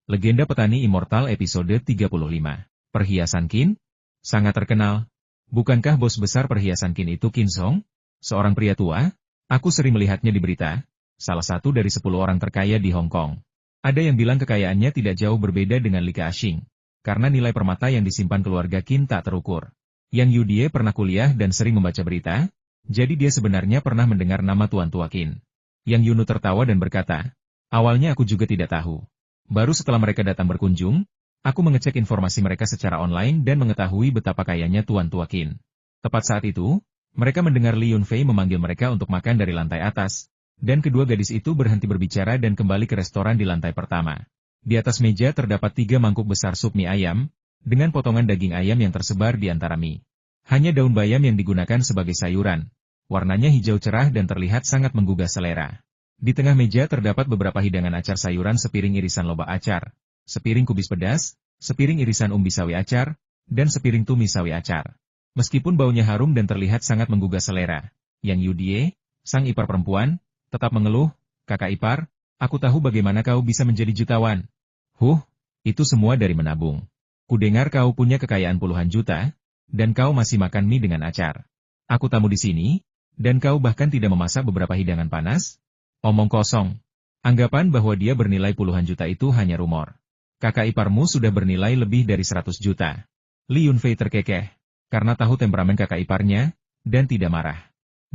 Legenda Petani Immortal episode 35. Perhiasan Qin? Sangat terkenal. Bukankah bos besar perhiasan Qin itu Qin Zhong? Seorang pria tua? Aku sering melihatnya di berita. Salah satu dari 10 orang terkaya di Hong Kong. Ada yang bilang kekayaannya tidak jauh berbeda dengan Li Ka-shing. Karena nilai permata yang disimpan keluarga Qin tak terukur. Yang Yudie pernah kuliah dan sering membaca berita. Jadi dia sebenarnya pernah mendengar nama Tuan Tua Qin. Yang Yunu tertawa dan berkata, awalnya aku juga tidak tahu. Baru setelah mereka datang berkunjung, aku mengecek informasi mereka secara online dan mengetahui betapa kayanya Tuan Tua Qin. Tepat saat itu, mereka mendengar Li Yunfei memanggil mereka untuk makan dari lantai atas, dan kedua gadis itu berhenti berbicara dan kembali ke restoran di lantai pertama. Di atas meja terdapat 3 mangkuk besar sup mie ayam, dengan potongan daging ayam yang tersebar di antara mie. Hanya daun bayam yang digunakan sebagai sayuran. Warnanya hijau cerah dan terlihat sangat menggugah selera. Di tengah meja terdapat beberapa hidangan acar sayuran, sepiring irisan lobak acar, sepiring kubis pedas, sepiring irisan umbi sawi acar, dan sepiring tumis sawi acar. Meskipun baunya harum dan terlihat sangat menggugah selera, Yang Yudie, sang ipar perempuan, tetap mengeluh, kakak ipar, aku tahu bagaimana kau bisa menjadi jutawan. Itu semua dari menabung. Kudengar kau punya kekayaan puluhan juta, dan kau masih makan mie dengan acar. Aku tamu di sini, dan kau bahkan tidak memasak beberapa hidangan panas? Omong kosong. Anggapan bahwa dia bernilai puluhan juta itu hanya rumor. Kakak iparmu sudah bernilai lebih dari 100 juta. Li Yunfei terkekeh, karena tahu temperamen kakak iparnya, dan tidak marah.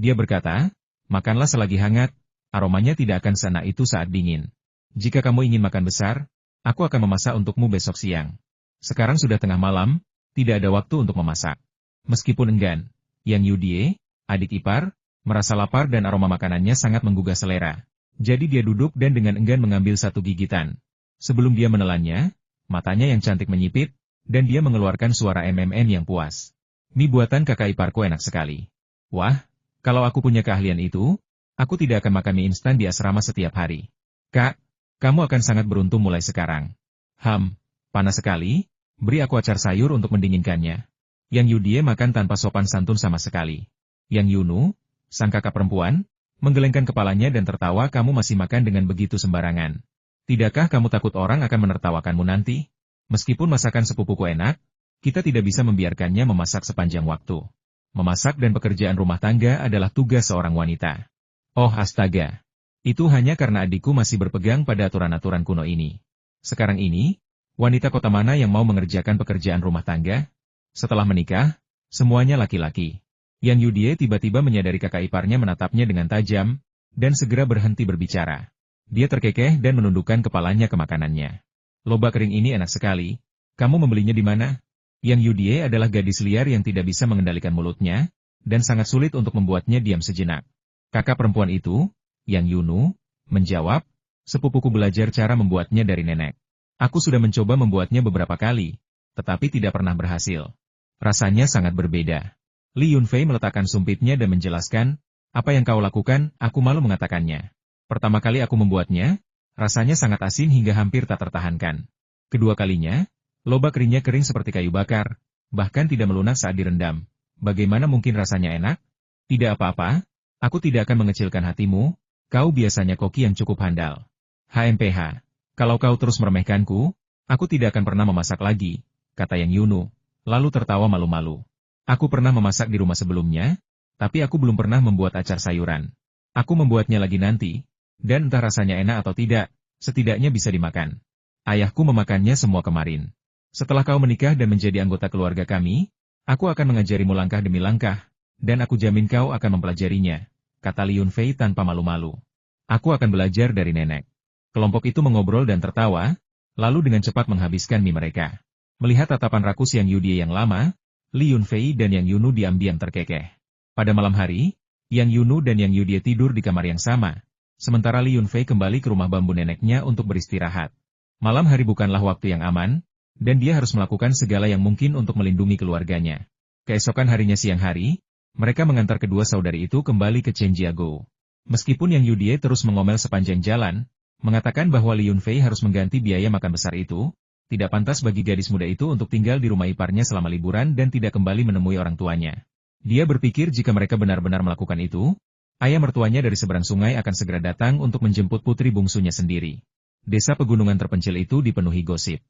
Dia berkata, makanlah selagi hangat, aromanya tidak akan seenak itu saat dingin. Jika kamu ingin makan besar, aku akan memasak untukmu besok siang. Sekarang sudah tengah malam, tidak ada waktu untuk memasak. Meskipun enggan, Yang Yudie, adik ipar, merasa lapar dan aroma makanannya sangat menggugah selera. Jadi dia duduk dan dengan enggan mengambil satu gigitan. Sebelum dia menelannya, matanya yang cantik menyipit, dan dia mengeluarkan suara yang puas. Mie buatan kakak iparku enak sekali. Wah, kalau aku punya keahlian itu, aku tidak akan makan mie instan di asrama setiap hari. Kak, kamu akan sangat beruntung mulai sekarang. Panas sekali, beri aku acar sayur untuk mendinginkannya. Yang Yudie makan tanpa sopan santun sama sekali. Yang Yunu, sang kakak perempuan, menggelengkan kepalanya dan tertawa, kamu masih makan dengan begitu sembarangan. Tidakkah kamu takut orang akan menertawakanmu nanti? Meskipun masakan sepupuku enak, kita tidak bisa membiarkannya memasak sepanjang waktu. Memasak dan pekerjaan rumah tangga adalah tugas seorang wanita. Oh astaga. Itu hanya karena adikku masih berpegang pada aturan-aturan kuno ini. Sekarang ini, wanita kota mana yang mau mengerjakan pekerjaan rumah tangga? Setelah menikah, semuanya laki-laki. Yang Yudie tiba-tiba menyadari kakak iparnya menatapnya dengan tajam, dan segera berhenti berbicara. Dia terkekeh dan menundukkan kepalanya ke makanannya. Lobak kering ini enak sekali. Kamu membelinya di mana? Yang Yudie adalah gadis liar yang tidak bisa mengendalikan mulutnya, dan sangat sulit untuk membuatnya diam sejenak. Kakak perempuan itu, Yang Yunu, menjawab, sepupuku belajar cara membuatnya dari nenek. Aku sudah mencoba membuatnya beberapa kali, tetapi tidak pernah berhasil. Rasanya sangat berbeda. Li Yunfei meletakkan sumpitnya dan menjelaskan, apa yang kau lakukan, aku malu mengatakannya. Pertama kali aku membuatnya, rasanya sangat asin hingga hampir tak tertahankan. Kedua kalinya, lobak keringnya kering seperti kayu bakar, bahkan tidak melunak saat direndam. Bagaimana mungkin rasanya enak? Tidak apa-apa, aku tidak akan mengecilkan hatimu, kau biasanya koki yang cukup handal. HMPH, kalau kau terus meremehkanku, aku tidak akan pernah memasak lagi, kata Yang Yunu, lalu tertawa malu-malu. Aku pernah memasak di rumah sebelumnya, tapi aku belum pernah membuat acar sayuran. Aku membuatnya lagi nanti, dan entah rasanya enak atau tidak, setidaknya bisa dimakan. Ayahku memakannya semua kemarin. Setelah kau menikah dan menjadi anggota keluarga kami, aku akan mengajarimu langkah demi langkah, dan aku jamin kau akan mempelajarinya, kata Li Yunfei tanpa malu-malu. Aku akan belajar dari nenek. Kelompok itu mengobrol dan tertawa, lalu dengan cepat menghabiskan mie mereka. Melihat tatapan rakus Yang Yudie yang lama, Li Yunfei dan Yang Yunu diam-diam terkekeh. Pada malam hari, Yang Yunu dan Yang Yudie tidur di kamar yang sama, sementara Li Yunfei kembali ke rumah bambu neneknya untuk beristirahat. Malam hari bukanlah waktu yang aman, dan dia harus melakukan segala yang mungkin untuk melindungi keluarganya. Keesokan harinya siang hari, mereka mengantar kedua saudari itu kembali ke Chenjiagou. Meskipun Yang Yudie terus mengomel sepanjang jalan, mengatakan bahwa Li Yunfei harus mengganti biaya makan besar itu, tidak pantas bagi gadis muda itu untuk tinggal di rumah iparnya selama liburan dan tidak kembali menemui orang tuanya. Dia berpikir jika mereka benar-benar melakukan itu, ayah mertuanya dari seberang sungai akan segera datang untuk menjemput putri bungsunya sendiri. Desa pegunungan terpencil itu dipenuhi gosip.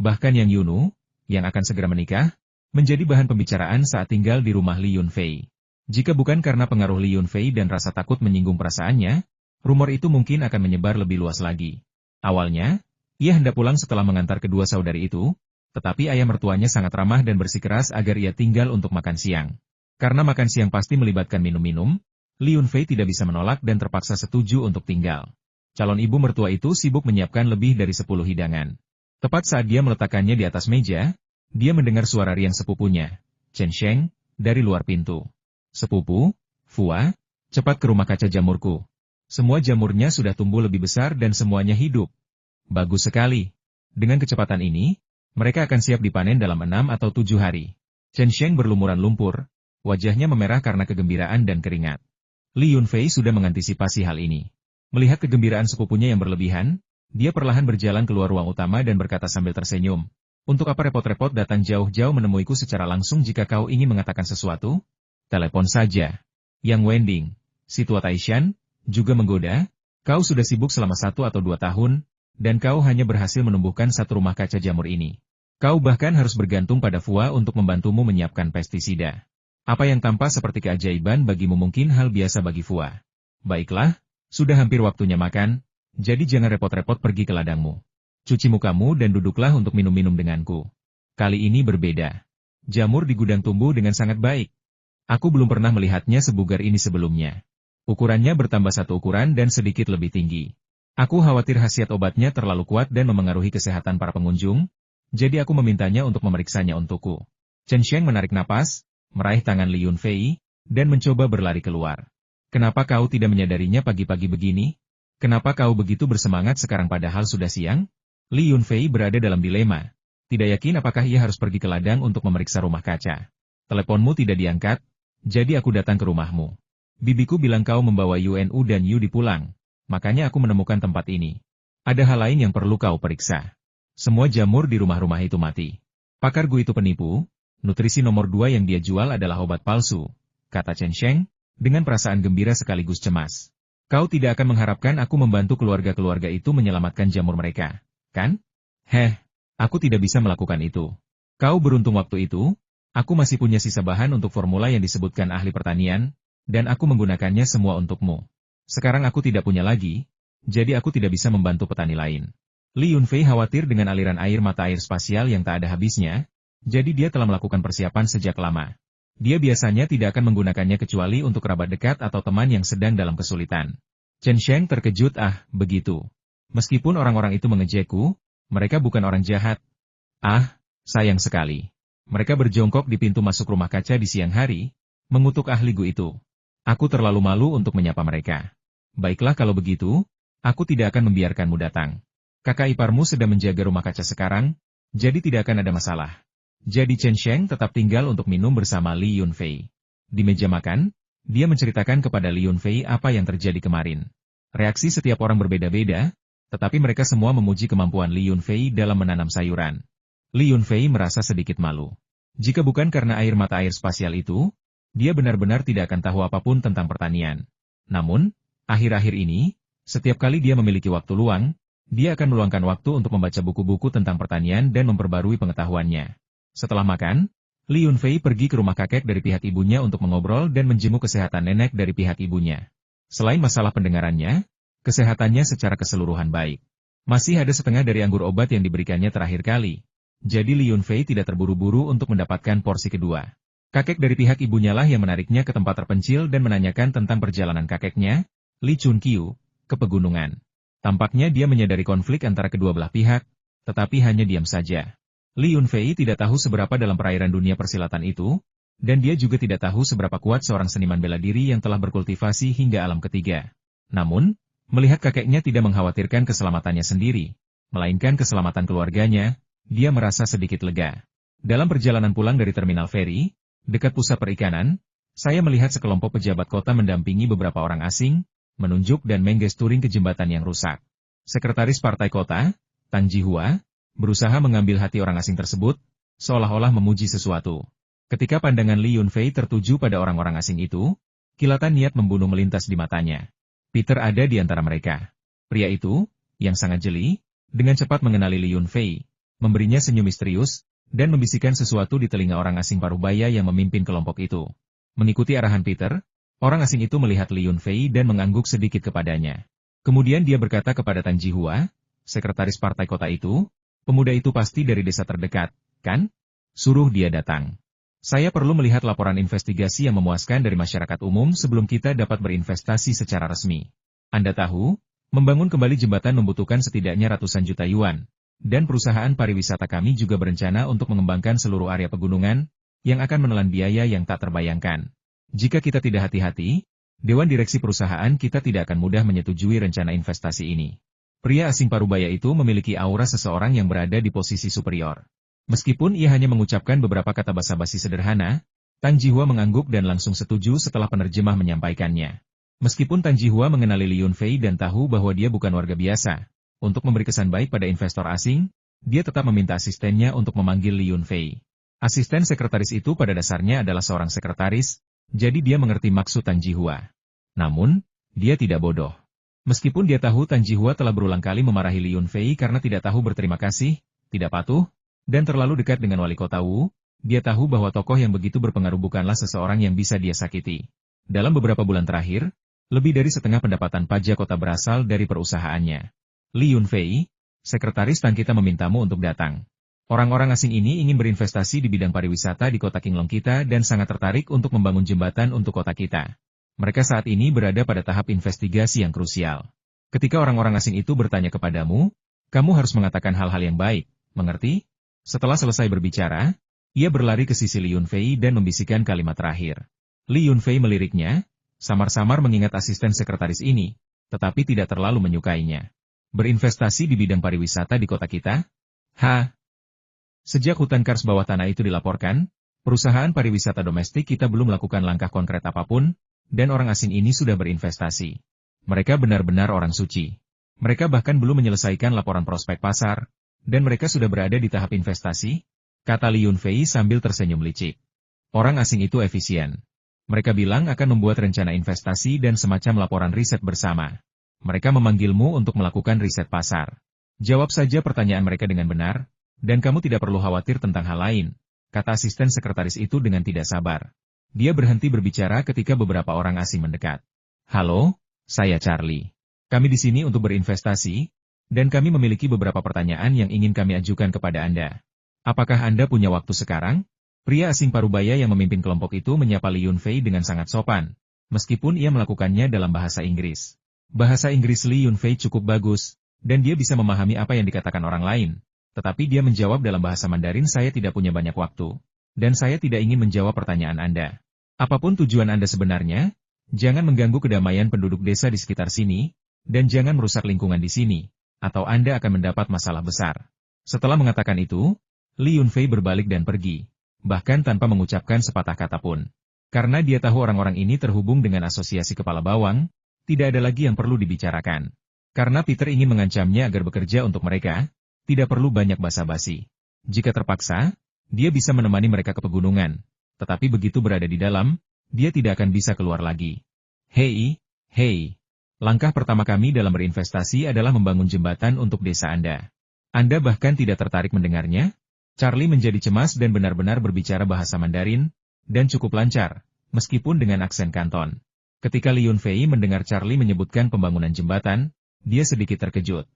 Bahkan Yang Yunu, yang akan segera menikah, menjadi bahan pembicaraan saat tinggal di rumah Li Yunfei. Jika bukan karena pengaruh Li Yunfei dan rasa takut menyinggung perasaannya, rumor itu mungkin akan menyebar lebih luas lagi. Awalnya, ia hendak pulang setelah mengantar kedua saudari itu, tetapi ayah mertuanya sangat ramah dan bersikeras agar ia tinggal untuk makan siang. Karena makan siang pasti melibatkan minum-minum, Li Yunfei tidak bisa menolak dan terpaksa setuju untuk tinggal. Calon ibu mertua itu sibuk menyiapkan lebih dari 10 hidangan. Tepat saat dia meletakkannya di atas meja, dia mendengar suara riang sepupunya, Chen Sheng, dari luar pintu. Sepupu, Fua, cepat ke rumah kaca jamurku. Semua jamurnya sudah tumbuh lebih besar dan semuanya hidup. Bagus sekali. Dengan kecepatan ini, mereka akan siap dipanen dalam 6 atau 7 hari. Chen Sheng berlumuran lumpur, wajahnya memerah karena kegembiraan dan keringat. Li Yunfei sudah mengantisipasi hal ini. Melihat kegembiraan sepupunya yang berlebihan, dia perlahan berjalan keluar ruang utama dan berkata sambil tersenyum, "Untuk apa repot-repot datang jauh-jauh menemuiku secara langsung jika kau ingin mengatakan sesuatu? Telepon saja." Yang Wending, si tua Taishan, juga menggoda, "Kau sudah sibuk selama 1 atau 2 tahun, dan kau hanya berhasil menumbuhkan 1 rumah kaca jamur ini. Kau bahkan harus bergantung pada Fua untuk membantumu menyiapkan pestisida. Apa yang tampak seperti keajaiban bagimu mungkin hal biasa bagi Fua. Baiklah, sudah hampir waktunya makan, jadi jangan repot-repot pergi ke ladangmu. Cuci mukamu dan duduklah untuk minum-minum denganku. Kali ini berbeda. Jamur di gudang tumbuh dengan sangat baik. Aku belum pernah melihatnya sebugar ini sebelumnya. Ukurannya bertambah 1 ukuran dan sedikit lebih tinggi. Aku khawatir khasiat obatnya terlalu kuat dan memengaruhi kesehatan para pengunjung, jadi aku memintanya untuk memeriksanya untukku." Chen Sheng menarik napas, meraih tangan Li Yunfei, dan mencoba berlari keluar. "Kenapa kau tidak menyadarinya pagi-pagi begini? Kenapa kau begitu bersemangat sekarang padahal sudah siang?" Li Yunfei berada dalam dilema. Tidak yakin apakah ia harus pergi ke ladang untuk memeriksa rumah kaca. "Teleponmu tidak diangkat, jadi aku datang ke rumahmu. Bibiku bilang kau membawa Yunu dan Yu pulang, makanya aku menemukan tempat ini. Ada hal lain yang perlu kau periksa. Semua jamur di rumah-rumah itu mati. Pakar Gu itu penipu, nutrisi nomor 2 yang dia jual adalah obat palsu," kata Chen Sheng, dengan perasaan gembira sekaligus cemas. "Kau tidak akan mengharapkan aku membantu keluarga-keluarga itu menyelamatkan jamur mereka, kan? Aku tidak bisa melakukan itu. Kau beruntung waktu itu, aku masih punya sisa bahan untuk formula yang disebutkan ahli pertanian, dan aku menggunakannya semua untukmu. Sekarang aku tidak punya lagi, jadi aku tidak bisa membantu petani lain." Li Yunfei khawatir dengan aliran air mata air spasial yang tak ada habisnya, jadi dia telah melakukan persiapan sejak lama. Dia biasanya tidak akan menggunakannya kecuali untuk kerabat dekat atau teman yang sedang dalam kesulitan. Chen Sheng terkejut, begitu. Meskipun orang-orang itu mengejekku, mereka bukan orang jahat. Sayang sekali. Mereka berjongkok di pintu masuk rumah kaca di siang hari, mengutuk ahli Gu itu. Aku terlalu malu untuk menyapa mereka. Baiklah kalau begitu, aku tidak akan membiarkanmu datang. Kakak iparmu sedang menjaga rumah kaca sekarang, jadi tidak akan ada masalah. Jadi Chen Sheng tetap tinggal untuk minum bersama Li Yunfei. Di meja makan, dia menceritakan kepada Li Yunfei apa yang terjadi kemarin. Reaksi setiap orang berbeda-beda, tetapi mereka semua memuji kemampuan Li Yunfei dalam menanam sayuran. Li Yunfei merasa sedikit malu. Jika bukan karena air mata air spasial itu, dia benar-benar tidak akan tahu apapun tentang pertanian. Namun, akhir-akhir ini, setiap kali dia memiliki waktu luang, dia akan meluangkan waktu untuk membaca buku-buku tentang pertanian dan memperbarui pengetahuannya. Setelah makan, Li Yunfei pergi ke rumah kakek dari pihak ibunya untuk mengobrol dan menjenguk kesehatan nenek dari pihak ibunya. Selain masalah pendengarannya, kesehatannya secara keseluruhan baik. Masih ada setengah dari anggur obat yang diberikannya terakhir kali. Jadi Li Yunfei tidak terburu-buru untuk mendapatkan porsi kedua. Kakek dari pihak ibunya lah yang menariknya ke tempat terpencil dan menanyakan tentang perjalanan kakeknya, Li Chunqiu, ke pegunungan. Tampaknya dia menyadari konflik antara kedua belah pihak, tetapi hanya diam saja. Li Yunfei tidak tahu seberapa dalam perairan dunia persilatan itu, dan dia juga tidak tahu seberapa kuat seorang seniman bela diri yang telah berkultivasi hingga alam ketiga. Namun, melihat kakeknya tidak mengkhawatirkan keselamatannya sendiri, melainkan keselamatan keluarganya, dia merasa sedikit lega. Dalam perjalanan pulang dari terminal feri, dekat pusat perikanan, saya melihat sekelompok pejabat kota mendampingi beberapa orang asing, menunjuk dan menggesturing ke jembatan yang rusak. Sekretaris Partai Kota, Tang Jihua, berusaha mengambil hati orang asing tersebut, seolah-olah memuji sesuatu. Ketika pandangan Li Yunfei tertuju pada orang-orang asing itu, kilatan niat membunuh melintas di matanya. Peter ada di antara mereka. Pria itu, yang sangat jeli, dengan cepat mengenali Li Yunfei, memberinya senyum misterius, dan membisikkan sesuatu di telinga orang asing parubaya yang memimpin kelompok itu. Mengikuti arahan Peter, orang asing itu melihat Li Yunfei dan mengangguk sedikit kepadanya. Kemudian dia berkata kepada Tang Jihua, sekretaris partai kota itu, pemuda itu pasti dari desa terdekat, kan? Suruh dia datang. Saya perlu melihat laporan investigasi yang memuaskan dari masyarakat umum sebelum kita dapat berinvestasi secara resmi. Anda tahu, membangun kembali jembatan membutuhkan setidaknya ratusan juta yuan, dan perusahaan pariwisata kami juga berencana untuk mengembangkan seluruh area pegunungan, yang akan menelan biaya yang tak terbayangkan. Jika kita tidak hati-hati, Dewan Direksi perusahaan kita tidak akan mudah menyetujui rencana investasi ini. Pria asing parubaya itu memiliki aura seseorang yang berada di posisi superior. Meskipun ia hanya mengucapkan beberapa kata basa-basi sederhana, Tang Jihua mengangguk dan langsung setuju setelah penerjemah menyampaikannya. Meskipun Tang Jihua mengenali Li Yunfei dan tahu bahwa dia bukan warga biasa, untuk memberi kesan baik pada investor asing, dia tetap meminta asistennya untuk memanggil Li Yunfei. Asisten sekretaris itu pada dasarnya adalah seorang sekretaris, jadi dia mengerti maksud Tang Jihua. Namun, dia tidak bodoh. Meskipun dia tahu Tang Jihua telah berulang kali memarahi Li Yunfei karena tidak tahu berterima kasih, tidak patuh, dan terlalu dekat dengan wali kota Wu, dia tahu bahwa tokoh yang begitu berpengaruh bukanlah seseorang yang bisa dia sakiti. Dalam beberapa bulan terakhir, lebih dari setengah pendapatan pajak kota berasal dari perusahaannya. Li Yunfei, sekretaris Tang kita memintamu untuk datang. Orang-orang asing ini ingin berinvestasi di bidang pariwisata di kota Qinglong kita dan sangat tertarik untuk membangun jembatan untuk kota kita. Mereka saat ini berada pada tahap investigasi yang krusial. Ketika orang-orang asing itu bertanya kepadamu, kamu harus mengatakan hal-hal yang baik, mengerti? Setelah selesai berbicara, ia berlari ke sisi Li Yunfei dan membisikkan kalimat terakhir. Li Yunfei meliriknya, samar-samar mengingat asisten sekretaris ini, tetapi tidak terlalu menyukainya. Berinvestasi di bidang pariwisata di kota kita? Sejak hutan kars bawah tanah itu dilaporkan, perusahaan pariwisata domestik kita belum melakukan langkah konkret apapun, dan orang asing ini sudah berinvestasi. Mereka benar-benar orang suci. Mereka bahkan belum menyelesaikan laporan prospek pasar, dan mereka sudah berada di tahap investasi, kata Li Yunfei sambil tersenyum licik. Orang asing itu efisien. Mereka bilang akan membuat rencana investasi dan semacam laporan riset bersama. Mereka memanggilmu untuk melakukan riset pasar. Jawab saja pertanyaan mereka dengan benar, dan kamu tidak perlu khawatir tentang hal lain, kata asisten sekretaris itu dengan tidak sabar. Dia berhenti berbicara ketika beberapa orang asing mendekat. Halo, saya Charlie. Kami di sini untuk berinvestasi, dan kami memiliki beberapa pertanyaan yang ingin kami ajukan kepada Anda. Apakah Anda punya waktu sekarang? Pria asing parubaya yang memimpin kelompok itu menyapa Li Yunfei dengan sangat sopan, meskipun ia melakukannya dalam bahasa Inggris. Bahasa Inggris Li Yunfei cukup bagus, dan dia bisa memahami apa yang dikatakan orang lain. Tetapi dia menjawab dalam bahasa Mandarin, saya tidak punya banyak waktu, dan saya tidak ingin menjawab pertanyaan Anda. Apapun tujuan Anda sebenarnya, jangan mengganggu kedamaian penduduk desa di sekitar sini, dan jangan merusak lingkungan di sini, atau Anda akan mendapat masalah besar. Setelah mengatakan itu, Li Yunfei berbalik dan pergi, bahkan tanpa mengucapkan sepatah kata pun. Karena dia tahu orang-orang ini terhubung dengan asosiasi kepala bawang, tidak ada lagi yang perlu dibicarakan. Karena Peter ingin mengancamnya agar bekerja untuk mereka, tidak perlu banyak basa-basi. Jika terpaksa, dia bisa menemani mereka ke pegunungan, tetapi begitu berada di dalam, dia tidak akan bisa keluar lagi. Hei, langkah pertama kami dalam berinvestasi adalah membangun jembatan untuk desa Anda. Anda bahkan tidak tertarik mendengarnya? Charlie menjadi cemas dan benar-benar berbicara bahasa Mandarin, dan cukup lancar, meskipun dengan aksen Kanton. Ketika Li Yunfei mendengar Charlie menyebutkan pembangunan jembatan, dia sedikit terkejut.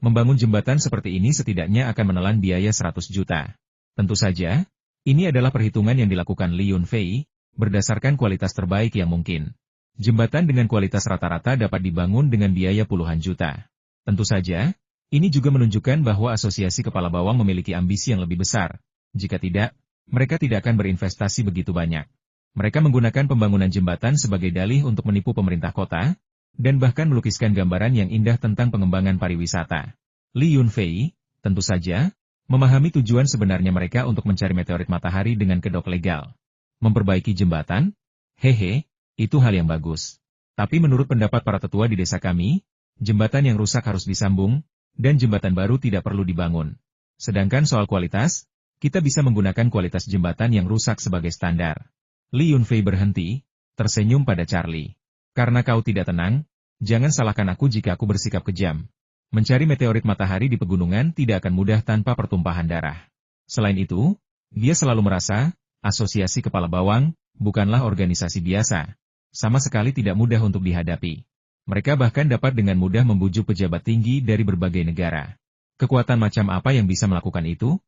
Membangun jembatan seperti ini setidaknya akan menelan biaya 100 juta. Tentu saja, ini adalah perhitungan yang dilakukan Li Yunfei, berdasarkan kualitas terbaik yang mungkin. Jembatan dengan kualitas rata-rata dapat dibangun dengan biaya puluhan juta. Tentu saja, ini juga menunjukkan bahwa asosiasi kepala bawang memiliki ambisi yang lebih besar. Jika tidak, mereka tidak akan berinvestasi begitu banyak. Mereka menggunakan pembangunan jembatan sebagai dalih untuk menipu pemerintah kota, dan bahkan melukiskan gambaran yang indah tentang pengembangan pariwisata. Li Yunfei, tentu saja, memahami tujuan sebenarnya mereka untuk mencari meteorit matahari dengan kedok legal. Memperbaiki jembatan? Hehe, itu hal yang bagus. Tapi menurut pendapat para tetua di desa kami, jembatan yang rusak harus disambung, dan jembatan baru tidak perlu dibangun. Sedangkan soal kualitas, kita bisa menggunakan kualitas jembatan yang rusak sebagai standar. Li Yunfei berhenti, tersenyum pada Charlie. Karena kau tidak tenang, jangan salahkan aku jika aku bersikap kejam. Mencari meteorit matahari di pegunungan tidak akan mudah tanpa pertumpahan darah. Selain itu, dia selalu merasa, asosiasi kepala bawang, bukanlah organisasi biasa. Sama sekali tidak mudah untuk dihadapi. Mereka bahkan dapat dengan mudah membujuk pejabat tinggi dari berbagai negara. Kekuatan macam apa yang bisa melakukan itu?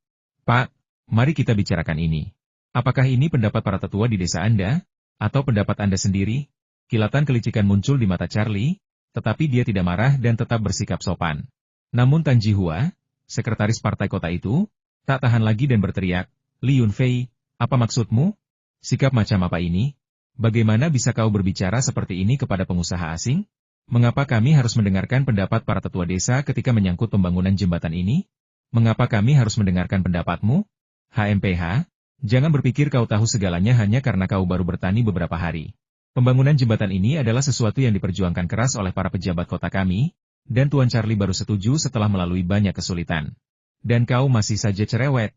Pak, mari kita bicarakan ini. Apakah ini pendapat para tetua di desa Anda? Atau pendapat Anda sendiri? Kilatan kelicikan muncul di mata Charlie, tetapi dia tidak marah dan tetap bersikap sopan. Namun Tan Jihua, sekretaris partai kota itu, tak tahan lagi dan berteriak, "Li Yunfei, apa maksudmu? Sikap macam apa ini? Bagaimana bisa kau berbicara seperti ini kepada pengusaha asing? Mengapa kami harus mendengarkan pendapat para tetua desa ketika menyangkut pembangunan jembatan ini? Mengapa kami harus mendengarkan pendapatmu? HMPH, jangan berpikir kau tahu segalanya hanya karena kau baru bertani beberapa hari. Pembangunan jembatan ini adalah sesuatu yang diperjuangkan keras oleh para pejabat kota kami, dan Tuan Charlie baru setuju setelah melalui banyak kesulitan. Dan kau masih saja cerewet.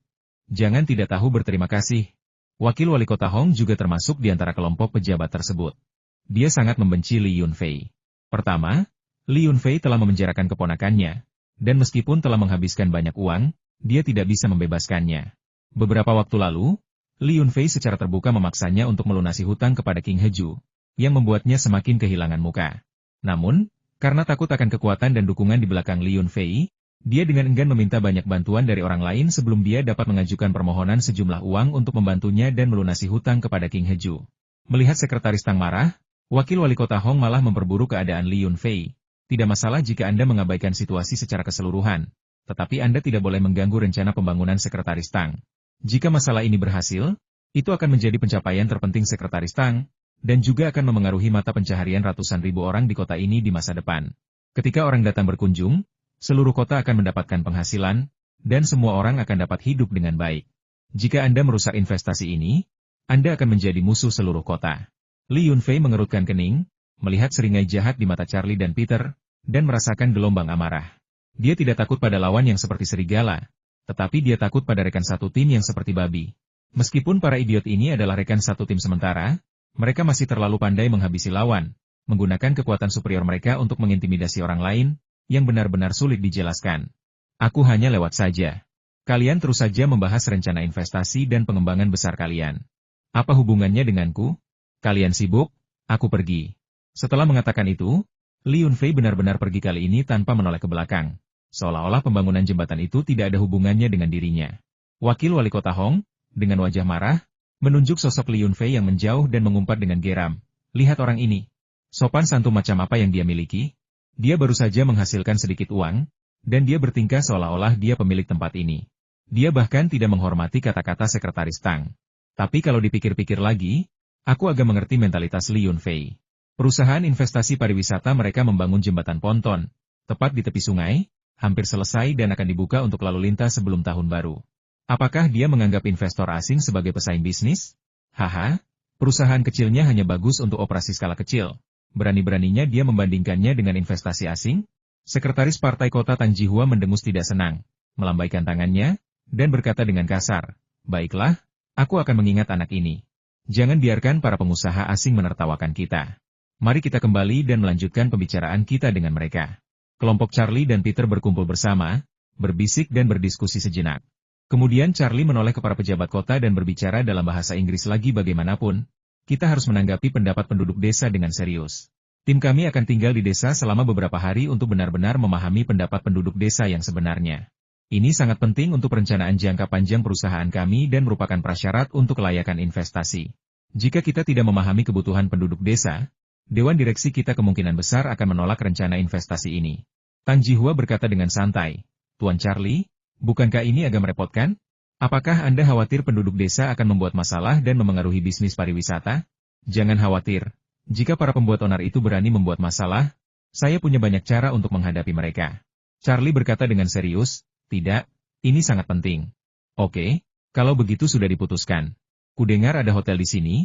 Jangan tidak tahu berterima kasih." Wakil wali kota Hong juga termasuk di antara kelompok pejabat tersebut. Dia sangat membenci Li Yunfei. Pertama, Li Yunfei telah memenjarakan keponakannya, dan meskipun telah menghabiskan banyak uang, dia tidak bisa membebaskannya. Beberapa waktu lalu, Li Yunfei secara terbuka memaksanya untuk melunasi hutang kepada King Heju, yang membuatnya semakin kehilangan muka. Namun, karena takut akan kekuatan dan dukungan di belakang Li Yunfei, dia dengan enggan meminta banyak bantuan dari orang lain sebelum dia dapat mengajukan permohonan sejumlah uang untuk membantunya dan melunasi hutang kepada King Heju. Melihat sekretaris Tang marah, wakil wali kota Hong malah memperburuk keadaan Li Yunfei. Tidak masalah jika Anda mengabaikan situasi secara keseluruhan, tetapi Anda tidak boleh mengganggu rencana pembangunan sekretaris Tang. Jika masalah ini berhasil, itu akan menjadi pencapaian terpenting sekretaris Tang, dan juga akan memengaruhi mata pencaharian ratusan ribu orang di kota ini di masa depan. Ketika orang datang berkunjung, seluruh kota akan mendapatkan penghasilan, dan semua orang akan dapat hidup dengan baik. Jika Anda merusak investasi ini, Anda akan menjadi musuh seluruh kota. Li Yunfei mengerutkan kening, melihat seringai jahat di mata Charlie dan Peter, dan merasakan gelombang amarah. Dia tidak takut pada lawan yang seperti serigala, tetapi dia takut pada rekan satu tim yang seperti babi. Meskipun para idiot ini adalah rekan satu tim sementara, mereka masih terlalu pandai menghabisi lawan, menggunakan kekuatan superior mereka untuk mengintimidasi orang lain, yang benar-benar sulit dijelaskan. Aku hanya lewat saja. Kalian terus saja membahas rencana investasi dan pengembangan besar kalian. Apa hubungannya denganku? Kalian sibuk, aku pergi. Setelah mengatakan itu, Li Yunfei benar-benar pergi kali ini tanpa menoleh ke belakang. Seolah-olah pembangunan jembatan itu tidak ada hubungannya dengan dirinya. Wakil wali kota Hong, dengan wajah marah, menunjuk sosok Li Yunfei yang menjauh dan mengumpat dengan geram. "Lihat orang ini. Sopan santun macam apa yang dia miliki? Dia baru saja menghasilkan sedikit uang, dan dia bertingkah seolah-olah dia pemilik tempat ini. Dia bahkan tidak menghormati kata-kata sekretaris Tang. Tapi kalau dipikir-pikir lagi, aku agak mengerti mentalitas Li Yunfei. Perusahaan investasi pariwisata mereka membangun jembatan ponton, tepat di tepi sungai, hampir selesai dan akan dibuka untuk lalu lintas sebelum tahun baru. Apakah dia menganggap investor asing sebagai pesaing bisnis? Haha, perusahaan kecilnya hanya bagus untuk operasi skala kecil. Berani-beraninya dia membandingkannya dengan investasi asing? Sekretaris Partai Kota Tan Jihua mendengus tidak senang, melambaikan tangannya, dan berkata dengan kasar, "Baiklah, aku akan mengingat anak ini. Jangan biarkan para pengusaha asing menertawakan kita. Mari kita kembali dan melanjutkan pembicaraan kita dengan mereka." Kelompok Charlie dan Peter berkumpul bersama, berbisik dan berdiskusi sejenak. Kemudian Charlie menoleh ke para pejabat kota dan berbicara dalam bahasa Inggris lagi. "Bagaimanapun, kita harus menanggapi pendapat penduduk desa dengan serius. Tim kami akan tinggal di desa selama beberapa hari untuk benar-benar memahami pendapat penduduk desa yang sebenarnya. Ini sangat penting untuk perencanaan jangka panjang perusahaan kami dan merupakan prasyarat untuk kelayakan investasi. Jika kita tidak memahami kebutuhan penduduk desa, Dewan Direksi kita kemungkinan besar akan menolak rencana investasi ini." Tan Jihua berkata dengan santai, "Tuan Charlie, bukankah ini agak merepotkan? Apakah Anda khawatir penduduk desa akan membuat masalah dan memengaruhi bisnis pariwisata? Jangan khawatir. Jika para pembuat onar itu berani membuat masalah, saya punya banyak cara untuk menghadapi mereka." Charlie berkata dengan serius, "Tidak, ini sangat penting." "Oke, kalau begitu sudah diputuskan. Kudengar ada hotel di sini,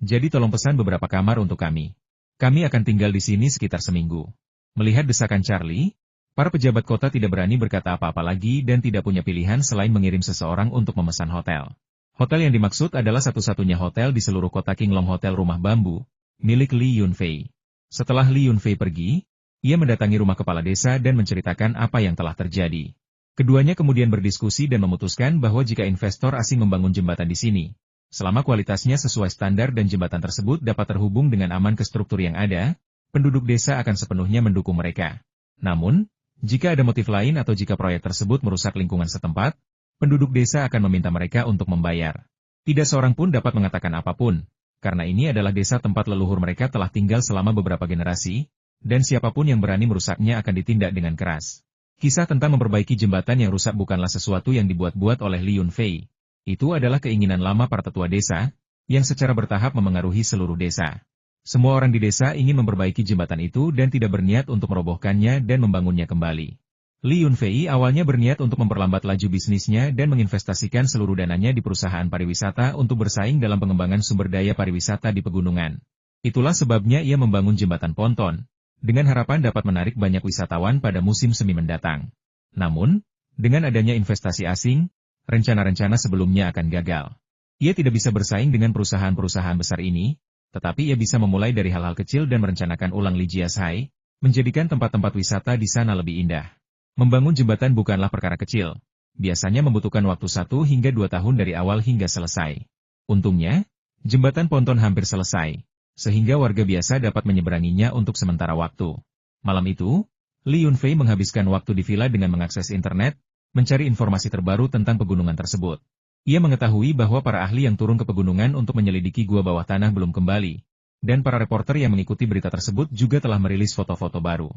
jadi tolong pesan beberapa kamar untuk kami. Kami akan tinggal di sini sekitar seminggu." Melihat desakan Charlie, para pejabat kota tidak berani berkata apa-apa lagi dan tidak punya pilihan selain mengirim seseorang untuk memesan hotel. Hotel yang dimaksud adalah satu-satunya hotel di seluruh kota, King Long Hotel Rumah Bambu, milik Li Yunfei. Setelah Li Yunfei pergi, Ia mendatangi rumah kepala desa dan menceritakan apa yang telah terjadi. Keduanya kemudian berdiskusi dan memutuskan bahwa jika investor asing membangun jembatan di sini, selama kualitasnya sesuai standar dan jembatan tersebut dapat terhubung dengan aman ke struktur yang ada, penduduk desa akan sepenuhnya mendukung mereka. Namun, jika ada motif lain atau jika proyek tersebut merusak lingkungan setempat, penduduk desa akan meminta mereka untuk membayar. Tidak seorang pun dapat mengatakan apapun, karena ini adalah desa tempat leluhur mereka telah tinggal selama beberapa generasi, dan siapapun yang berani merusaknya akan ditindak dengan keras. Kisah tentang memperbaiki jembatan yang rusak bukanlah sesuatu yang dibuat-buat oleh Li Yunfei. Itu adalah keinginan lama para tetua desa, yang secara bertahap memengaruhi seluruh desa. Semua orang di desa ingin memperbaiki jembatan itu dan tidak berniat untuk merobohkannya dan membangunnya kembali. Li Yunfei awalnya berniat untuk memperlambat laju bisnisnya dan menginvestasikan seluruh dananya di perusahaan pariwisata untuk bersaing dalam pengembangan sumber daya pariwisata di pegunungan. Itulah sebabnya ia membangun jembatan ponton, dengan harapan dapat menarik banyak wisatawan pada musim semi mendatang. Namun, dengan adanya investasi asing, rencana-rencana sebelumnya akan gagal. Ia tidak bisa bersaing dengan perusahaan-perusahaan besar ini, tetapi ia bisa memulai dari hal-hal kecil dan merencanakan ulang Li Jiashai, menjadikan tempat-tempat wisata di sana lebih indah. Membangun jembatan bukanlah perkara kecil, biasanya membutuhkan waktu 1 hingga 2 tahun dari awal hingga selesai. Untungnya, jembatan ponton hampir selesai, sehingga warga biasa dapat menyeberanginya untuk sementara waktu. Malam itu, Li Yunfei menghabiskan waktu di villa dengan mengakses internet, mencari informasi terbaru tentang pegunungan tersebut. Ia mengetahui bahwa para ahli yang turun ke pegunungan untuk menyelidiki gua bawah tanah belum kembali, dan para reporter yang mengikuti berita tersebut juga telah merilis foto-foto baru.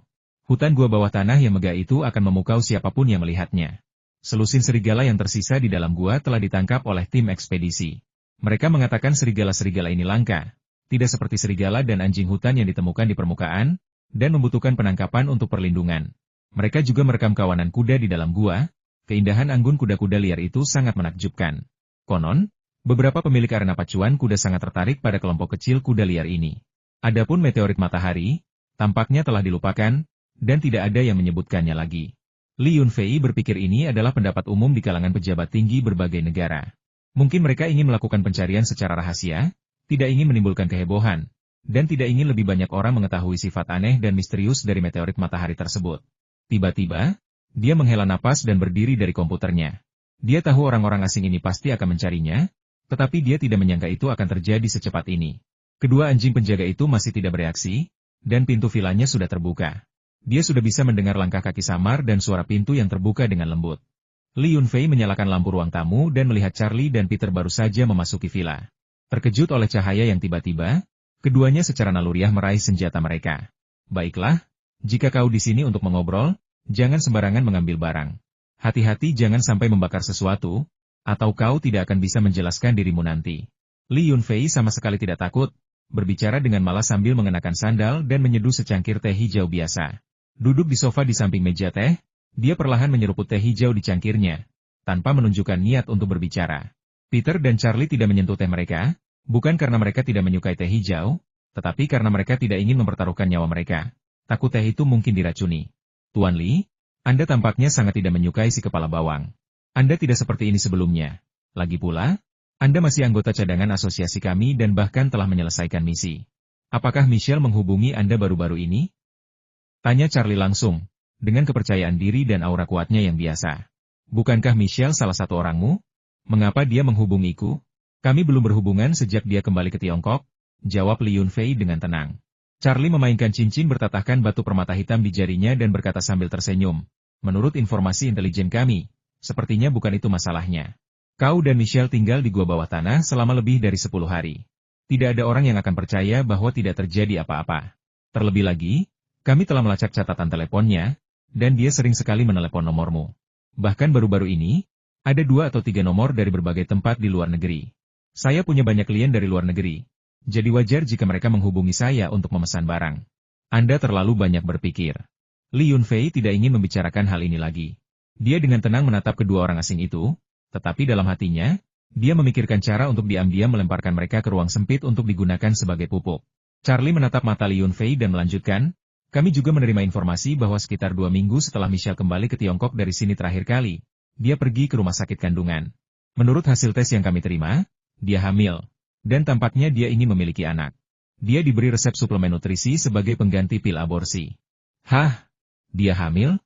Hutan gua bawah tanah yang megah itu akan memukau siapapun yang melihatnya. Selusin serigala yang tersisa di dalam gua telah ditangkap oleh tim ekspedisi. Mereka mengatakan serigala-serigala ini langka, tidak seperti serigala dan anjing hutan yang ditemukan di permukaan, dan membutuhkan penangkapan untuk perlindungan. Mereka juga merekam kawanan kuda di dalam gua. Keindahan anggun kuda-kuda liar itu sangat menakjubkan. Konon, beberapa pemilik arena pacuan kuda sangat tertarik pada kelompok kecil kuda liar ini. Adapun meteorit matahari, tampaknya telah dilupakan, dan tidak ada yang menyebutkannya lagi. Li Yunfei berpikir ini adalah pendapat umum di kalangan pejabat tinggi berbagai negara. Mungkin mereka ingin melakukan pencarian secara rahasia, tidak ingin menimbulkan kehebohan, dan tidak ingin lebih banyak orang mengetahui sifat aneh dan misterius dari meteorit matahari tersebut. Tiba-tiba, dia menghela napas dan berdiri dari komputernya. Dia tahu orang-orang asing ini pasti akan mencarinya, tetapi dia tidak menyangka itu akan terjadi secepat ini. Kedua anjing penjaga itu masih tidak bereaksi, dan pintu vilanya sudah terbuka. Dia sudah bisa mendengar langkah kaki samar dan suara pintu yang terbuka dengan lembut. Li Yunfei menyalakan lampu ruang tamu dan melihat Charlie dan Peter baru saja memasuki villa. Terkejut oleh cahaya yang tiba-tiba, keduanya secara naluriah meraih senjata mereka. Baiklah, jika kau di sini untuk mengobrol, jangan sembarangan mengambil barang. Hati-hati jangan sampai membakar sesuatu, atau kau tidak akan bisa menjelaskan dirimu nanti. Li Yunfei sama sekali tidak takut, berbicara dengan malas sambil mengenakan sandal dan menyeduh secangkir teh hijau biasa. Duduk di sofa di samping meja teh, dia perlahan menyeruput teh hijau di cangkirnya, tanpa menunjukkan niat untuk berbicara. Peter dan Charlie tidak menyentuh teh mereka, bukan karena mereka tidak menyukai teh hijau, tetapi karena mereka tidak ingin mempertaruhkan nyawa mereka. Takut teh itu mungkin diracuni. Tuan Li, Anda tampaknya sangat tidak menyukai si kepala bawang. Anda tidak seperti ini sebelumnya. Lagi pula, Anda masih anggota cadangan asosiasi kami dan bahkan telah menyelesaikan misi. Apakah Michelle menghubungi Anda baru-baru ini? Tanya Charlie langsung, dengan kepercayaan diri dan aura kuatnya yang biasa. Bukankah Michelle salah satu orangmu? Mengapa dia menghubungiku? Kami belum berhubungan sejak dia kembali ke Tiongkok, jawab Li Yunfei dengan tenang. Charlie memainkan cincin bertatahkan batu permata hitam di jarinya dan berkata sambil tersenyum. Menurut informasi intelijen kami, sepertinya bukan itu masalahnya. Kau dan Michelle tinggal di gua bawah tanah selama lebih dari 10 hari. Tidak ada orang yang akan percaya bahwa tidak terjadi apa-apa. Terlebih lagi, kami telah melacak catatan teleponnya, dan dia sering sekali menelepon nomormu. Bahkan baru-baru ini, ada 2 atau 3 nomor dari berbagai tempat di luar negeri. Saya punya banyak klien dari luar negeri. Jadi wajar jika mereka menghubungi saya untuk memesan barang. Anda terlalu banyak berpikir. Li Yunfei tidak ingin membicarakan hal ini lagi. Dia dengan tenang menatap kedua orang asing itu, tetapi dalam hatinya, dia memikirkan cara untuk diam-diam melemparkan mereka ke ruang sempit untuk digunakan sebagai pupuk. Charlie menatap mata Li Yunfei dan melanjutkan, kami juga menerima informasi bahwa sekitar 2 minggu setelah Michelle kembali ke Tiongkok dari sini terakhir kali, dia pergi ke rumah sakit kandungan. Menurut hasil tes yang kami terima, dia hamil. Dan tampaknya dia ingin memiliki anak. Dia diberi resep suplemen nutrisi sebagai pengganti pil aborsi. Hah? Dia hamil?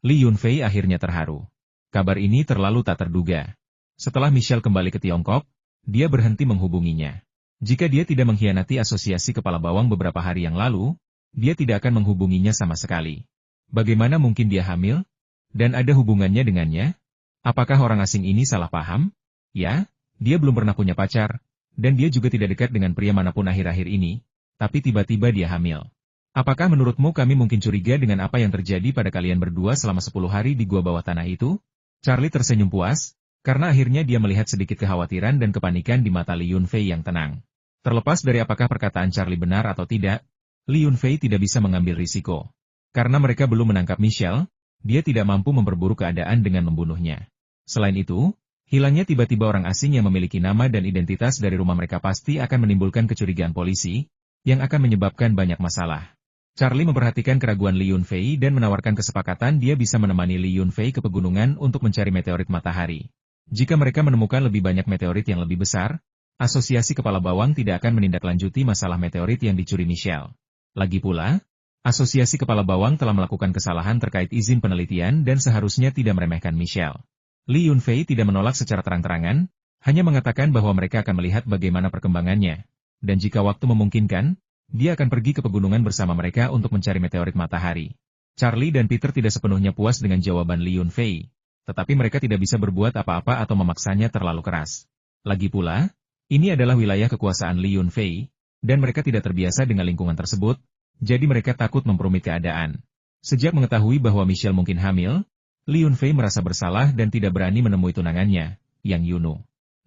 Li Yunfei akhirnya terharu. Kabar ini terlalu tak terduga. Setelah Michelle kembali ke Tiongkok, dia berhenti menghubunginya. Jika dia tidak mengkhianati asosiasi kepala bawang beberapa hari yang lalu, dia tidak akan menghubunginya sama sekali. Bagaimana mungkin dia hamil? Dan ada hubungannya dengannya? Apakah orang asing ini salah paham? Ya, dia belum pernah punya pacar, dan dia juga tidak dekat dengan pria manapun akhir-akhir ini, tapi tiba-tiba dia hamil. Apakah menurutmu kami mungkin curiga dengan apa yang terjadi pada kalian berdua selama 10 hari di gua bawah tanah itu? Charlie tersenyum puas, karena akhirnya dia melihat sedikit kekhawatiran dan kepanikan di mata Li Yunfei yang tenang. Terlepas dari apakah perkataan Charlie benar atau tidak, Li Yunfei tidak bisa mengambil risiko. Karena mereka belum menangkap Michelle, dia tidak mampu memperburuk keadaan dengan membunuhnya. Selain itu, hilangnya tiba-tiba orang asing yang memiliki nama dan identitas dari rumah mereka pasti akan menimbulkan kecurigaan polisi, yang akan menyebabkan banyak masalah. Charlie memperhatikan keraguan Li Yunfei dan menawarkan kesepakatan dia bisa menemani Li Yunfei ke pegunungan untuk mencari meteorit matahari. Jika mereka menemukan lebih banyak meteorit yang lebih besar, asosiasi kepala bawang tidak akan menindaklanjuti masalah meteorit yang dicuri Michelle. Lagi pula, asosiasi kepala bawang telah melakukan kesalahan terkait izin penelitian dan seharusnya tidak meremehkan Michelle. Li Yunfei tidak menolak secara terang-terangan, hanya mengatakan bahwa mereka akan melihat bagaimana perkembangannya. Dan jika waktu memungkinkan, dia akan pergi ke pegunungan bersama mereka untuk mencari meteorit matahari. Charlie dan Peter tidak sepenuhnya puas dengan jawaban Li Yunfei, tetapi mereka tidak bisa berbuat apa-apa atau memaksanya terlalu keras. Lagi pula, ini adalah wilayah kekuasaan Li Yunfei, dan mereka tidak terbiasa dengan lingkungan tersebut, jadi mereka takut memperumit keadaan. Sejak mengetahui bahwa Michelle mungkin hamil, Li Yunfei merasa bersalah dan tidak berani menemui tunangannya, Yang Yunu.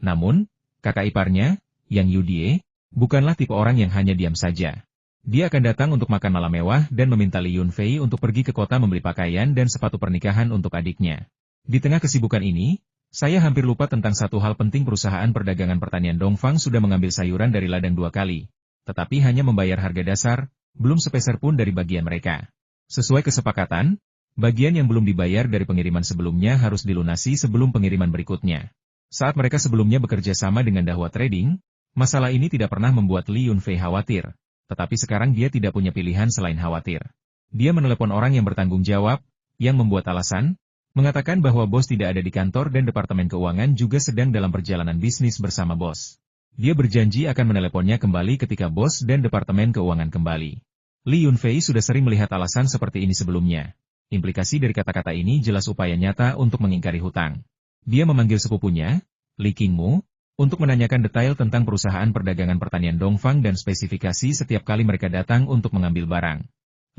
Namun, kakak iparnya, Yang Yudie, bukanlah tipe orang yang hanya diam saja. Dia akan datang untuk makan malam mewah dan meminta Li Yunfei untuk pergi ke kota membeli pakaian dan sepatu pernikahan untuk adiknya. Di tengah kesibukan ini, saya hampir lupa tentang satu hal penting. Perusahaan perdagangan pertanian Dongfang sudah mengambil sayuran dari ladang 2 kali, tetapi hanya membayar harga dasar, belum sepeser pun dari bagian mereka. Sesuai kesepakatan, bagian yang belum dibayar dari pengiriman sebelumnya harus dilunasi sebelum pengiriman berikutnya. Saat mereka sebelumnya bekerja sama dengan Dahua Trading, masalah ini tidak pernah membuat Li Yunfei khawatir, tetapi sekarang dia tidak punya pilihan selain khawatir. Dia menelepon orang yang bertanggung jawab, yang membuat alasan, mengatakan bahwa bos tidak ada di kantor dan Departemen Keuangan juga sedang dalam perjalanan bisnis bersama bos. Dia berjanji akan meneleponnya kembali ketika bos dan Departemen Keuangan kembali. Li Yunfei sudah sering melihat alasan seperti ini sebelumnya. Implikasi dari kata-kata ini jelas upaya nyata untuk mengingkari hutang. Dia memanggil sepupunya, Li Qingmu, untuk menanyakan detail tentang perusahaan perdagangan pertanian Dongfang dan spesifikasi setiap kali mereka datang untuk mengambil barang.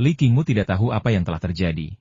Li Qingmu tidak tahu apa yang telah terjadi.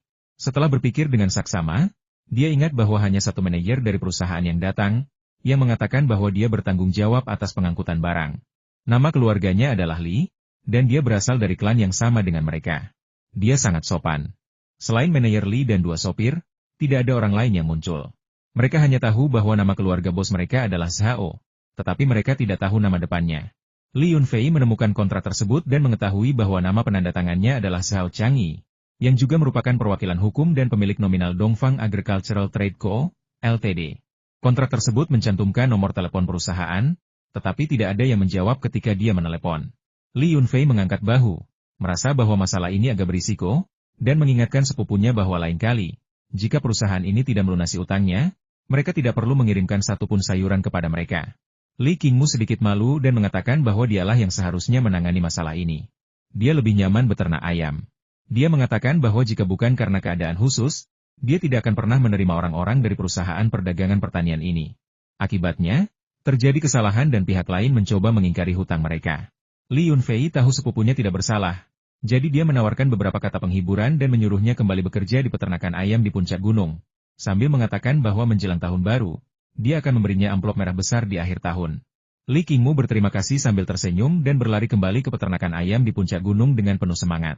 Setelah berpikir dengan saksama, dia ingat bahwa hanya satu manajer dari perusahaan yang datang, yang mengatakan bahwa dia bertanggung jawab atas pengangkutan barang. Nama keluarganya adalah Li, dan dia berasal dari klan yang sama dengan mereka. Dia sangat sopan. Selain manajer Li dan 2 sopir, tidak ada orang lain yang muncul. Mereka hanya tahu bahwa nama keluarga bos mereka adalah Zhao, tetapi mereka tidak tahu nama depannya. Li Yunfei menemukan kontrak tersebut dan mengetahui bahwa nama penandatangannya adalah Zhao Changyi, yang juga merupakan perwakilan hukum dan pemilik nominal Dongfang Agricultural Trade Co., Ltd. Kontrak tersebut mencantumkan nomor telepon perusahaan, tetapi tidak ada yang menjawab ketika dia menelepon. Li Yunfei mengangkat bahu, merasa bahwa masalah ini agak berisiko, dan mengingatkan sepupunya bahwa lain kali, jika perusahaan ini tidak melunasi utangnya, mereka tidak perlu mengirimkan satupun sayuran kepada mereka. Li Qingmu sedikit malu dan mengatakan bahwa dialah yang seharusnya menangani masalah ini. Dia lebih nyaman beternak ayam. Dia mengatakan bahwa jika bukan karena keadaan khusus, dia tidak akan pernah menerima orang-orang dari perusahaan perdagangan pertanian ini. Akibatnya, terjadi kesalahan dan pihak lain mencoba mengingkari hutang mereka. Li Yunfei tahu sepupunya tidak bersalah, jadi dia menawarkan beberapa kata penghiburan dan menyuruhnya kembali bekerja di peternakan ayam di puncak gunung. Sambil mengatakan bahwa menjelang tahun baru, dia akan memberinya amplop merah besar di akhir tahun. Li Qingmu berterima kasih sambil tersenyum dan berlari kembali ke peternakan ayam di puncak gunung dengan penuh semangat.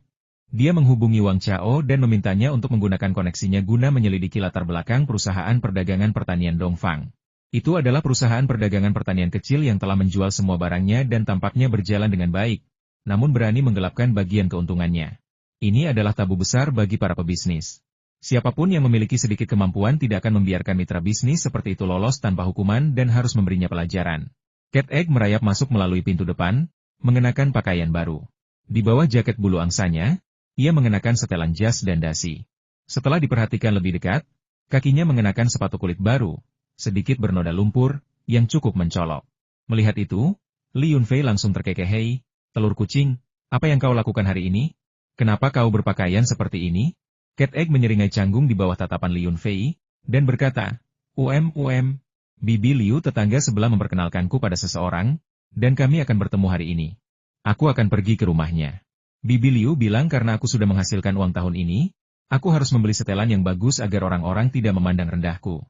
Dia menghubungi Wang Chao dan memintanya untuk menggunakan koneksinya guna menyelidiki latar belakang perusahaan perdagangan pertanian Dongfang. Itu adalah perusahaan perdagangan pertanian kecil yang telah menjual semua barangnya dan tampaknya berjalan dengan baik, namun berani menggelapkan bagian keuntungannya. Ini adalah tabu besar bagi para pebisnis. Siapapun yang memiliki sedikit kemampuan tidak akan membiarkan mitra bisnis seperti itu lolos tanpa hukuman dan harus memberinya pelajaran. Cat Egg merayap masuk melalui pintu depan, mengenakan pakaian baru. Di bawah jaket bulu angsanya, Ia mengenakan setelan jas dan dasi. Setelah diperhatikan lebih dekat, kakinya mengenakan sepatu kulit baru, sedikit bernoda lumpur, yang cukup mencolok. Melihat itu, Li Yunfei langsung terkekeh. "Hei, telur kucing, apa yang kau lakukan hari ini? Kenapa kau berpakaian seperti ini?" Cat Egg menyeringai canggung di bawah tatapan Li Yunfei, dan berkata, Bibi Liu tetangga sebelah memperkenalkanku pada seseorang, dan kami akan bertemu hari ini. Aku akan pergi ke rumahnya. Bibi Liu bilang karena aku sudah menghasilkan uang tahun ini, aku harus membeli setelan yang bagus agar orang-orang tidak memandang rendahku.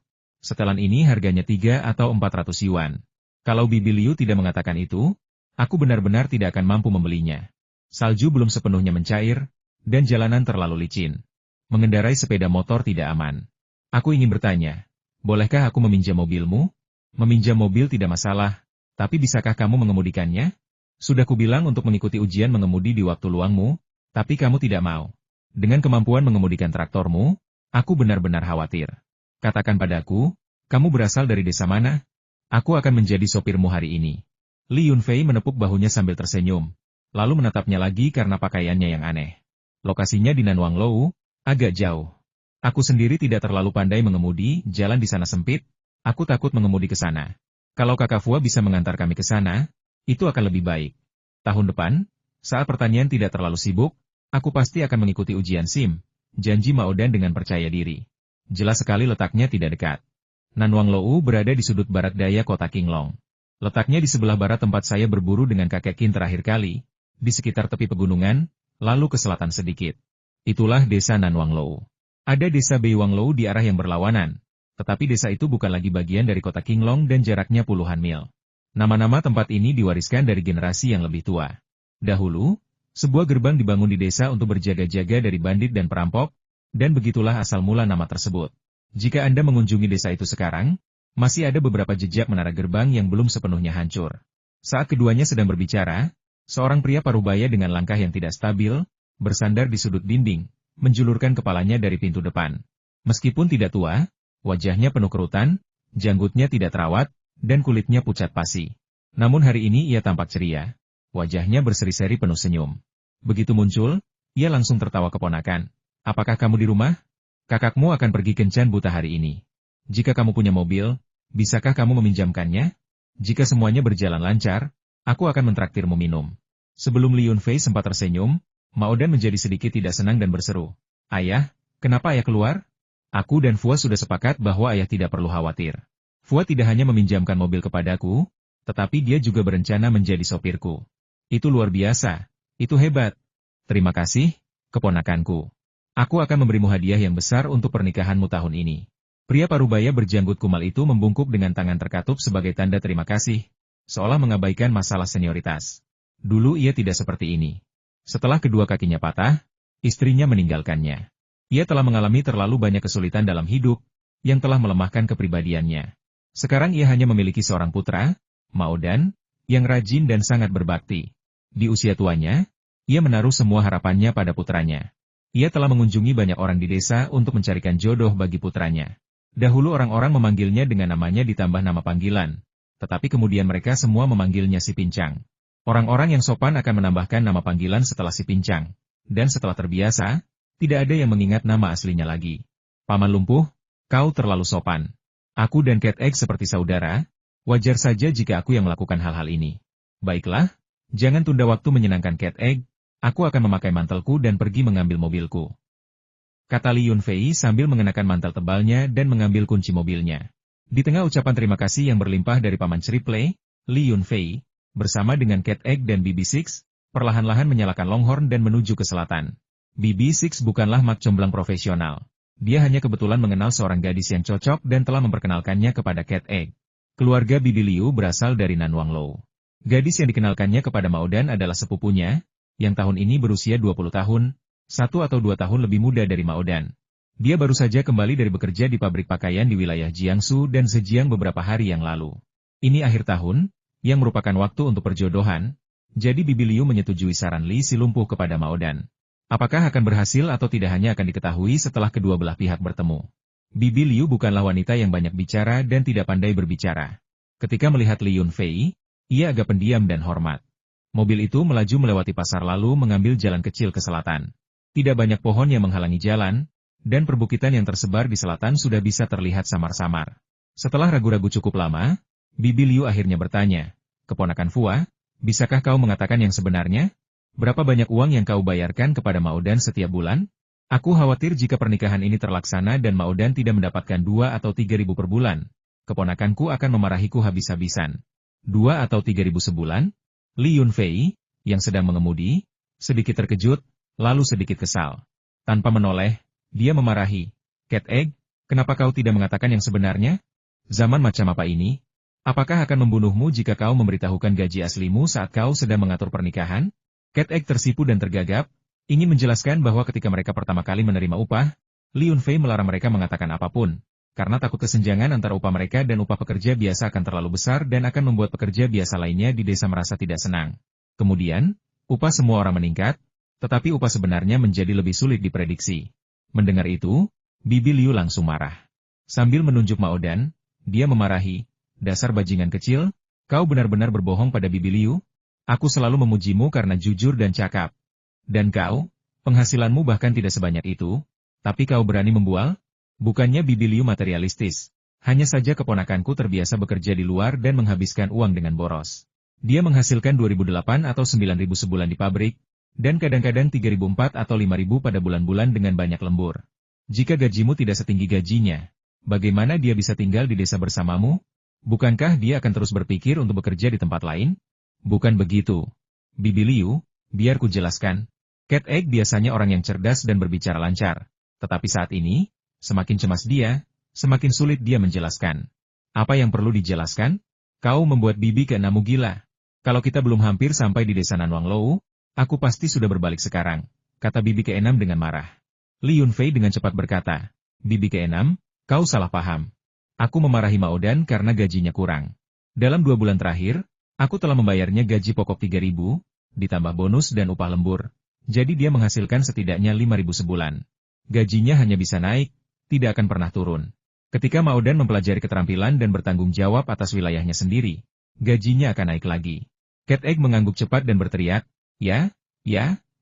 Setelan ini harganya 3 atau 400 yuan. Kalau Bibi Liu tidak mengatakan itu, aku benar-benar tidak akan mampu membelinya. Salju belum sepenuhnya mencair, dan jalanan terlalu licin. Mengendarai sepeda motor tidak aman. Aku ingin bertanya, bolehkah aku meminjam mobilmu? Meminjam mobil tidak masalah, tapi bisakah kamu mengemudikannya? Sudah kubilang untuk mengikuti ujian mengemudi di waktu luangmu, tapi kamu tidak mau. Dengan kemampuan mengemudikan traktormu, aku benar-benar khawatir. Katakan padaku, kamu berasal dari desa mana? Aku akan menjadi sopirmu hari ini. Li Yunfei menepuk bahunya sambil tersenyum, lalu menatapnya lagi karena pakaiannya yang aneh. Lokasinya di Nanwanglou, agak jauh. Aku sendiri tidak terlalu pandai mengemudi, jalan di sana sempit, aku takut mengemudi ke sana. Kalau Kakak Fua bisa mengantar kami ke sana, itu akan lebih baik. Tahun depan, saat pertanian tidak terlalu sibuk, aku pasti akan mengikuti ujian SIM, janji Mao Dan dengan percaya diri. Jelas sekali letaknya tidak dekat. Nanwanglou berada di sudut barat daya kota Qinglong. Letaknya di sebelah barat tempat saya berburu dengan kakek Qin terakhir kali, di sekitar tepi pegunungan, lalu ke selatan sedikit. Itulah desa Nanwanglou. Ada desa Beiwanglou di arah yang berlawanan, tetapi desa itu bukan lagi bagian dari kota Qinglong dan jaraknya puluhan mil. Nama-nama tempat ini diwariskan dari generasi yang lebih tua. Dahulu, sebuah gerbang dibangun di desa untuk berjaga-jaga dari bandit dan perampok, dan begitulah asal mula nama tersebut. Jika Anda mengunjungi desa itu sekarang, masih ada beberapa jejak menara gerbang yang belum sepenuhnya hancur. Saat keduanya sedang berbicara, seorang pria parubaya dengan langkah yang tidak stabil, bersandar di sudut dinding, menjulurkan kepalanya dari pintu depan. Meskipun tidak tua, wajahnya penuh kerutan, janggutnya tidak terawat, dan kulitnya pucat pasi. Namun hari ini ia tampak ceria. Wajahnya berseri-seri penuh senyum. Begitu muncul, ia langsung tertawa keponakan. "Apakah kamu di rumah? Kakakmu akan pergi kencan buta hari ini. Jika kamu punya mobil, bisakah kamu meminjamkannya? Jika semuanya berjalan lancar, aku akan mentraktirmu minum." Sebelum Li Yunfei sempat tersenyum, Mao Dan menjadi sedikit tidak senang dan berseru, "Ayah, kenapa ayah keluar? Aku dan Fua sudah sepakat bahwa ayah tidak perlu khawatir. Fua tidak hanya meminjamkan mobil kepadaku, tetapi dia juga berencana menjadi sopirku. Itu luar biasa, itu hebat. Terima kasih, keponakanku. Aku akan memberimu hadiah yang besar untuk pernikahanmu tahun ini." Pria parubaya berjanggut kumal itu membungkuk dengan tangan terkatup sebagai tanda terima kasih, seolah mengabaikan masalah senioritas. Dulu ia tidak seperti ini. Setelah kedua kakinya patah, istrinya meninggalkannya. Ia telah mengalami terlalu banyak kesulitan dalam hidup, yang telah melemahkan kepribadiannya. Sekarang ia hanya memiliki seorang putra, Mao Dan, yang rajin dan sangat berbakti. Di usia tuanya, ia menaruh semua harapannya pada putranya. Ia telah mengunjungi banyak orang di desa untuk mencarikan jodoh bagi putranya. Dahulu orang-orang memanggilnya dengan namanya ditambah nama panggilan, tetapi kemudian mereka semua memanggilnya si Pincang. Orang-orang yang sopan akan menambahkan nama panggilan setelah si Pincang, dan setelah terbiasa, tidak ada yang mengingat nama aslinya lagi. "Paman Lumpuh, kau terlalu sopan. Aku dan Cat Egg seperti saudara, wajar saja jika aku yang melakukan hal-hal ini. Baiklah, jangan tunda waktu menyenangkan Cat Egg, aku akan memakai mantelku dan pergi mengambil mobilku," kata Li Yunfei sambil mengenakan mantel tebalnya dan mengambil kunci mobilnya. Di tengah ucapan terima kasih yang berlimpah dari Paman Triple, Li Yunfei, bersama dengan Cat Egg dan BB6, perlahan-lahan menyalakan Longhorn dan menuju ke selatan. BB6 bukanlah mak comblang profesional. Dia hanya kebetulan mengenal seorang gadis yang cocok dan telah memperkenalkannya kepada Cat Egg. Keluarga Bibi Liu berasal dari Nanwanglou. Gadis yang dikenalkannya kepada Mao Dan adalah sepupunya, yang tahun ini berusia 20 tahun, 1 atau 2 tahun lebih muda dari Mao Dan. Dia baru saja kembali dari bekerja di pabrik pakaian di wilayah Jiangsu dan Zhejiang beberapa hari yang lalu. Ini akhir tahun, yang merupakan waktu untuk perjodohan, jadi Bibi Liu menyetujui saran Li si lumpuh kepada Mao Dan. Apakah akan berhasil atau tidak hanya akan diketahui setelah kedua belah pihak bertemu. Bibi Liu bukanlah wanita yang banyak bicara dan tidak pandai berbicara. Ketika melihat Li Yunfei, ia agak pendiam dan hormat. Mobil itu melaju melewati pasar lalu mengambil jalan kecil ke selatan. Tidak banyak pohon yang menghalangi jalan, dan perbukitan yang tersebar di selatan sudah bisa terlihat samar-samar. Setelah ragu-ragu cukup lama, Bibi Liu akhirnya bertanya, "Keponakan Fua, bisakah kau mengatakan yang sebenarnya? Berapa banyak uang yang kau bayarkan kepada Maodan setiap bulan? Aku khawatir jika pernikahan ini terlaksana dan Maodan tidak mendapatkan 2 atau 3 ribu per bulan. Keponakanku akan memarahiku habis-habisan." 2 atau 3 ribu sebulan? Li Yunfei, yang sedang mengemudi, sedikit terkejut, lalu sedikit kesal. Tanpa menoleh, dia memarahi, "Cat Egg, kenapa kau tidak mengatakan yang sebenarnya? Zaman macam apa ini? Apakah akan membunuhmu jika kau memberitahukan gaji aslimu saat kau sedang mengatur pernikahan?" Cat Egg tersipu dan tergagap, ingin menjelaskan bahwa ketika mereka pertama kali menerima upah, Li Yunfei melarang mereka mengatakan apapun, karena takut kesenjangan antara upah mereka dan upah pekerja biasa akan terlalu besar dan akan membuat pekerja biasa lainnya di desa merasa tidak senang. Kemudian, upah semua orang meningkat, tetapi upah sebenarnya menjadi lebih sulit diprediksi. Mendengar itu, Bibi Liu langsung marah. Sambil menunjuk Maodan, dia memarahi, "Dasar bajingan kecil, kau benar-benar berbohong pada Bibi Liu. Aku selalu memujimu karena jujur dan cakap. Dan kau, penghasilanmu bahkan tidak sebanyak itu, tapi kau berani membual?" Bukannya Bibi Liu materialistis, hanya saja keponakanku terbiasa bekerja di luar dan menghabiskan uang dengan boros. Dia menghasilkan 2.008 atau 9.000 sebulan di pabrik, dan kadang-kadang 3.004 atau 5.000 pada bulan-bulan dengan banyak lembur. Jika gajimu tidak setinggi gajinya, bagaimana dia bisa tinggal di desa bersamamu? Bukankah dia akan terus berpikir untuk bekerja di tempat lain? Bukan begitu. Bibi Liu, biar ku jelaskan. Cat Egg biasanya orang yang cerdas dan berbicara lancar. Tetapi saat ini, semakin cemas dia, semakin sulit dia menjelaskan. Apa yang perlu dijelaskan? Kau membuat bibi keenammu gila. Kalau kita belum hampir sampai di desa Nanwang Lou, aku pasti sudah berbalik sekarang, kata bibi keenam dengan marah. Li Yunfei dengan cepat berkata, "Bibi keenam, kau salah paham. Aku memarahi Maodan karena gajinya kurang. Dalam 2 bulan terakhir, aku telah membayarnya gaji pokok 3.000, ditambah bonus dan upah lembur. Jadi dia menghasilkan setidaknya 5.000 sebulan. Gajinya hanya bisa naik, tidak akan pernah turun. Ketika Maodan mempelajari keterampilan dan bertanggung jawab atas wilayahnya sendiri, gajinya akan naik lagi." Cat Egg mengangguk cepat dan berteriak, Ya,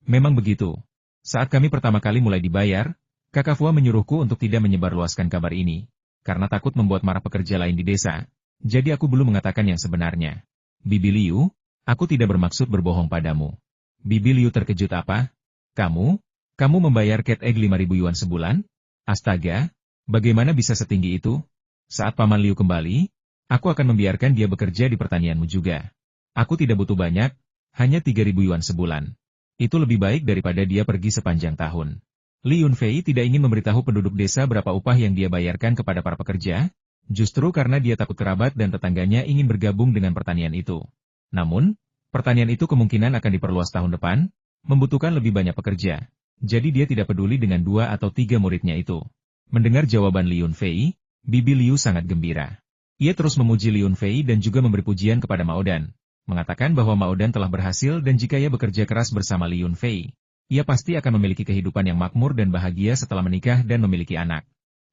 memang begitu. Saat kami pertama kali mulai dibayar, Kakak Fua menyuruhku untuk tidak menyebarluaskan kabar ini, karena takut membuat marah pekerja lain di desa, jadi aku belum mengatakan yang sebenarnya. Bibi Liu, aku tidak bermaksud berbohong padamu. Bibi Liu terkejut apa? Kamu membayar Cat Egg 5.000 yuan sebulan? Astaga, bagaimana bisa setinggi itu? Saat Paman Liu kembali, aku akan membiarkan dia bekerja di pertanianmu juga. Aku tidak butuh banyak, hanya 3.000 yuan sebulan. Itu lebih baik daripada dia pergi sepanjang tahun. Li Yunfei tidak ingin memberitahu penduduk desa berapa upah yang dia bayarkan kepada para pekerja, justru karena dia takut kerabat dan tetangganya ingin bergabung dengan pertanian itu. Namun, pertanian itu kemungkinan akan diperluas tahun depan, membutuhkan lebih banyak pekerja. Jadi dia tidak peduli dengan 2 atau 3 muridnya itu. Mendengar jawaban Li Yunfei, Bibi Liu sangat gembira. Ia terus memuji Li Yunfei dan juga memberi pujian kepada Maodan, mengatakan bahwa Maodan telah berhasil dan jika ia bekerja keras bersama Li Yunfei, ia pasti akan memiliki kehidupan yang makmur dan bahagia setelah menikah dan memiliki anak.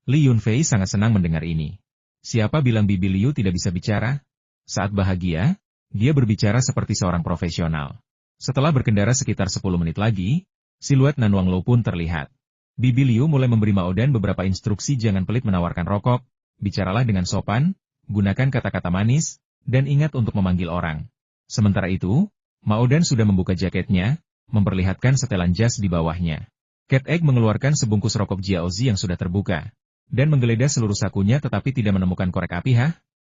Li Yunfei sangat senang mendengar ini. Siapa bilang Bibi Liu tidak bisa bicara? Saat bahagia, dia berbicara seperti seorang profesional. Setelah berkendara sekitar 10 menit lagi, siluet Nanwang Lou pun terlihat. Bibi Liu mulai memberi Maodan beberapa instruksi jangan pelit menawarkan rokok, bicaralah dengan sopan, gunakan kata-kata manis, dan ingat untuk memanggil orang. Sementara itu, Maodan sudah membuka jaketnya, memperlihatkan setelan jas di bawahnya. Cat Egg mengeluarkan sebungkus rokok Jiaozi yang sudah terbuka, dan menggeledah seluruh sakunya tetapi tidak menemukan korek api.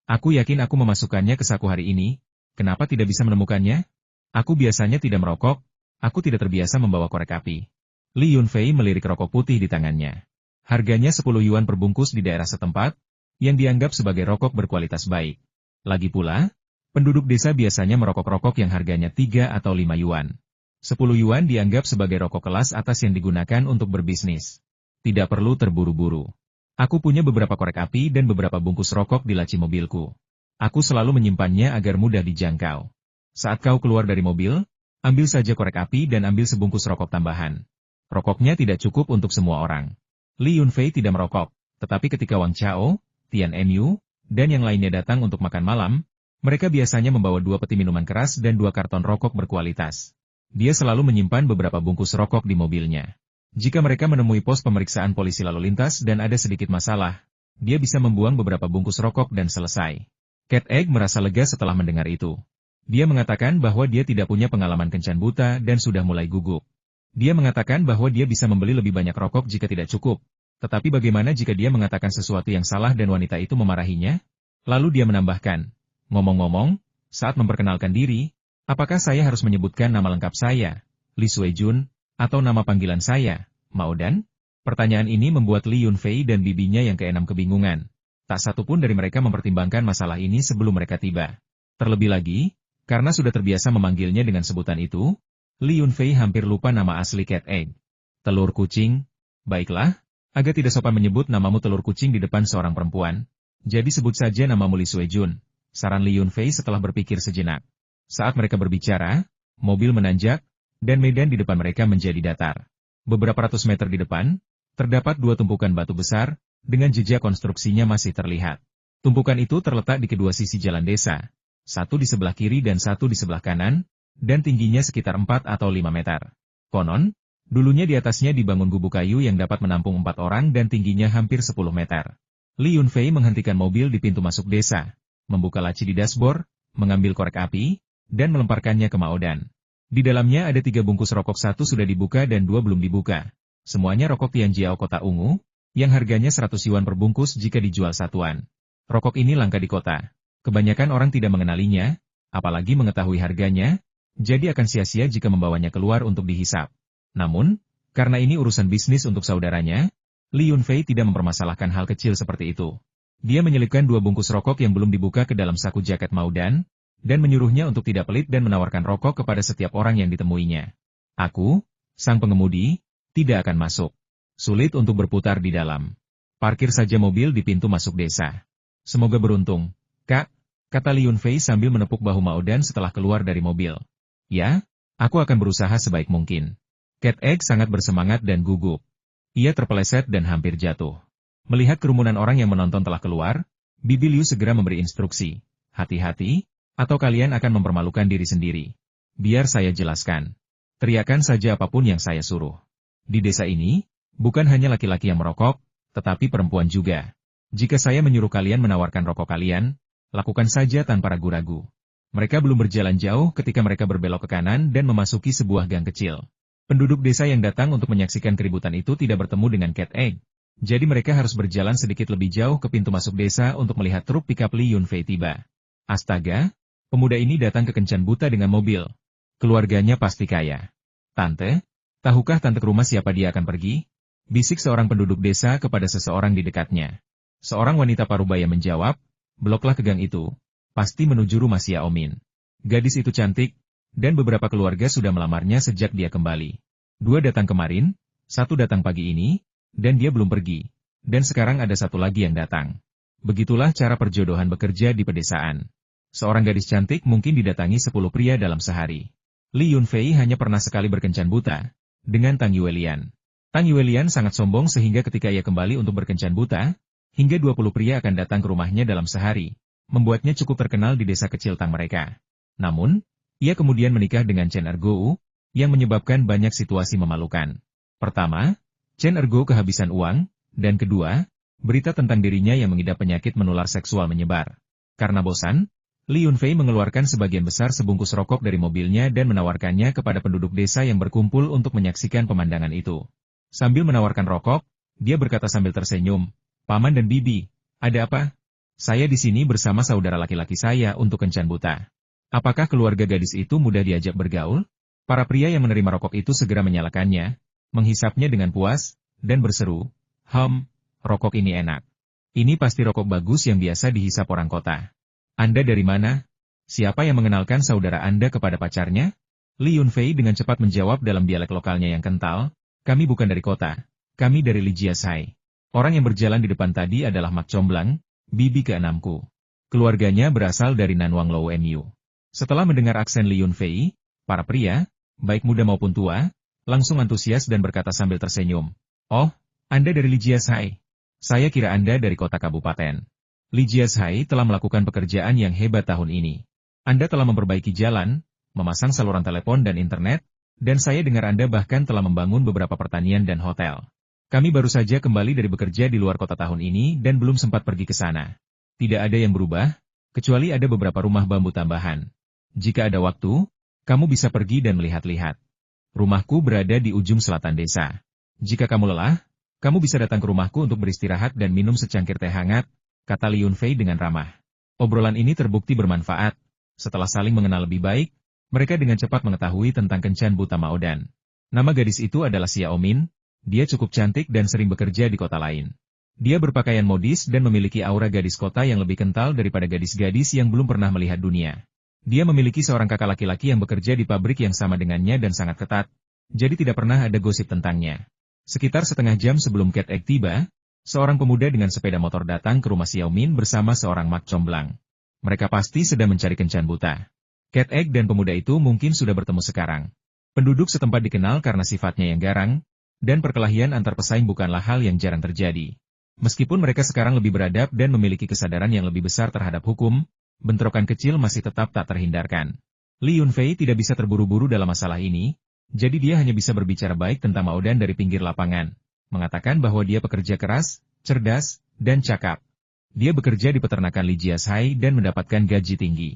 Aku yakin aku memasukkannya ke saku hari ini, kenapa tidak bisa menemukannya? Aku biasanya tidak merokok, aku tidak terbiasa membawa korek api. Li Yunfei melirik rokok putih di tangannya. Harganya 10 yuan per bungkus di daerah setempat, yang dianggap sebagai rokok berkualitas baik. Lagi pula, penduduk desa biasanya merokok rokok yang harganya 3 atau 5 yuan. 10 yuan dianggap sebagai rokok kelas atas yang digunakan untuk berbisnis. Tidak perlu terburu-buru. Aku punya beberapa korek api dan beberapa bungkus rokok di laci mobilku. Aku selalu menyimpannya agar mudah dijangkau. Saat kau keluar dari mobil, ambil saja korek api dan ambil sebungkus rokok tambahan. Rokoknya tidak cukup untuk semua orang. Li Yunfei tidak merokok, tetapi ketika Wang Chao, Tian Enyu, dan yang lainnya datang untuk makan malam, mereka biasanya membawa 2 peti minuman keras dan 2 karton rokok berkualitas. Dia selalu menyimpan beberapa bungkus rokok di mobilnya. Jika mereka menemui pos pemeriksaan polisi lalu lintas dan ada sedikit masalah, dia bisa membuang beberapa bungkus rokok dan selesai. Cat Egg merasa lega setelah mendengar itu. Dia mengatakan bahwa dia tidak punya pengalaman kencan buta dan sudah mulai gugup. Dia mengatakan bahwa dia bisa membeli lebih banyak rokok jika tidak cukup. Tetapi bagaimana jika dia mengatakan sesuatu yang salah dan wanita itu memarahinya? Lalu dia menambahkan, ngomong-ngomong, saat memperkenalkan diri, apakah saya harus menyebutkan nama lengkap saya, Li Suejun, atau nama panggilan saya, Mao Dan? Pertanyaan ini membuat Li Yunfei dan bibinya yang keenam kebingungan. Tak satu pun dari mereka mempertimbangkan masalah ini sebelum mereka tiba. Terlebih lagi, karena sudah terbiasa memanggilnya dengan sebutan itu, Li Yunfei hampir lupa nama asli Cat Egg. Telur kucing? Baiklah, agak tidak sopan menyebut namamu telur kucing di depan seorang perempuan. Jadi sebut saja namamu Li Suejun, saran Li Yunfei setelah berpikir sejenak. Saat mereka berbicara, mobil menanjak, dan medan di depan mereka menjadi datar. Beberapa ratus meter di depan, terdapat dua tumpukan batu besar, dengan jejak konstruksinya masih terlihat. Tumpukan itu terletak di kedua sisi jalan desa, satu di sebelah kiri dan satu di sebelah kanan, dan tingginya sekitar 4 atau 5 meter. Konon, dulunya di atasnya dibangun gubuk kayu yang dapat menampung 4 orang dan tingginya hampir 10 meter. Li Yunfei menghentikan mobil di pintu masuk desa, membuka laci di dashboard, mengambil korek api, dan melemparkannya ke Mao Dan. Di dalamnya ada 3 bungkus rokok, 1 sudah dibuka dan 2 belum dibuka. Semuanya rokok Tianjiao kota ungu, yang harganya 100 yuan per bungkus jika dijual satuan. Rokok ini langka di kota. Kebanyakan orang tidak mengenalinya, apalagi mengetahui harganya, jadi akan sia-sia jika membawanya keluar untuk dihisap. Namun, karena ini urusan bisnis untuk saudaranya, Li Yunfei tidak mempermasalahkan hal kecil seperti itu. Dia menyelipkan 2 bungkus rokok yang belum dibuka ke dalam saku jaket Mao Dan menyuruhnya untuk tidak pelit dan menawarkan rokok kepada setiap orang yang ditemuinya. Aku, sang pengemudi, tidak akan masuk. Sulit untuk berputar di dalam. Parkir saja mobil di pintu masuk desa. Semoga beruntung, Kak, kata Li Yunfei sambil menepuk bahu Mao Dan setelah keluar dari mobil. Ya, aku akan berusaha sebaik mungkin. Cat Egg sangat bersemangat dan gugup. Ia terpeleset dan hampir jatuh. Melihat kerumunan orang yang menonton telah keluar, Bibi Liu segera memberi instruksi. Hati-hati, atau kalian akan mempermalukan diri sendiri. Biar saya jelaskan. Teriakan saja apapun yang saya suruh. Di desa ini, bukan hanya laki-laki yang merokok, tetapi perempuan juga. Jika saya menyuruh kalian menawarkan rokok kalian, lakukan saja tanpa ragu-ragu. Mereka belum berjalan jauh ketika mereka berbelok ke kanan dan memasuki sebuah gang kecil. Penduduk desa yang datang untuk menyaksikan keributan itu tidak bertemu dengan Cat Egg. Jadi mereka harus berjalan sedikit lebih jauh ke pintu masuk desa untuk melihat truk pickup Li Yunfei tiba. Astaga, pemuda ini datang ke kencan buta dengan mobil. Keluarganya pasti kaya. Tante, tahukah tante ke rumah siapa dia akan pergi? Bisik seorang penduduk desa kepada seseorang di dekatnya. Seorang wanita parubaya menjawab, beloklah ke gang itu. Pasti menuju rumah Xia Omin. Gadis itu cantik, dan beberapa keluarga sudah melamarnya sejak dia kembali. 2 datang kemarin, 1 datang pagi ini, dan dia belum pergi. Dan sekarang ada 1 lagi yang datang. Begitulah cara perjodohan bekerja di pedesaan. Seorang gadis cantik mungkin didatangi 10 pria dalam sehari. Li Yunfei hanya pernah sekali berkencan buta, dengan Tang Yuelian. Tang Yuelian sangat sombong sehingga ketika ia kembali untuk berkencan buta, hingga 20 pria akan datang ke rumahnya dalam sehari, membuatnya cukup terkenal di desa kecil Tang mereka. Namun, ia kemudian menikah dengan Chen Ergou, yang menyebabkan banyak situasi memalukan. Pertama, Chen Ergou kehabisan uang, dan kedua, berita tentang dirinya yang mengidap penyakit menular seksual menyebar. Karena bosan, Li Yunfei mengeluarkan sebagian besar sebungkus rokok dari mobilnya dan menawarkannya kepada penduduk desa yang berkumpul untuk menyaksikan pemandangan itu. Sambil menawarkan rokok, dia berkata sambil tersenyum, Paman dan Bibi, ada apa? Saya di sini bersama saudara laki-laki saya untuk kencan buta. Apakah keluarga gadis itu mudah diajak bergaul? Para pria yang menerima rokok itu segera menyalakannya, menghisapnya dengan puas, dan berseru, rokok ini enak. Ini pasti rokok bagus yang biasa dihisap orang kota. Anda dari mana? Siapa yang mengenalkan saudara Anda kepada pacarnya? Li Yunfei dengan cepat menjawab dalam dialek lokalnya yang kental, kami bukan dari kota, kami dari Lijiasai. Orang yang berjalan di depan tadi adalah Mak Comblang, bibi keenamku. Keluarganya berasal dari Nanwang Lou Mu. Setelah mendengar aksen Li Yunfei, para pria, baik muda maupun tua, langsung antusias dan berkata sambil tersenyum, oh, Anda dari Lijiasai. Saya kira Anda dari kota kabupaten. Lijiasai telah melakukan pekerjaan yang hebat tahun ini. Anda telah memperbaiki jalan, memasang saluran telepon dan internet, Dan saya dengar Anda bahkan telah membangun beberapa pertanian dan hotel. Kami baru saja kembali dari bekerja di luar kota tahun ini dan belum sempat pergi ke sana. Tidak ada yang berubah, kecuali ada beberapa rumah bambu tambahan. Jika ada waktu, kamu bisa pergi dan melihat-lihat. Rumahku berada di ujung selatan desa. Jika kamu lelah, kamu bisa datang ke rumahku untuk beristirahat dan minum secangkir teh hangat, kata Li Yunfei dengan ramah. Obrolan ini terbukti bermanfaat. Setelah saling mengenal lebih baik, mereka dengan cepat mengetahui tentang kencan buta Maodan. Nama gadis itu adalah Xiao Min, dia cukup cantik dan sering bekerja di kota lain. Dia berpakaian modis dan memiliki aura gadis kota yang lebih kental daripada gadis-gadis yang belum pernah melihat dunia. Dia memiliki seorang kakak laki-laki yang bekerja di pabrik yang sama dengannya dan sangat ketat, jadi tidak pernah ada gosip tentangnya. Sekitar setengah jam sebelum Cat Egg tiba, seorang pemuda dengan sepeda motor datang ke rumah Xiao Min bersama seorang mak comblang. Mereka pasti sedang mencari kencan buta. Cat Egg dan pemuda itu mungkin sudah bertemu sekarang. Penduduk setempat dikenal karena sifatnya yang garang, dan perkelahian antar pesaing bukanlah hal yang jarang terjadi. Meskipun mereka sekarang lebih beradab dan memiliki kesadaran yang lebih besar terhadap hukum, bentrokan kecil masih tetap tak terhindarkan. Li Yunfei tidak bisa terburu-buru dalam masalah ini, jadi dia hanya bisa berbicara baik tentang Maodan dari pinggir lapangan, mengatakan bahwa dia pekerja keras, cerdas, dan cakap. Dia bekerja di peternakan Li Jiashai dan mendapatkan gaji tinggi.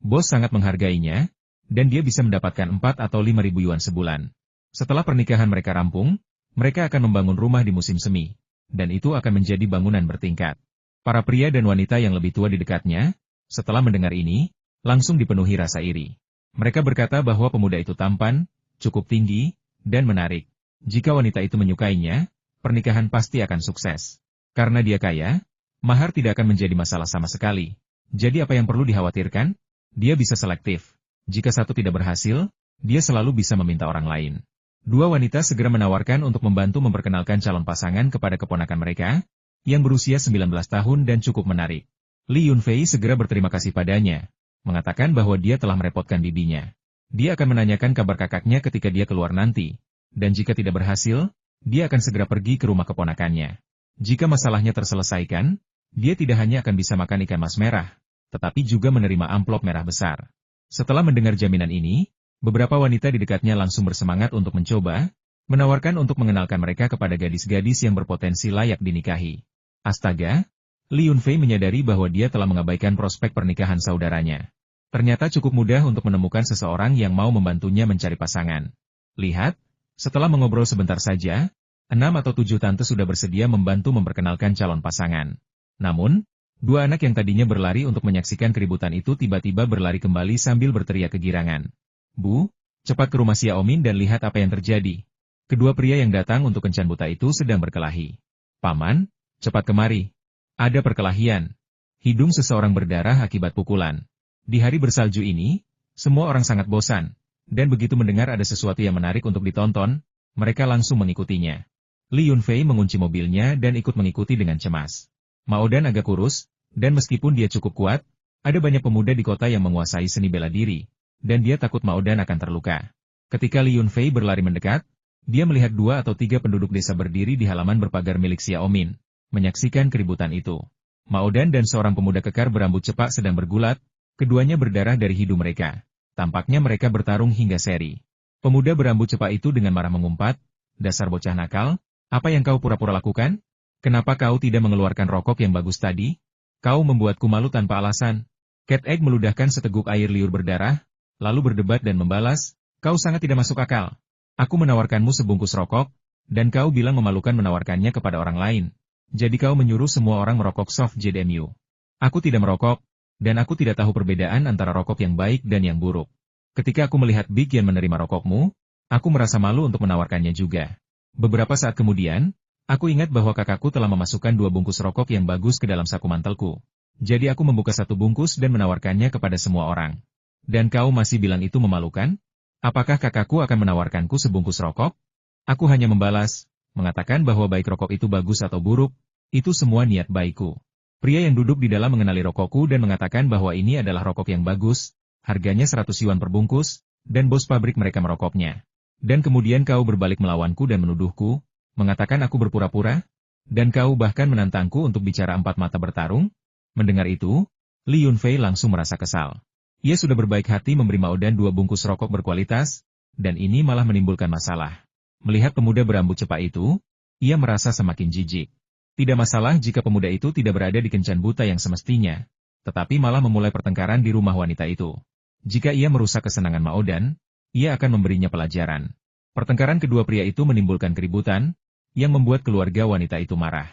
Bos sangat menghargainya, dan dia bisa mendapatkan 4 atau 5 ribu yuan sebulan. Setelah pernikahan mereka rampung, mereka akan membangun rumah di musim semi, dan itu akan menjadi bangunan bertingkat. Para pria dan wanita yang lebih tua di dekatnya, setelah mendengar ini, langsung dipenuhi rasa iri. Mereka berkata bahwa pemuda itu tampan, cukup tinggi, dan menarik. Jika wanita itu menyukainya, pernikahan pasti akan sukses. Karena dia kaya, mahar tidak akan menjadi masalah sama sekali. Jadi apa yang perlu dikhawatirkan? Dia bisa selektif. Jika satu tidak berhasil, dia selalu bisa meminta orang lain. Dua wanita segera menawarkan untuk membantu memperkenalkan calon pasangan kepada keponakan mereka, yang berusia 19 tahun dan cukup menarik. Li Yunfei segera berterima kasih padanya, mengatakan bahwa dia telah merepotkan bibinya. Dia akan menanyakan kabar kakaknya ketika dia keluar nanti, dan jika tidak berhasil, dia akan segera pergi ke rumah keponakannya. Jika masalahnya terselesaikan, dia tidak hanya akan bisa makan ikan mas merah, tetapi juga menerima amplop merah besar. Setelah mendengar jaminan ini, beberapa wanita di dekatnya langsung bersemangat untuk mencoba, menawarkan untuk mengenalkan mereka kepada gadis-gadis yang berpotensi layak dinikahi. Astaga! Li Yunfei menyadari bahwa dia telah mengabaikan prospek pernikahan saudaranya. Ternyata cukup mudah untuk menemukan seseorang yang mau membantunya mencari pasangan. Lihat, setelah mengobrol sebentar saja, 6 atau 7 tante sudah bersedia membantu memperkenalkan calon pasangan. Namun, dua anak yang tadinya berlari untuk menyaksikan keributan itu tiba-tiba berlari kembali sambil berteriak kegirangan. Bu, cepat ke rumah Xiao Min dan lihat apa yang terjadi. Kedua pria yang datang untuk kencan buta itu sedang berkelahi. Paman, cepat kemari. Ada perkelahian. Hidung seseorang berdarah akibat pukulan. Di hari bersalju ini, semua orang sangat bosan, dan begitu mendengar ada sesuatu yang menarik untuk ditonton, mereka langsung mengikutinya. Li Yunfei mengunci mobilnya dan ikut mengikuti dengan cemas. Maodan agak kurus, dan meskipun dia cukup kuat, ada banyak pemuda di kota yang menguasai seni bela diri, dan dia takut Maodan akan terluka. Ketika Li Yunfei berlari mendekat, dia melihat 2 atau 3 penduduk desa berdiri di halaman berpagar milik Xiao Min, menyaksikan keributan itu. Maodan dan seorang pemuda kekar berambut cepak sedang bergulat, keduanya berdarah dari hidung mereka. Tampaknya mereka bertarung hingga seri. Pemuda berambut cepak itu dengan marah mengumpat, "Dasar bocah nakal, apa yang kau pura-pura lakukan? Kenapa kau tidak mengeluarkan rokok yang bagus tadi? Kau membuatku malu tanpa alasan." Cat Egg meludahkan seteguk air liur berdarah, lalu berdebat dan membalas, "Kau sangat tidak masuk akal. Aku menawarkanmu sebungkus rokok, dan kau bilang memalukan menawarkannya kepada orang lain. Jadi kau menyuruh semua orang merokok soft JDMU. Aku tidak merokok, dan aku tidak tahu perbedaan antara rokok yang baik dan yang buruk. Ketika aku melihat Big Yan menerima rokokmu, aku merasa malu untuk menawarkannya juga." Beberapa saat kemudian, aku ingat bahwa kakakku telah memasukkan 2 bungkus rokok yang bagus ke dalam saku mantelku. Jadi aku membuka 1 bungkus dan menawarkannya kepada semua orang. Dan kau masih bilang itu memalukan? Apakah kakakku akan menawarkanku sebungkus rokok? Aku hanya membalas, mengatakan bahwa baik rokok itu bagus atau buruk, itu semua niat baikku. Pria yang duduk di dalam mengenali rokokku dan mengatakan bahwa ini adalah rokok yang bagus, harganya 100 yuan per bungkus, dan bos pabrik mereka merokoknya. Dan kemudian kau berbalik melawanku dan menuduhku, mengatakan aku berpura-pura, dan kau bahkan menantangku untuk bicara 4 mata bertarung? Mendengar itu, Li Yunfei langsung merasa kesal. Ia sudah berbaik hati memberi Maodan 2 bungkus rokok berkualitas, dan ini malah menimbulkan masalah. Melihat pemuda berambut cepak itu, ia merasa semakin jijik. Tidak masalah jika pemuda itu tidak berada di kencan buta yang semestinya, tetapi malah memulai pertengkaran di rumah wanita itu. Jika ia merusak kesenangan Maodan, ia akan memberinya pelajaran. Pertengkaran kedua pria itu menimbulkan keributan, yang membuat keluarga wanita itu marah.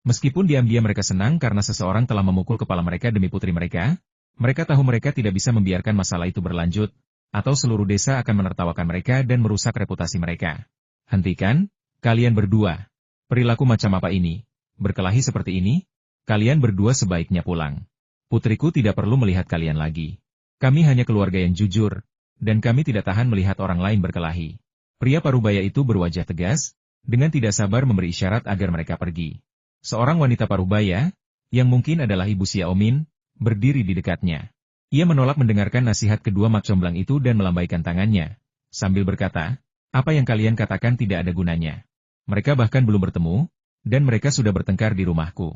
Meskipun diam-diam mereka senang karena seseorang telah memukul kepala mereka demi putri mereka tahu mereka tidak bisa membiarkan masalah itu berlanjut, atau seluruh desa akan menertawakan mereka dan merusak reputasi mereka. Hentikan, kalian berdua. Perilaku macam apa ini? Berkelahi seperti ini? Kalian berdua sebaiknya pulang. Putriku tidak perlu melihat kalian lagi. Kami hanya keluarga yang jujur, dan kami tidak tahan melihat orang lain berkelahi. Pria parubaya itu berwajah tegas, dengan tidak sabar memberi isyarat agar mereka pergi. Seorang wanita parubaya, yang mungkin adalah ibu Xiaomin, berdiri di dekatnya. Ia menolak mendengarkan nasihat kedua mak comblang itu dan melambaikan tangannya, sambil berkata, apa yang kalian katakan tidak ada gunanya. Mereka bahkan belum bertemu, dan mereka sudah bertengkar di rumahku.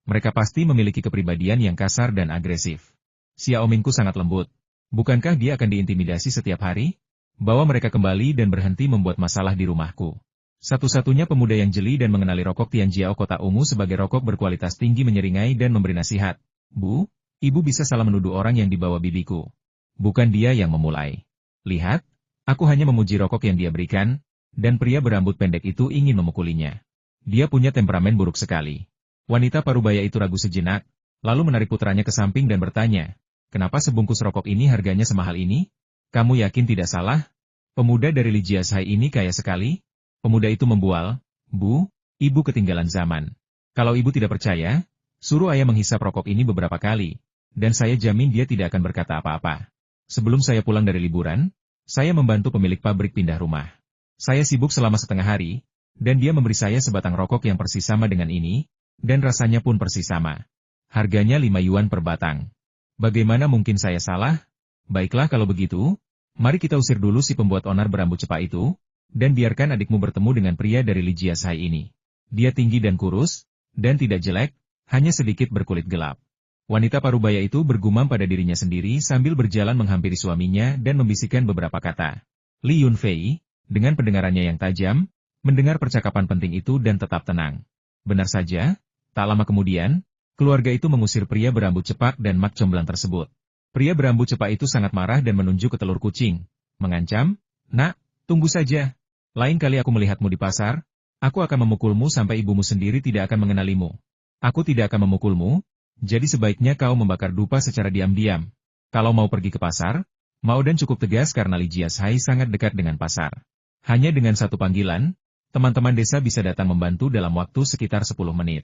Mereka pasti memiliki kepribadian yang kasar dan agresif. Xiaominku sangat lembut. Bukankah dia akan diintimidasi setiap hari? Bawa mereka kembali dan berhenti membuat masalah di rumahku. Satu-satunya pemuda yang jeli dan mengenali rokok Tianjiao Kota Ungu sebagai rokok berkualitas tinggi menyeringai dan memberi nasihat. Bu, ibu bisa salah menuduh orang yang dibawa bibiku. Bukan dia yang memulai. Lihat, aku hanya memuji rokok yang dia berikan, dan pria berambut pendek itu ingin memukulinya. Dia punya temperamen buruk sekali. Wanita parubaya itu ragu sejenak, lalu menarik putranya ke samping dan bertanya, kenapa sebungkus rokok ini harganya semahal ini? Kamu yakin tidak salah? Pemuda dari Li Jiashai ini kaya sekali? Pemuda itu membual, Bu, ibu ketinggalan zaman. Kalau ibu tidak percaya, suruh ayah menghisap rokok ini beberapa kali, dan saya jamin dia tidak akan berkata apa-apa. Sebelum saya pulang dari liburan, saya membantu pemilik pabrik pindah rumah. Saya sibuk selama setengah hari, dan dia memberi saya sebatang rokok yang persis sama dengan ini, dan rasanya pun persis sama. Harganya 5 yuan per batang. Bagaimana mungkin saya salah? Baiklah kalau begitu, mari kita usir dulu si pembuat onar berambut cepak itu, dan biarkan adikmu bertemu dengan pria dari Li Jiashai ini. Dia tinggi dan kurus, dan tidak jelek, hanya sedikit berkulit gelap. Wanita parubaya itu bergumam pada dirinya sendiri sambil berjalan menghampiri suaminya dan membisikkan beberapa kata. Li Yunfei, dengan pendengarannya yang tajam, mendengar percakapan penting itu dan tetap tenang. Benar saja, tak lama kemudian, keluarga itu mengusir pria berambut cepak dan mak comblang tersebut. Pria berambut cepak itu sangat marah dan menunjuk ke telur kucing, mengancam, Nak, tunggu saja. Lain kali aku melihatmu di pasar, aku akan memukulmu sampai ibumu sendiri tidak akan mengenalimu. Aku tidak akan memukulmu, jadi sebaiknya kau membakar dupa secara diam-diam. Kalau mau pergi ke pasar, Maodan cukup tegas karena Li Jiashai sangat dekat dengan pasar. Hanya dengan satu panggilan, teman-teman desa bisa datang membantu dalam waktu sekitar 10 menit.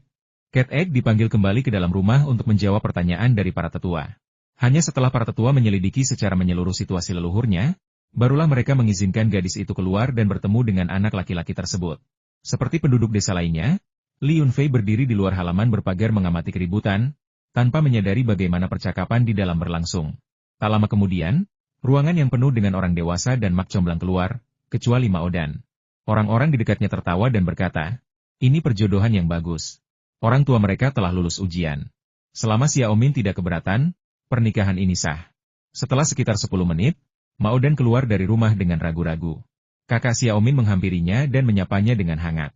Cat Egg dipanggil kembali ke dalam rumah untuk menjawab pertanyaan dari para tetua. Hanya setelah para tetua menyelidiki secara menyeluruh situasi leluhurnya, barulah mereka mengizinkan gadis itu keluar dan bertemu dengan anak laki-laki tersebut. Seperti penduduk desa lainnya, Li Yunfei berdiri di luar halaman berpagar mengamati keributan, tanpa menyadari bagaimana percakapan di dalam berlangsung. Tak lama kemudian, ruangan yang penuh dengan orang dewasa dan mak comblang keluar, kecuali Maodan. Orang-orang di dekatnya tertawa dan berkata, ini perjodohan yang bagus. Orang tua mereka telah lulus ujian. Selama Xiaomin tidak keberatan, pernikahan ini sah. Setelah sekitar 10 menit, Maodan keluar dari rumah dengan ragu-ragu. Kakak Xiaomin menghampirinya dan menyapanya dengan hangat.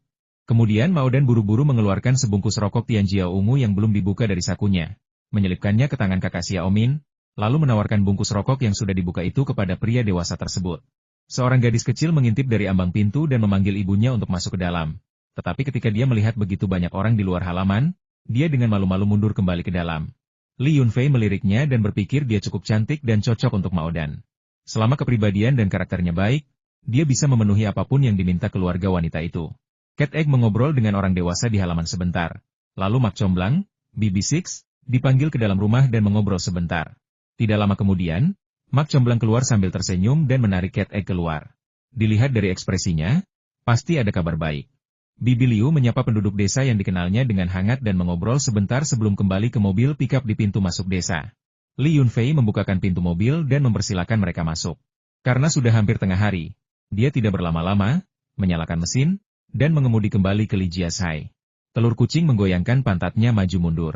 Kemudian Maodan buru-buru mengeluarkan sebungkus rokok Tianjiao ungu yang belum dibuka dari sakunya, menyelipkannya ke tangan kakak Xiaomin, lalu menawarkan bungkus rokok yang sudah dibuka itu kepada pria dewasa tersebut. Seorang gadis kecil mengintip dari ambang pintu dan memanggil ibunya untuk masuk ke dalam. Tetapi ketika dia melihat begitu banyak orang di luar halaman, dia dengan malu-malu mundur kembali ke dalam. Li Yunfei meliriknya dan berpikir dia cukup cantik dan cocok untuk Maodan. Selama kepribadian dan karakternya baik, dia bisa memenuhi apapun yang diminta keluarga wanita itu. Cat Egg mengobrol dengan orang dewasa di halaman sebentar. Lalu Mak Comblang, Bibi Six, dipanggil ke dalam rumah dan mengobrol sebentar. Tidak lama kemudian, Mak Comblang keluar sambil tersenyum dan menarik Cat Egg keluar. Dilihat dari ekspresinya, pasti ada kabar baik. Bibi Liu menyapa penduduk desa yang dikenalnya dengan hangat dan mengobrol sebentar sebelum kembali ke mobil pickup di pintu masuk desa. Li Yunfei membukakan pintu mobil dan mempersilakan mereka masuk. Karena sudah hampir tengah hari, dia tidak berlama-lama, menyalakan mesin, dan mengemudi kembali ke Li Jiashai. Telur kucing menggoyangkan pantatnya maju mundur.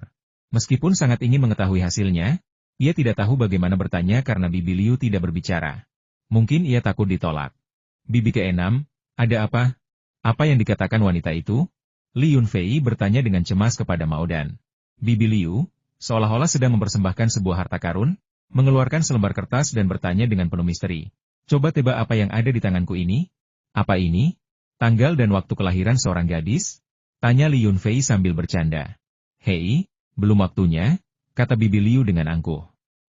Meskipun sangat ingin mengetahui hasilnya, ia tidak tahu bagaimana bertanya karena Bibi Liu tidak berbicara. Mungkin ia takut ditolak. Bibi ke-6, ada apa? Apa yang dikatakan wanita itu? Li Yunfei bertanya dengan cemas kepada Mao Dan. Bibi Liu, seolah-olah sedang mempersembahkan sebuah harta karun, mengeluarkan selembar kertas dan bertanya dengan penuh misteri. Coba tebak apa yang ada di tanganku ini? Apa ini? Tanggal dan waktu kelahiran seorang gadis? Tanya Li Yunfei sambil bercanda. Hei, belum waktunya, kata Bibi Liu dengan angkuh.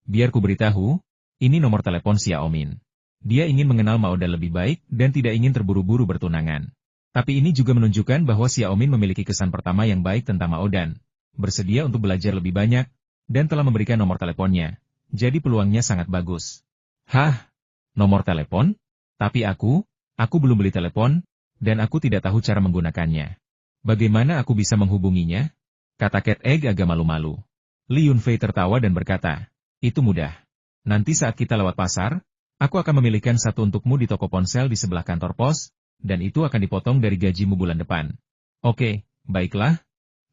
Biar ku beritahu, ini nomor telepon Xiaomin. Dia ingin mengenal Mao Dan lebih baik dan tidak ingin terburu-buru bertunangan. Tapi ini juga menunjukkan bahwa Xiaomin memiliki kesan pertama yang baik tentang Mao Dan, bersedia untuk belajar lebih banyak, dan telah memberikan nomor teleponnya. Jadi peluangnya sangat bagus. Hah? Nomor telepon? Tapi aku belum beli telepon, dan aku tidak tahu cara menggunakannya. Bagaimana aku bisa menghubunginya? Kata Cat Egg agak malu-malu. Li Yunfei tertawa dan berkata, itu mudah. Nanti saat kita lewat pasar, aku akan memilihkan satu untukmu di toko ponsel di sebelah kantor pos, dan itu akan dipotong dari gajimu bulan depan. Oke, baiklah.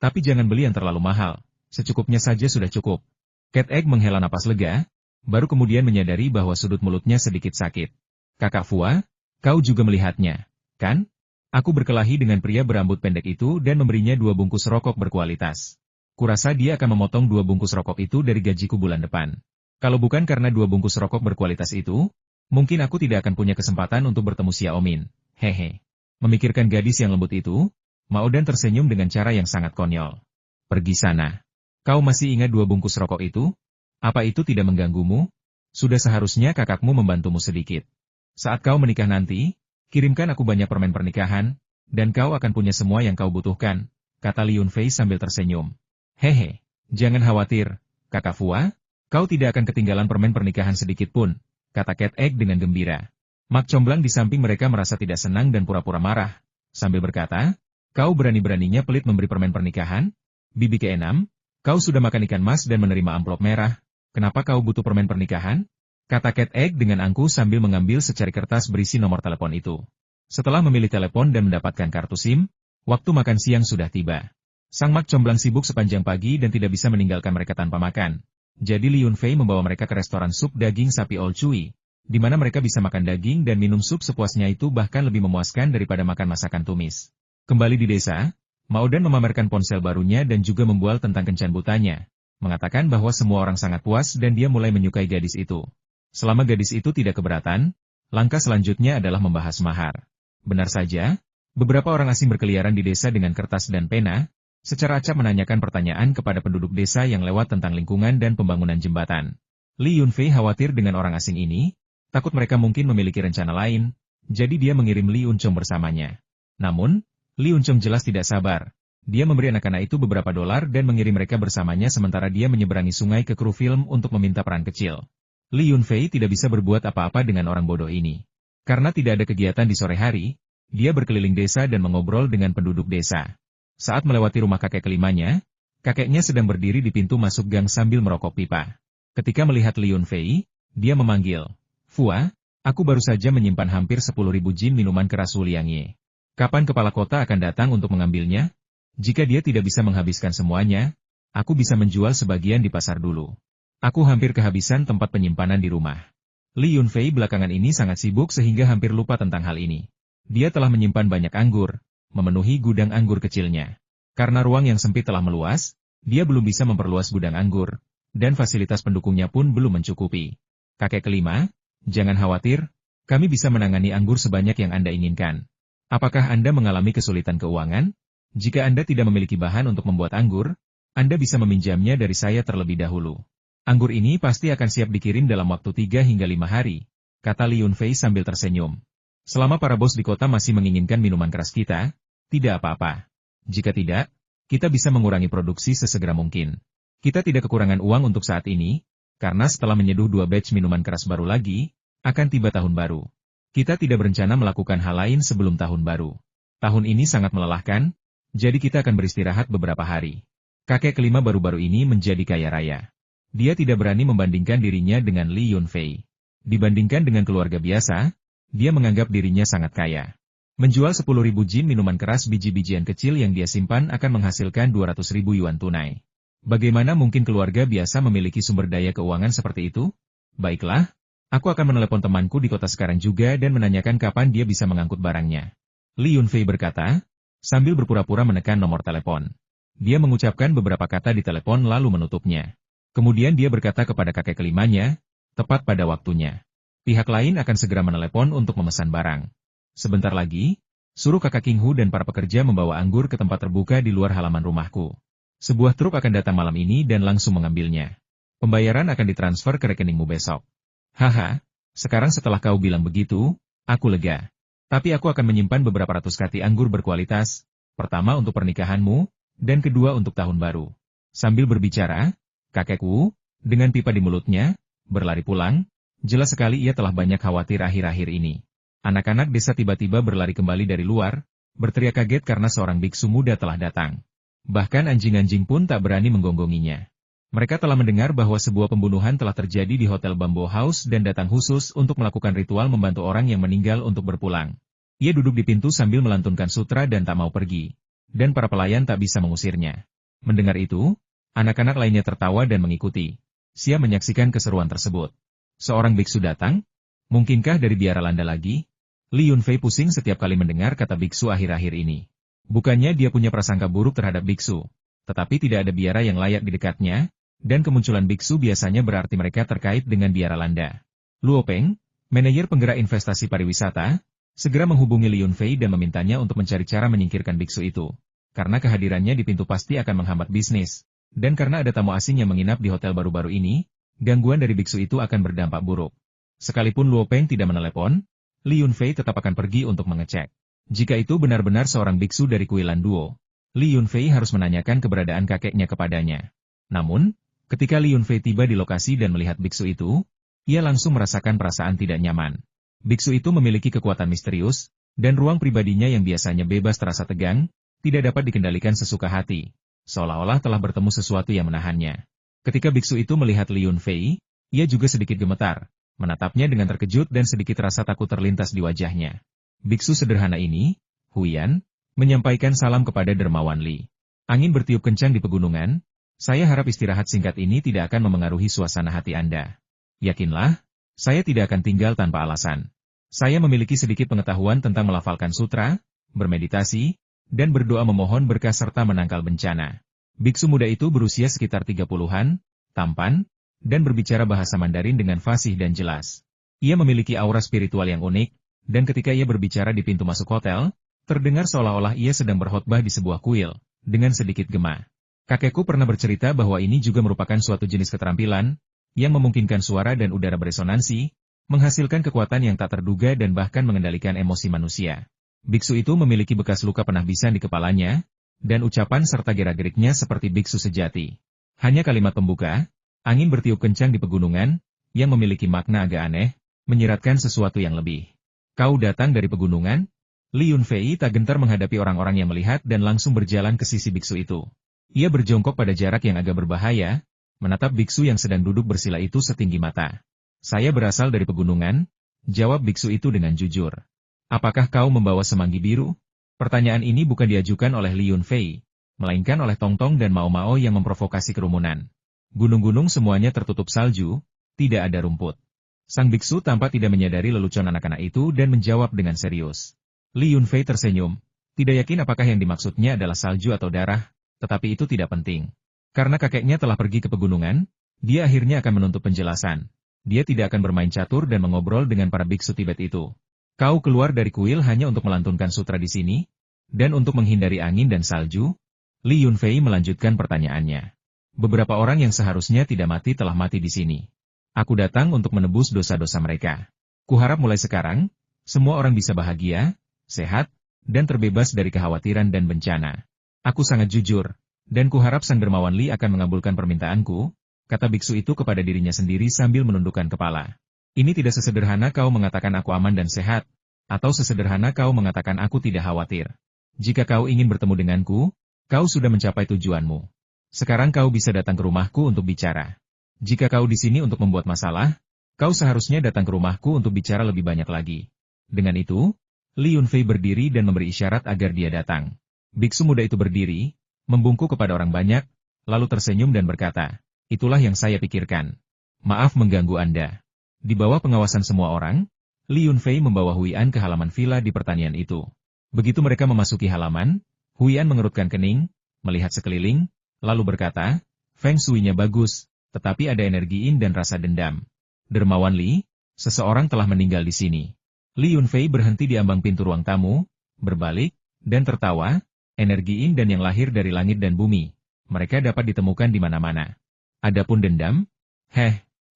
Tapi jangan beli yang terlalu mahal, secukupnya saja sudah cukup. Cat Egg menghela napas lega, baru kemudian menyadari bahwa sudut mulutnya sedikit sakit. Kakak Fua, kau juga melihatnya, kan? Aku berkelahi dengan pria berambut pendek itu dan memberinya 2 bungkus rokok berkualitas. Kurasa dia akan memotong 2 bungkus rokok itu dari gajiku bulan depan. Kalau bukan karena 2 bungkus rokok berkualitas itu, mungkin aku tidak akan punya kesempatan untuk bertemu Xiaomin. Hehe. Memikirkan gadis yang lembut itu, Mao Dan tersenyum dengan cara yang sangat konyol. Pergi sana. Kau masih ingat 2 bungkus rokok itu? Apa itu tidak mengganggumu? Sudah seharusnya kakakmu membantumu sedikit. Saat kau menikah nanti, kirimkan aku banyak permen pernikahan, dan kau akan punya semua yang kau butuhkan, kata Li Yunfei sambil tersenyum. Hehe, jangan khawatir, kakak Fua. Kau tidak akan ketinggalan permen pernikahan sedikit pun, kata Cat Egg dengan gembira. Mak Comblang di samping mereka merasa tidak senang dan pura-pura marah, sambil berkata, kau berani-beraninya pelit memberi permen pernikahan? Bibi ke-6, kau sudah makan ikan mas dan menerima amplop merah, kenapa kau butuh permen pernikahan? Kata Cat Egg dengan angkuh sambil mengambil secari kertas berisi nomor telepon itu. Setelah memilih telepon dan mendapatkan kartu SIM, waktu makan siang sudah tiba. Sang Mak Comblang sibuk sepanjang pagi dan tidak bisa meninggalkan mereka tanpa makan. Jadi Li Yunfei membawa mereka ke restoran sup daging sapi All Cui, di mana mereka bisa makan daging dan minum sup sepuasnya itu bahkan lebih memuaskan daripada makan masakan tumis. Kembali di desa, Mao Dan memamerkan ponsel barunya dan juga membual tentang kencan butanya, mengatakan bahwa semua orang sangat puas dan dia mulai menyukai gadis itu. Selama gadis itu tidak keberatan, langkah selanjutnya adalah membahas mahar. Benar saja, beberapa orang asing berkeliaran di desa dengan kertas dan pena, secara acak menanyakan pertanyaan kepada penduduk desa yang lewat tentang lingkungan dan pembangunan jembatan. Li Yunfei khawatir dengan orang asing ini, takut mereka mungkin memiliki rencana lain, jadi dia mengirim Li Yunchong bersamanya. Namun, Li Yunchong jelas tidak sabar. Dia memberi anak-anak itu beberapa dolar dan mengirim mereka bersamanya sementara dia menyeberangi sungai ke kru film untuk meminta peran kecil. Li Yunfei tidak bisa berbuat apa-apa dengan orang bodoh ini. Karena tidak ada kegiatan di sore hari, dia berkeliling desa dan mengobrol dengan penduduk desa. Saat melewati rumah kakek kelimanya, kakeknya sedang berdiri di pintu masuk gang sambil merokok pipa. Ketika melihat Li Yunfei, dia memanggil, Fua, aku baru saja menyimpan hampir 10.000 jin minuman keras Wuliangye. Kapan kepala kota akan datang untuk mengambilnya? Jika dia tidak bisa menghabiskan semuanya, aku bisa menjual sebagian di pasar dulu. Aku hampir kehabisan tempat penyimpanan di rumah. Li Yunfei belakangan ini sangat sibuk sehingga hampir lupa tentang hal ini. Dia telah menyimpan banyak anggur, memenuhi gudang anggur kecilnya. Karena ruang yang sempit telah meluas, dia belum bisa memperluas gudang anggur, dan fasilitas pendukungnya pun belum mencukupi. Kakek kelima, jangan khawatir, kami bisa menangani anggur sebanyak yang Anda inginkan. Apakah Anda mengalami kesulitan keuangan? Jika Anda tidak memiliki bahan untuk membuat anggur, Anda bisa meminjamnya dari saya terlebih dahulu. Anggur ini pasti akan siap dikirim dalam waktu 3 hingga 5 hari, kata Li Yunfei sambil tersenyum. Selama para bos di kota masih menginginkan minuman keras kita, tidak apa-apa. Jika tidak, kita bisa mengurangi produksi sesegera mungkin. Kita tidak kekurangan uang untuk saat ini, karena setelah menyeduh 2 batch minuman keras baru lagi, akan tiba tahun baru. Kita tidak berencana melakukan hal lain sebelum tahun baru. Tahun ini sangat melelahkan, jadi kita akan beristirahat beberapa hari. Kakek kelima baru-baru ini menjadi kaya raya. Dia tidak berani membandingkan dirinya dengan Li Yunfei. Dibandingkan dengan keluarga biasa, dia menganggap dirinya sangat kaya. Menjual 10.000 jin minuman keras biji-bijian kecil yang dia simpan akan menghasilkan 200.000 yuan tunai. Bagaimana mungkin keluarga biasa memiliki sumber daya keuangan seperti itu? Baiklah, Aku akan menelepon temanku di kota sekarang juga dan menanyakan kapan dia bisa mengangkut barangnya. Li Yunfei berkata, sambil berpura-pura menekan nomor telepon. Dia mengucapkan beberapa kata di telepon lalu menutupnya. Kemudian dia berkata kepada kakek kelimanya, tepat pada waktunya. Pihak lain akan segera menelepon untuk memesan barang. Sebentar lagi, suruh kakak King Hu dan para pekerja membawa anggur ke tempat terbuka di luar halaman rumahku. Sebuah truk akan datang malam ini dan langsung mengambilnya. Pembayaran akan ditransfer ke rekeningmu besok. Haha, sekarang setelah kau bilang begitu, aku lega. Tapi aku akan menyimpan beberapa ratus kati anggur berkualitas, pertama untuk pernikahanmu, dan kedua untuk tahun baru. Sambil berbicara, kakekku, dengan pipa di mulutnya, berlari pulang. Jelas sekali ia telah banyak khawatir akhir-akhir ini. Anak-anak desa tiba-tiba berlari kembali dari luar, berteriak kaget karena seorang biksu muda telah datang. Bahkan anjing-anjing pun tak berani menggonggonginya. Mereka telah mendengar bahwa sebuah pembunuhan telah terjadi di Hotel Bamboo House dan datang khusus untuk melakukan ritual membantu orang yang meninggal untuk berpulang. Ia duduk di pintu sambil melantunkan sutra dan tak mau pergi. Dan para pelayan tak bisa mengusirnya. Mendengar itu, anak-anak lainnya tertawa dan mengikuti. Siap menyaksikan keseruan tersebut. Seorang biksu datang? Mungkinkah dari biara Landa lagi? Li Yunfei pusing setiap kali mendengar kata biksu akhir-akhir ini. Bukannya dia punya prasangka buruk terhadap biksu, tetapi tidak ada biara yang layak di dekatnya, dan kemunculan biksu biasanya berarti mereka terkait dengan biara Landa. Luo Peng, manajer penggerak investasi pariwisata, segera menghubungi Li Yunfei dan memintanya untuk mencari cara menyingkirkan biksu itu. Karena kehadirannya di pintu pasti akan menghambat bisnis, dan karena ada tamu asing yang menginap di hotel baru-baru ini, gangguan dari biksu itu akan berdampak buruk. Sekalipun Luo Peng tidak menelepon, Li Yunfei tetap akan pergi untuk mengecek. Jika itu benar-benar seorang biksu dari kuilan Duo, Li Yunfei harus menanyakan keberadaan kakeknya kepadanya. Namun, ketika Li Yunfei tiba di lokasi dan melihat biksu itu, ia langsung merasakan perasaan tidak nyaman. Biksu itu memiliki kekuatan misterius, dan ruang pribadinya yang biasanya bebas terasa tegang, tidak dapat dikendalikan sesuka hati, seolah-olah telah bertemu sesuatu yang menahannya. Ketika biksu itu melihat Li Yunfei, ia juga sedikit gemetar, menatapnya dengan terkejut dan sedikit rasa takut terlintas di wajahnya. Biksu sederhana ini, Huyan, menyampaikan salam kepada Dermawan Li. Angin bertiup kencang di pegunungan. Saya harap istirahat singkat ini tidak akan memengaruhi suasana hati Anda. Yakinlah, saya tidak akan tinggal tanpa alasan. Saya memiliki sedikit pengetahuan tentang melafalkan sutra, bermeditasi, dan berdoa memohon berkah serta menangkal bencana. Biksu muda itu berusia sekitar 30-an, tampan, dan berbicara bahasa Mandarin dengan fasih dan jelas. Ia memiliki aura spiritual yang unik, dan ketika ia berbicara di pintu masuk hotel, terdengar seolah-olah ia sedang berkhotbah di sebuah kuil, dengan sedikit gema. Kakekku pernah bercerita bahwa ini juga merupakan suatu jenis keterampilan, yang memungkinkan suara dan udara beresonansi, menghasilkan kekuatan yang tak terduga dan bahkan mengendalikan emosi manusia. Biksu itu memiliki bekas luka penahbisan di kepalanya, dan ucapan serta gerak-geriknya seperti biksu sejati. Hanya kalimat pembuka, angin bertiup kencang di pegunungan, yang memiliki makna agak aneh, menyiratkan sesuatu yang lebih. Kau datang dari pegunungan? Li Yunfei tak gentar menghadapi orang-orang yang melihat dan langsung berjalan ke sisi biksu itu. Ia berjongkok pada jarak yang agak berbahaya, menatap biksu yang sedang duduk bersila itu setinggi mata. Saya berasal dari pegunungan, jawab biksu itu dengan jujur. Apakah kau membawa semanggi biru? Pertanyaan ini bukan diajukan oleh Li Yunfei, melainkan oleh Tong Tong dan Mao Mao yang memprovokasi kerumunan. Gunung-gunung semuanya tertutup salju, tidak ada rumput. Sang biksu tampak tidak menyadari lelucon anak-anak itu dan menjawab dengan serius. Li Yunfei tersenyum, tidak yakin apakah yang dimaksudnya adalah salju atau darah, tetapi itu tidak penting. Karena kakeknya telah pergi ke pegunungan, dia akhirnya akan menuntut penjelasan. Dia tidak akan bermain catur dan mengobrol dengan para biksu Tibet itu. Kau keluar dari kuil hanya untuk melantunkan sutra di sini? Dan untuk menghindari angin dan salju? Li Yunfei melanjutkan pertanyaannya. Beberapa orang yang seharusnya tidak mati telah mati di sini. Aku datang untuk menebus dosa-dosa mereka. Kuharap mulai sekarang, semua orang bisa bahagia, sehat, dan terbebas dari kekhawatiran dan bencana. Aku sangat jujur, dan kuharap Sang Dermawan Li akan mengabulkan permintaanku, kata biksu itu kepada dirinya sendiri sambil menundukkan kepala. Ini tidak sesederhana kau mengatakan aku aman dan sehat, atau sesederhana kau mengatakan aku tidak khawatir. Jika kau ingin bertemu denganku, kau sudah mencapai tujuanmu. Sekarang kau bisa datang ke rumahku untuk bicara. Jika kau di sini untuk membuat masalah, kau seharusnya datang ke rumahku untuk bicara lebih banyak lagi. Dengan itu, Li Yunfei berdiri dan memberi isyarat agar dia datang. Biksu muda itu berdiri, membungkuk kepada orang banyak, lalu tersenyum dan berkata, itulah yang saya pikirkan. Maaf mengganggu Anda. Di bawah pengawasan semua orang, Li Yunfei membawa Huian ke halaman villa di pertanian itu. Begitu mereka memasuki halaman, Huian mengerutkan kening, melihat sekeliling, lalu berkata, Feng Shui-nya bagus, tetapi ada energi yin dan rasa dendam. Dermawan Li, seseorang telah meninggal di sini. Li Yunfei berhenti di ambang pintu ruang tamu, berbalik, dan tertawa, energi yin dan yang lahir dari langit dan bumi. Mereka dapat ditemukan di mana-mana. Adapun dendam?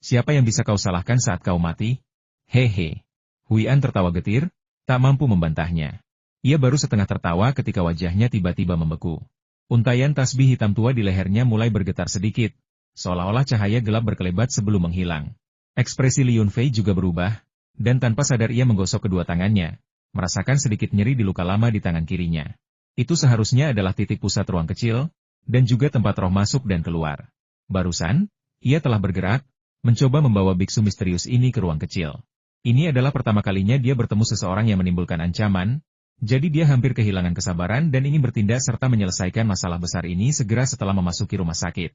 Siapa yang bisa kau salahkan saat kau mati? Hehe. Huian tertawa getir, tak mampu membantahnya. Ia baru setengah tertawa ketika wajahnya tiba-tiba membeku. Untaian tasbih hitam tua di lehernya mulai bergetar sedikit, seolah-olah cahaya gelap berkelebat sebelum menghilang. Ekspresi Li Yunfei juga berubah, dan tanpa sadar ia menggosok kedua tangannya, merasakan sedikit nyeri di luka lama di tangan kirinya. Itu seharusnya adalah titik pusat ruang kecil, dan juga tempat roh masuk dan keluar. Barusan, ia telah bergerak, mencoba membawa biksu misterius ini ke ruang kecil. Ini adalah pertama kalinya dia bertemu seseorang yang menimbulkan ancaman, jadi dia hampir kehilangan kesabaran dan ingin bertindak serta menyelesaikan masalah besar ini segera setelah memasuki rumah sakit.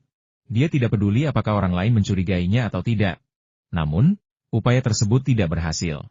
Dia tidak peduli apakah orang lain mencurigainya atau tidak. Namun, upaya tersebut tidak berhasil.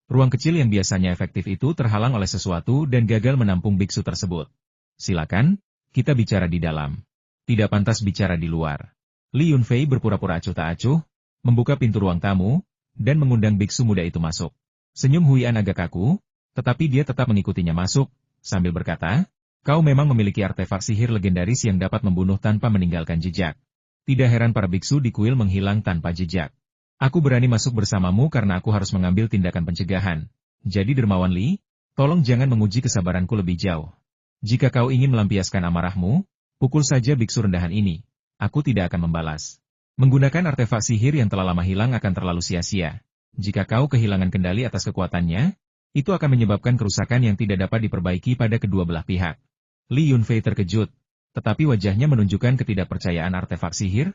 Ruang kecil yang biasanya efektif itu terhalang oleh sesuatu dan gagal menampung biksu tersebut. Silakan, kita bicara di dalam. Tidak pantas bicara di luar. Li Yunfei berpura-pura acuh tak acuh, membuka pintu ruang tamu, dan mengundang biksu muda itu masuk. Senyum Huian agak kaku, tetapi dia tetap mengikutinya masuk, sambil berkata, kau memang memiliki artefak sihir legendaris yang dapat membunuh tanpa meninggalkan jejak. Tidak heran para biksu di kuil menghilang tanpa jejak. Aku berani masuk bersamamu karena aku harus mengambil tindakan pencegahan. Jadi Dermawan Li, tolong jangan menguji kesabaranku lebih jauh. Jika kau ingin melampiaskan amarahmu, pukul saja biksu rendahan ini. Aku tidak akan membalas. Menggunakan artefak sihir yang telah lama hilang akan terlalu sia-sia. Jika kau kehilangan kendali atas kekuatannya, itu akan menyebabkan kerusakan yang tidak dapat diperbaiki pada kedua belah pihak. Li Yunfei terkejut, tetapi wajahnya menunjukkan ketidakpercayaan artefak sihir.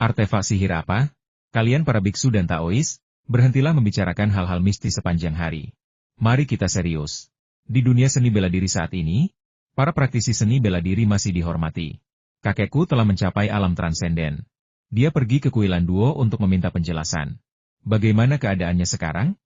Artefak sihir apa? Kalian para biksu dan Taois, berhentilah membicarakan hal-hal mistis sepanjang hari. Mari kita serius. Di dunia seni bela diri saat ini, para praktisi seni bela diri masih dihormati. Kakekku telah mencapai alam transenden. Dia pergi ke kuilan Duo untuk meminta penjelasan. Bagaimana keadaannya sekarang?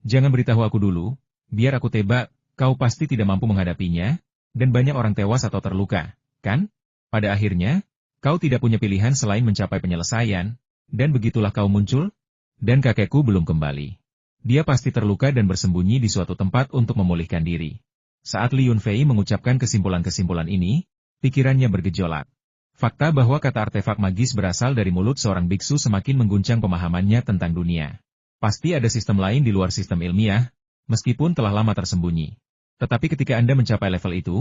Jangan beritahu aku dulu, biar aku tebak, kau pasti tidak mampu menghadapinya, dan banyak orang tewas atau terluka, kan? Pada akhirnya, kau tidak punya pilihan selain mencapai penyelesaian, dan begitulah kau muncul, dan kakekku belum kembali. Dia pasti terluka dan bersembunyi di suatu tempat untuk memulihkan diri. Saat Li Yunfei mengucapkan kesimpulan-kesimpulan ini, pikirannya bergejolak. Fakta bahwa kata artefak magis berasal dari mulut seorang biksu semakin mengguncang pemahamannya tentang dunia. Pasti ada sistem lain di luar sistem ilmiah, meskipun telah lama tersembunyi. Tetapi ketika Anda mencapai level itu,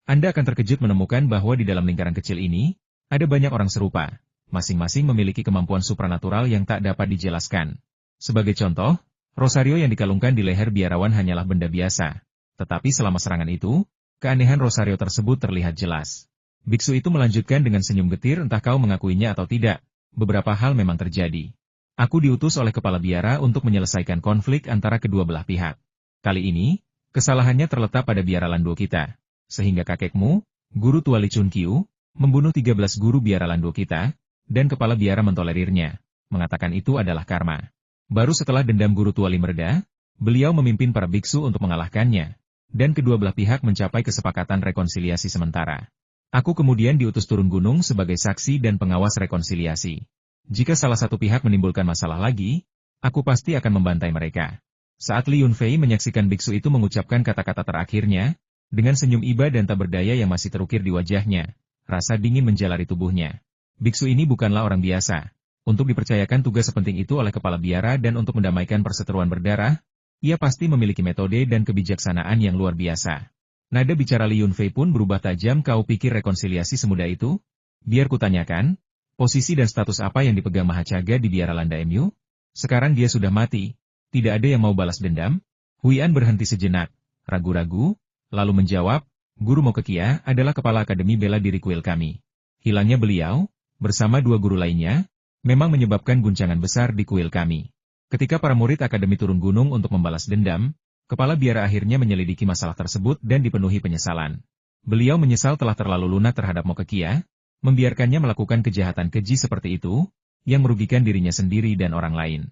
Anda akan terkejut menemukan bahwa di dalam lingkaran kecil ini, ada banyak orang serupa, masing-masing memiliki kemampuan supranatural yang tak dapat dijelaskan. Sebagai contoh, rosario yang dikalungkan di leher biarawan hanyalah benda biasa. Tetapi selama serangan itu, keanehan rosario tersebut terlihat jelas. Biksu itu melanjutkan dengan senyum getir, entah kau mengakuinya atau tidak, beberapa hal memang terjadi. Aku diutus oleh kepala biara untuk menyelesaikan konflik antara kedua belah pihak. Kali ini, kesalahannya terletak pada biara Landuo kita. Sehingga kakekmu, Guru Tua Li Chun Qiu, membunuh 13 guru biara Landuo kita, dan kepala biara mentolerirnya, mengatakan itu adalah karma. Baru setelah dendam Guru Tua Li mereda, beliau memimpin para biksu untuk mengalahkannya, dan kedua belah pihak mencapai kesepakatan rekonsiliasi sementara. Aku kemudian diutus turun gunung sebagai saksi dan pengawas rekonsiliasi. Jika salah satu pihak menimbulkan masalah lagi, aku pasti akan membantai mereka. Saat Li Yunfei menyaksikan biksu itu mengucapkan kata-kata terakhirnya, dengan senyum iba dan tak berdaya yang masih terukir di wajahnya, rasa dingin menjalari tubuhnya. Biksu ini bukanlah orang biasa. Untuk dipercayakan tugas sepenting itu oleh kepala biara dan untuk mendamaikan perseteruan berdarah, ia pasti memiliki metode dan kebijaksanaan yang luar biasa. Nada bicara Li Yunfei pun berubah tajam. Kau pikir rekonsiliasi semudah itu? Biar kutanyakan, posisi dan status apa yang dipegang Mahacaga di biara Landa MU? Sekarang dia sudah mati. Tidak ada yang mau balas dendam? Huian berhenti sejenak, ragu-ragu, lalu menjawab, Guru Mokekia adalah kepala Akademi Bela Diri kuil kami. Hilangnya beliau, bersama 2 guru lainnya, memang menyebabkan guncangan besar di kuil kami. Ketika para murid Akademi turun gunung untuk membalas dendam, kepala biara akhirnya menyelidiki masalah tersebut dan dipenuhi penyesalan. Beliau menyesal telah terlalu lunak terhadap Mokekia, membiarkannya melakukan kejahatan keji seperti itu, yang merugikan dirinya sendiri dan orang lain.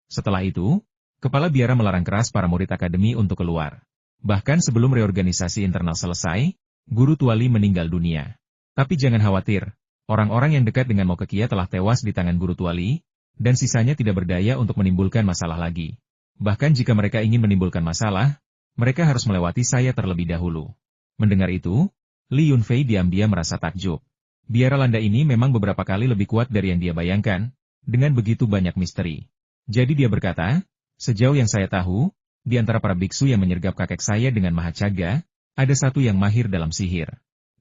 Setelah itu, kepala biara melarang keras para murid akademi untuk keluar. Bahkan sebelum reorganisasi internal selesai, Guru Tuali meninggal dunia. Tapi jangan khawatir, orang-orang yang dekat dengan Mokekia telah tewas di tangan Guru Tuali, dan sisanya tidak berdaya untuk menimbulkan masalah lagi. Bahkan jika mereka ingin menimbulkan masalah, mereka harus melewati saya terlebih dahulu. Mendengar itu, Li Yunfei diam-diam merasa takjub. Biara Landa ini memang beberapa kali lebih kuat dari yang dia bayangkan, dengan begitu banyak misteri. Jadi dia berkata, sejauh yang saya tahu, di antara para biksu yang menyergap kakek saya dengan Mahacaga, ada satu yang mahir dalam sihir.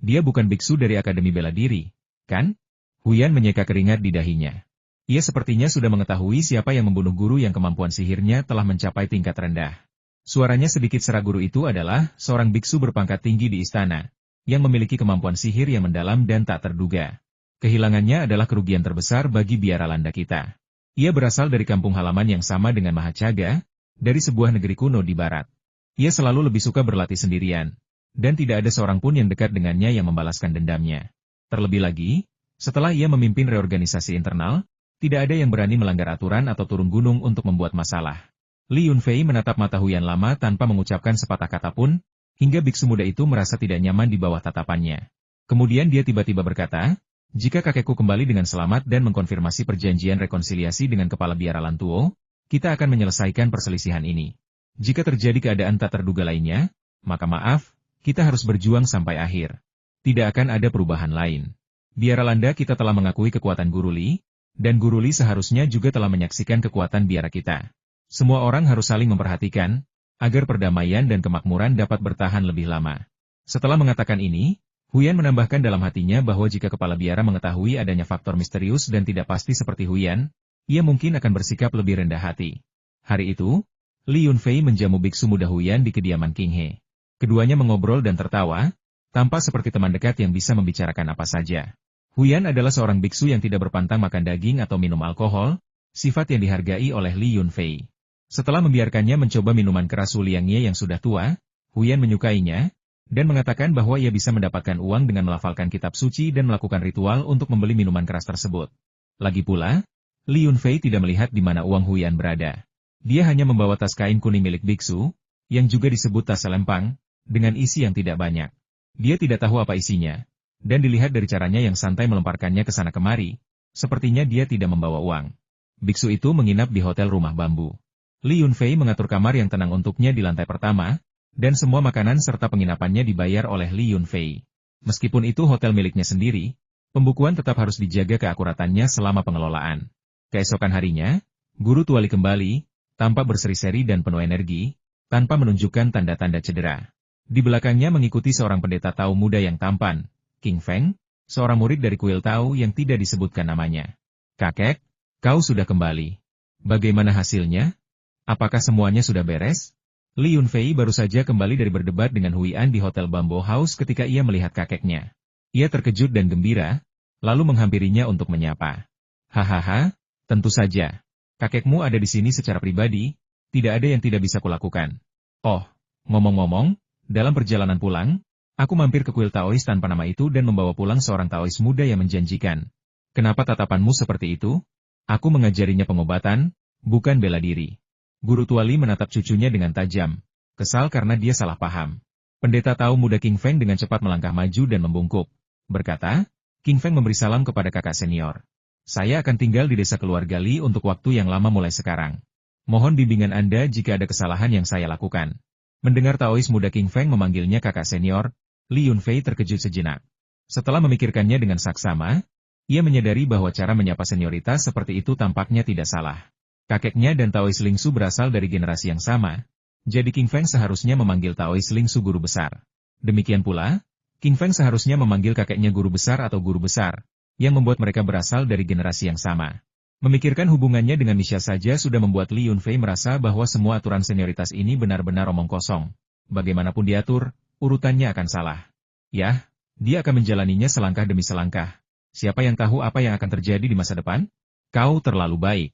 Dia bukan biksu dari Akademi Bela Diri, kan? Huyan menyeka keringat di dahinya. Ia sepertinya sudah mengetahui siapa yang membunuh guru yang kemampuan sihirnya telah mencapai tingkat rendah. Suaranya sedikit serak. Guru itu adalah seorang biksu berpangkat tinggi di istana, yang memiliki kemampuan sihir yang mendalam dan tak terduga. Kehilangannya adalah kerugian terbesar bagi biara Landa kita. Ia berasal dari kampung halaman yang sama dengan Mahacaga, dari sebuah negeri kuno di barat. Ia selalu lebih suka berlatih sendirian, dan tidak ada seorang pun yang dekat dengannya yang membalaskan dendamnya. Terlebih lagi, setelah ia memimpin reorganisasi internal, tidak ada yang berani melanggar aturan atau turun gunung untuk membuat masalah. Li Yunfei menatap mata Huyan lama tanpa mengucapkan sepatah kata pun, hingga biksu muda itu merasa tidak nyaman di bawah tatapannya. Kemudian dia tiba-tiba berkata, jika kakekku kembali dengan selamat dan mengkonfirmasi perjanjian rekonsiliasi dengan kepala biara Lantuo, kita akan menyelesaikan perselisihan ini. Jika terjadi keadaan tak terduga lainnya, maka maaf, kita harus berjuang sampai akhir. Tidak akan ada perubahan lain. Biara Landa kita telah mengakui kekuatan Guru Li, dan Guru Li seharusnya juga telah menyaksikan kekuatan biara kita. Semua orang harus saling memperhatikan, agar perdamaian dan kemakmuran dapat bertahan lebih lama. Setelah mengatakan ini, Huyan menambahkan dalam hatinya bahwa jika kepala biara mengetahui adanya faktor misterius dan tidak pasti seperti Huyan, ia mungkin akan bersikap lebih rendah hati. Hari itu, Li Yunfei menjamu biksu muda Huyan di kediaman King He. Keduanya mengobrol dan tertawa, tampak seperti teman dekat yang bisa membicarakan apa saja. Huyan adalah seorang biksu yang tidak berpantang makan daging atau minum alkohol, sifat yang dihargai oleh Li Yunfei. Setelah membiarkannya mencoba minuman keras Wuliangye yang sudah tua, Huyan menyukainya, dan mengatakan bahwa ia bisa mendapatkan uang dengan melafalkan kitab suci dan melakukan ritual untuk membeli minuman keras tersebut. Lagi pula, Li Yunfei tidak melihat di mana uang Huyan berada. Dia hanya membawa tas kain kuning milik biksu, yang juga disebut tas selempang, dengan isi yang tidak banyak. Dia tidak tahu apa isinya, dan dilihat dari caranya yang santai melemparkannya ke sana kemari, sepertinya dia tidak membawa uang. Biksu itu menginap di hotel rumah bambu. Li Yunfei mengatur kamar yang tenang untuknya di lantai pertama, dan semua makanan serta penginapannya dibayar oleh Li Yunfei. Meskipun itu hotel miliknya sendiri, pembukuan tetap harus dijaga keakuratannya selama pengelolaan. Keesokan harinya, Guru Tuali kembali, tampak berseri-seri dan penuh energi, tanpa menunjukkan tanda-tanda cedera. Di belakangnya mengikuti seorang pendeta Tao muda yang tampan, King Feng, seorang murid dari kuil Tao yang tidak disebutkan namanya. Kakek, kau sudah kembali. Bagaimana hasilnya? Apakah semuanya sudah beres? Li Yunfei baru saja kembali dari berdebat dengan Huyan di Hotel Bamboo House ketika ia melihat kakeknya. Ia terkejut dan gembira, lalu menghampirinya untuk menyapa. Hahaha, tentu saja. Kakekmu ada di sini secara pribadi, tidak ada yang tidak bisa kulakukan. Oh, ngomong-ngomong, dalam perjalanan pulang, aku mampir ke kuil Taois tanpa nama itu dan membawa pulang seorang Taois muda yang menjanjikan. Kenapa tatapanmu seperti itu? Aku mengajarinya pengobatan, bukan bela diri. Guru Tuali menatap cucunya dengan tajam, kesal karena dia salah paham. Pendeta Tao muda King Feng dengan cepat melangkah maju dan membungkuk. Berkata, King Feng memberi salam kepada kakak senior. Saya akan tinggal di desa keluarga Li untuk waktu yang lama mulai sekarang. Mohon bimbingan Anda jika ada kesalahan yang saya lakukan. Mendengar Taois muda King Feng memanggilnya kakak senior, Li Yunfei terkejut sejenak. Setelah memikirkannya dengan saksama, ia menyadari bahwa cara menyapa senioritas seperti itu tampaknya tidak salah. Kakeknya dan Taois Lingsu berasal dari generasi yang sama, jadi King Feng seharusnya memanggil Taois Lingsu guru besar. Demikian pula, King Feng seharusnya memanggil kakeknya guru besar atau guru besar, yang membuat mereka berasal dari generasi yang sama. Memikirkan hubungannya dengan Misha saja sudah membuat Li Yunfei merasa bahwa semua aturan senioritas ini benar-benar omong kosong. Bagaimanapun diatur, urutannya akan salah. Yah, dia akan menjalaninya selangkah demi selangkah. Siapa yang tahu apa yang akan terjadi di masa depan? Kau terlalu baik.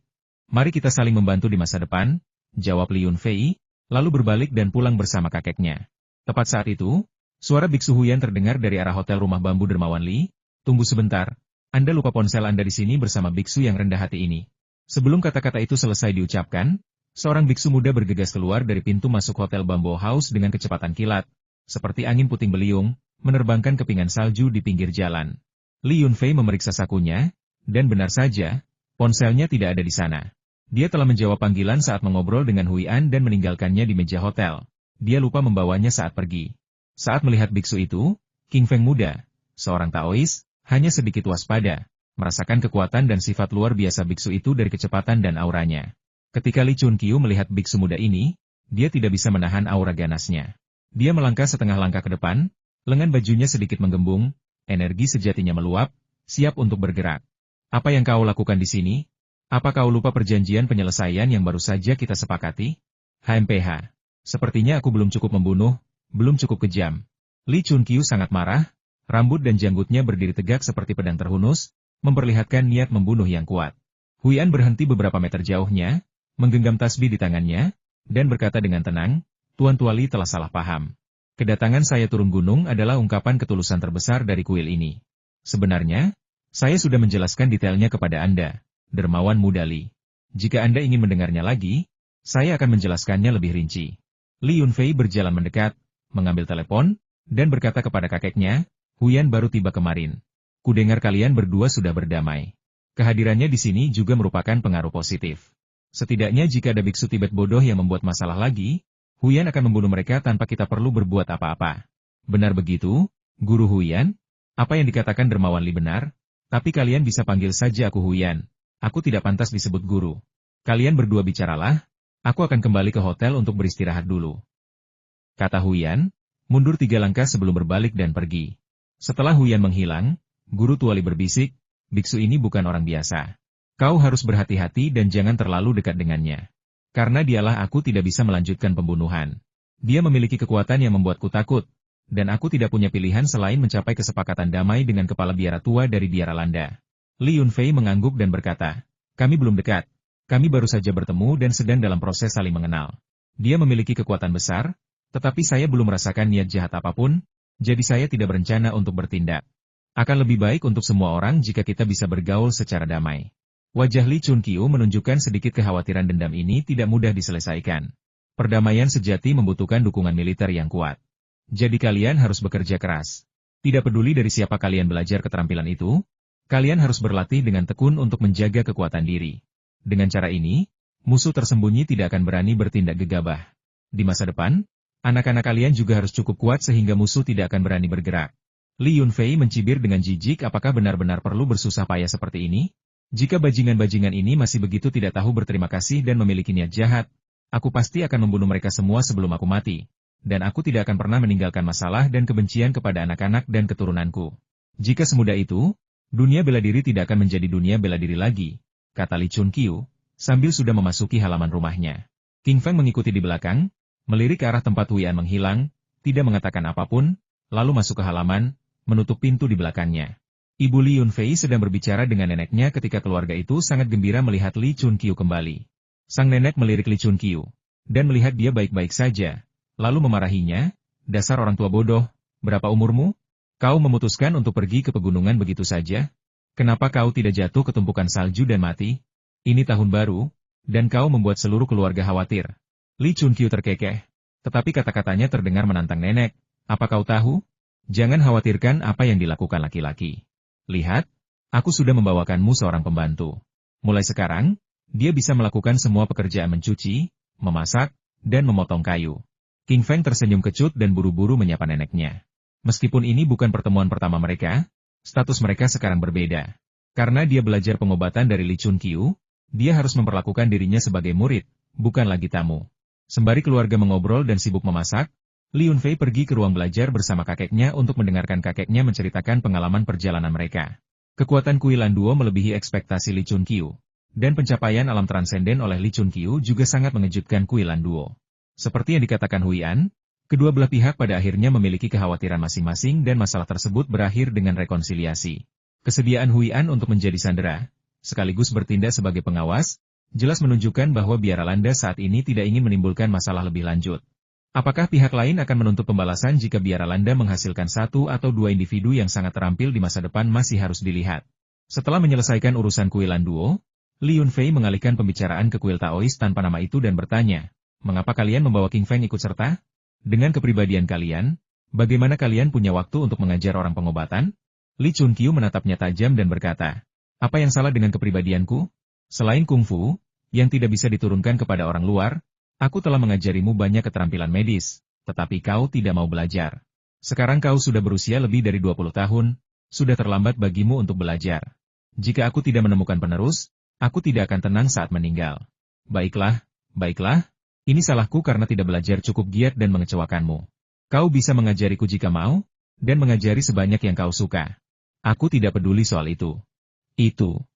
Mari kita saling membantu di masa depan, jawab Li Yunfei, lalu berbalik dan pulang bersama kakeknya. Tepat saat itu, suara biksu Huyan terdengar dari arah hotel rumah bambu dermawan Li. Tunggu sebentar, Anda lupa ponsel Anda di sini bersama biksu yang rendah hati ini. Sebelum kata-kata itu selesai diucapkan, seorang biksu muda bergegas keluar dari pintu masuk Hotel Bamboo House dengan kecepatan kilat, seperti angin puting beliung, menerbangkan kepingan salju di pinggir jalan. Li Yunfei memeriksa sakunya, dan benar saja, ponselnya tidak ada di sana. Dia telah menjawab panggilan saat mengobrol dengan Huian dan meninggalkannya di meja hotel. Dia lupa membawanya saat pergi. Saat melihat biksu itu, King Feng muda, seorang Taois, hanya sedikit waspada, merasakan kekuatan dan sifat luar biasa biksu itu dari kecepatan dan auranya. Ketika Li Chunqiu melihat biksu muda ini, dia tidak bisa menahan aura ganasnya. Dia melangkah setengah langkah ke depan, lengan bajunya sedikit menggembung, energi sejatinya meluap, siap untuk bergerak. Apa yang kau lakukan di sini? Apa kau lupa perjanjian penyelesaian yang baru saja kita sepakati? HMPH. Sepertinya aku belum cukup membunuh, belum cukup kejam. Li Chunqiu sangat marah, rambut dan janggutnya berdiri tegak seperti pedang terhunus, memperlihatkan niat membunuh yang kuat. Huian berhenti beberapa meter jauhnya, menggenggam tasbih di tangannya, dan berkata dengan tenang, Tuan Tuali telah salah paham. Kedatangan saya turun gunung adalah ungkapan ketulusan terbesar dari kuil ini. Sebenarnya, saya sudah menjelaskan detailnya kepada Anda, dermawan muda Li. Jika Anda ingin mendengarnya lagi, saya akan menjelaskannya lebih rinci. Li Yunfei berjalan mendekat, mengambil telepon, dan berkata kepada kakeknya, Huian baru tiba kemarin. Kudengar kalian berdua sudah berdamai. Kehadirannya di sini juga merupakan pengaruh positif. Setidaknya jika ada biksu Tibet bodoh yang membuat masalah lagi, Huian akan membunuh mereka tanpa kita perlu berbuat apa-apa. Benar begitu, Guru Huian? Apa yang dikatakan dermawan Li benar? Tapi kalian bisa panggil saja aku Huian. Aku tidak pantas disebut guru. Kalian berdua bicaralah, aku akan kembali ke hotel untuk beristirahat dulu. Kata Huian, mundur 3 langkah sebelum berbalik dan pergi. Setelah Huian menghilang, Guru Tuali berbisik, biksu ini bukan orang biasa. Kau harus berhati-hati dan jangan terlalu dekat dengannya. Karena dialah aku tidak bisa melanjutkan pembunuhan. Dia memiliki kekuatan yang membuatku takut, dan aku tidak punya pilihan selain mencapai kesepakatan damai dengan kepala biara tua dari biara Landa. Li Yunfei mengangguk dan berkata, kami belum dekat. Kami baru saja bertemu dan sedang dalam proses saling mengenal. Dia memiliki kekuatan besar, tetapi saya belum merasakan niat jahat apapun, jadi saya tidak berencana untuk bertindak. Akan lebih baik untuk semua orang jika kita bisa bergaul secara damai. Wajah Li Chunqiu menunjukkan sedikit kekhawatiran dendam ini tidak mudah diselesaikan. Perdamaian sejati membutuhkan dukungan militer yang kuat. Jadi kalian harus bekerja keras. Tidak peduli dari siapa kalian belajar keterampilan itu, kalian harus berlatih dengan tekun untuk menjaga kekuatan diri. Dengan cara ini, musuh tersembunyi tidak akan berani bertindak gegabah. Di masa depan, anak-anak kalian juga harus cukup kuat sehingga musuh tidak akan berani bergerak. Li Yunfei mencibir dengan jijik apakah benar-benar perlu bersusah payah seperti ini? Jika bajingan-bajingan ini masih begitu tidak tahu berterima kasih dan memiliki niat jahat, aku pasti akan membunuh mereka semua sebelum aku mati. Dan aku tidak akan pernah meninggalkan masalah dan kebencian kepada anak-anak dan keturunanku. Jika semudah itu, dunia bela diri tidak akan menjadi dunia bela diri lagi, kata Li Chunqiu, sambil sudah memasuki halaman rumahnya. King Feng mengikuti di belakang, melirik ke arah tempat Huian menghilang, tidak mengatakan apapun, lalu masuk ke halaman, menutup pintu di belakangnya. Ibu Li Yunfei sedang berbicara dengan neneknya ketika keluarga itu sangat gembira melihat Li Chunqiu kembali. Sang nenek melirik Li Chunqiu, dan melihat dia baik-baik saja, lalu memarahinya, dasar orang tua bodoh, berapa umurmu? Kau memutuskan untuk pergi ke pegunungan begitu saja? Kenapa kau tidak jatuh ke tumpukan salju dan mati? Ini tahun baru, dan kau membuat seluruh keluarga khawatir. Li Chunqiu terkekeh, tetapi kata-katanya terdengar menantang nenek, apa kau tahu? Jangan khawatirkan apa yang dilakukan laki-laki. Lihat, aku sudah membawakanmu seorang pembantu. Mulai sekarang, dia bisa melakukan semua pekerjaan mencuci, memasak, dan memotong kayu. King Feng tersenyum kecut dan buru-buru menyapa neneknya. Meskipun ini bukan pertemuan pertama mereka, status mereka sekarang berbeda. Karena dia belajar pengobatan dari Li Chunqiu, dia harus memperlakukan dirinya sebagai murid, bukan lagi tamu. Sembari keluarga mengobrol dan sibuk memasak, Li Yunfei pergi ke ruang belajar bersama kakeknya untuk mendengarkan kakeknya menceritakan pengalaman perjalanan mereka. Kekuatan Kuilan Duo melebihi ekspektasi Li Chunqiu, dan pencapaian alam transenden oleh Li Chunqiu juga sangat mengejutkan Kuilan Duo. Seperti yang dikatakan Huian, kedua belah pihak pada akhirnya memiliki kekhawatiran masing-masing dan masalah tersebut berakhir dengan rekonsiliasi. Kesediaan Huian untuk menjadi sandera, sekaligus bertindak sebagai pengawas, jelas menunjukkan bahwa biara Landa saat ini tidak ingin menimbulkan masalah lebih lanjut. Apakah pihak lain akan menuntut pembalasan jika biara Landa menghasilkan 1 atau 2 individu yang sangat terampil di masa depan masih harus dilihat. Setelah menyelesaikan urusan kuil Landuo, Li Yunfei mengalihkan pembicaraan ke kuil Taois tanpa nama itu dan bertanya, "Mengapa kalian membawa King Feng ikut serta? Dengan kepribadian kalian, bagaimana kalian punya waktu untuk mengajar orang pengobatan?" Li Chunqiu menatapnya tajam dan berkata, "Apa yang salah dengan kepribadianku? Selain kungfu, yang tidak bisa diturunkan kepada orang luar, aku telah mengajarimu banyak keterampilan medis, tetapi kau tidak mau belajar. Sekarang kau sudah berusia lebih dari 20 tahun, sudah terlambat bagimu untuk belajar. Jika aku tidak menemukan penerus, aku tidak akan tenang saat meninggal. Baiklah, baiklah, ini salahku karena tidak belajar cukup giat dan mengecewakanmu. Kau bisa mengajariku jika mau, dan mengajari sebanyak yang kau suka. Aku tidak peduli soal itu." "Itu.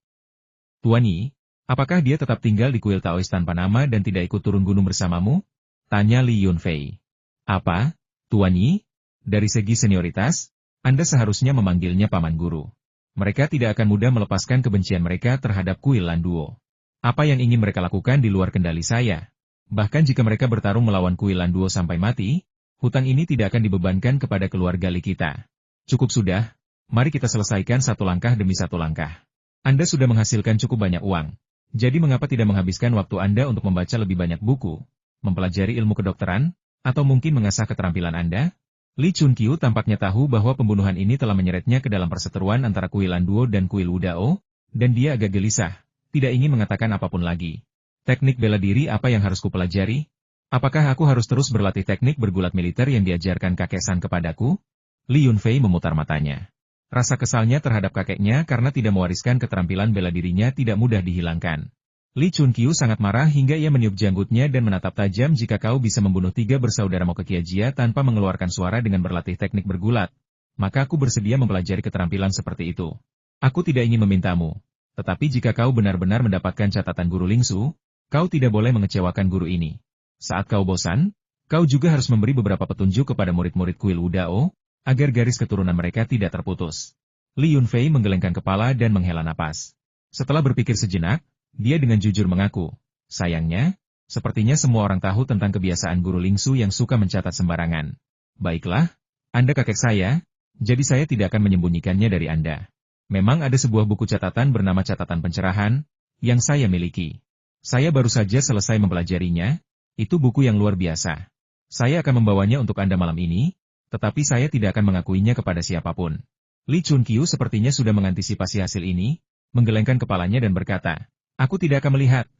Tuan Yi, apakah dia tetap tinggal di kuil Taois tanpa nama dan tidak ikut turun gunung bersamamu?" tanya Li Yunfei. "Apa, Tuan Yi? Dari segi senioritas, Anda seharusnya memanggilnya paman guru. Mereka tidak akan mudah melepaskan kebencian mereka terhadap kuil Landuo. Apa yang ingin mereka lakukan di luar kendali saya? Bahkan jika mereka bertarung melawan kuil Landuo sampai mati, hutang ini tidak akan dibebankan kepada keluarga Li kita. Cukup sudah, mari kita selesaikan satu langkah demi satu langkah. Anda sudah menghasilkan cukup banyak uang. Jadi mengapa tidak menghabiskan waktu Anda untuk membaca lebih banyak buku, mempelajari ilmu kedokteran, atau mungkin mengasah keterampilan Anda?" Li Chunqiu tampaknya tahu bahwa pembunuhan ini telah menyeretnya ke dalam perseteruan antara kuil Landuo dan kuil Wudao, dan dia agak gelisah, tidak ingin mengatakan apapun lagi. "Teknik bela diri apa yang harus kupelajari? Apakah aku harus terus berlatih teknik bergulat militer yang diajarkan kakek San kepadaku?" Li Yunfei memutar matanya. Rasa kesalnya terhadap kakeknya karena tidak mewariskan keterampilan bela dirinya tidak mudah dihilangkan. Li Chunqiu sangat marah hingga ia meniup janggutnya dan menatap tajam. "Jika kau bisa membunuh 3 bersaudara Mokekiajia tanpa mengeluarkan suara dengan berlatih teknik bergulat, maka aku bersedia mempelajari keterampilan seperti itu. Aku tidak ingin memintamu. Tetapi jika kau benar-benar mendapatkan catatan guru Lingsu, kau tidak boleh mengecewakan guru ini. Saat kau bosan, kau juga harus memberi beberapa petunjuk kepada murid-murid kuil Wudao, agar garis keturunan mereka tidak terputus." Li Yunfei menggelengkan kepala dan menghela napas. Setelah berpikir sejenak, dia dengan jujur mengaku, "Sayangnya, sepertinya semua orang tahu tentang kebiasaan guru Lingsu yang suka mencatat sembarangan. Baiklah, Anda kakek saya, jadi saya tidak akan menyembunyikannya dari Anda. Memang ada sebuah buku catatan bernama Catatan Pencerahan, yang saya miliki. Saya baru saja selesai mempelajarinya, itu buku yang luar biasa. Saya akan membawanya untuk Anda malam ini, tetapi saya tidak akan mengakuinya kepada siapapun." Li Chunqiu sepertinya sudah mengantisipasi hasil ini, menggelengkan kepalanya dan berkata, "Aku tidak akan melihat.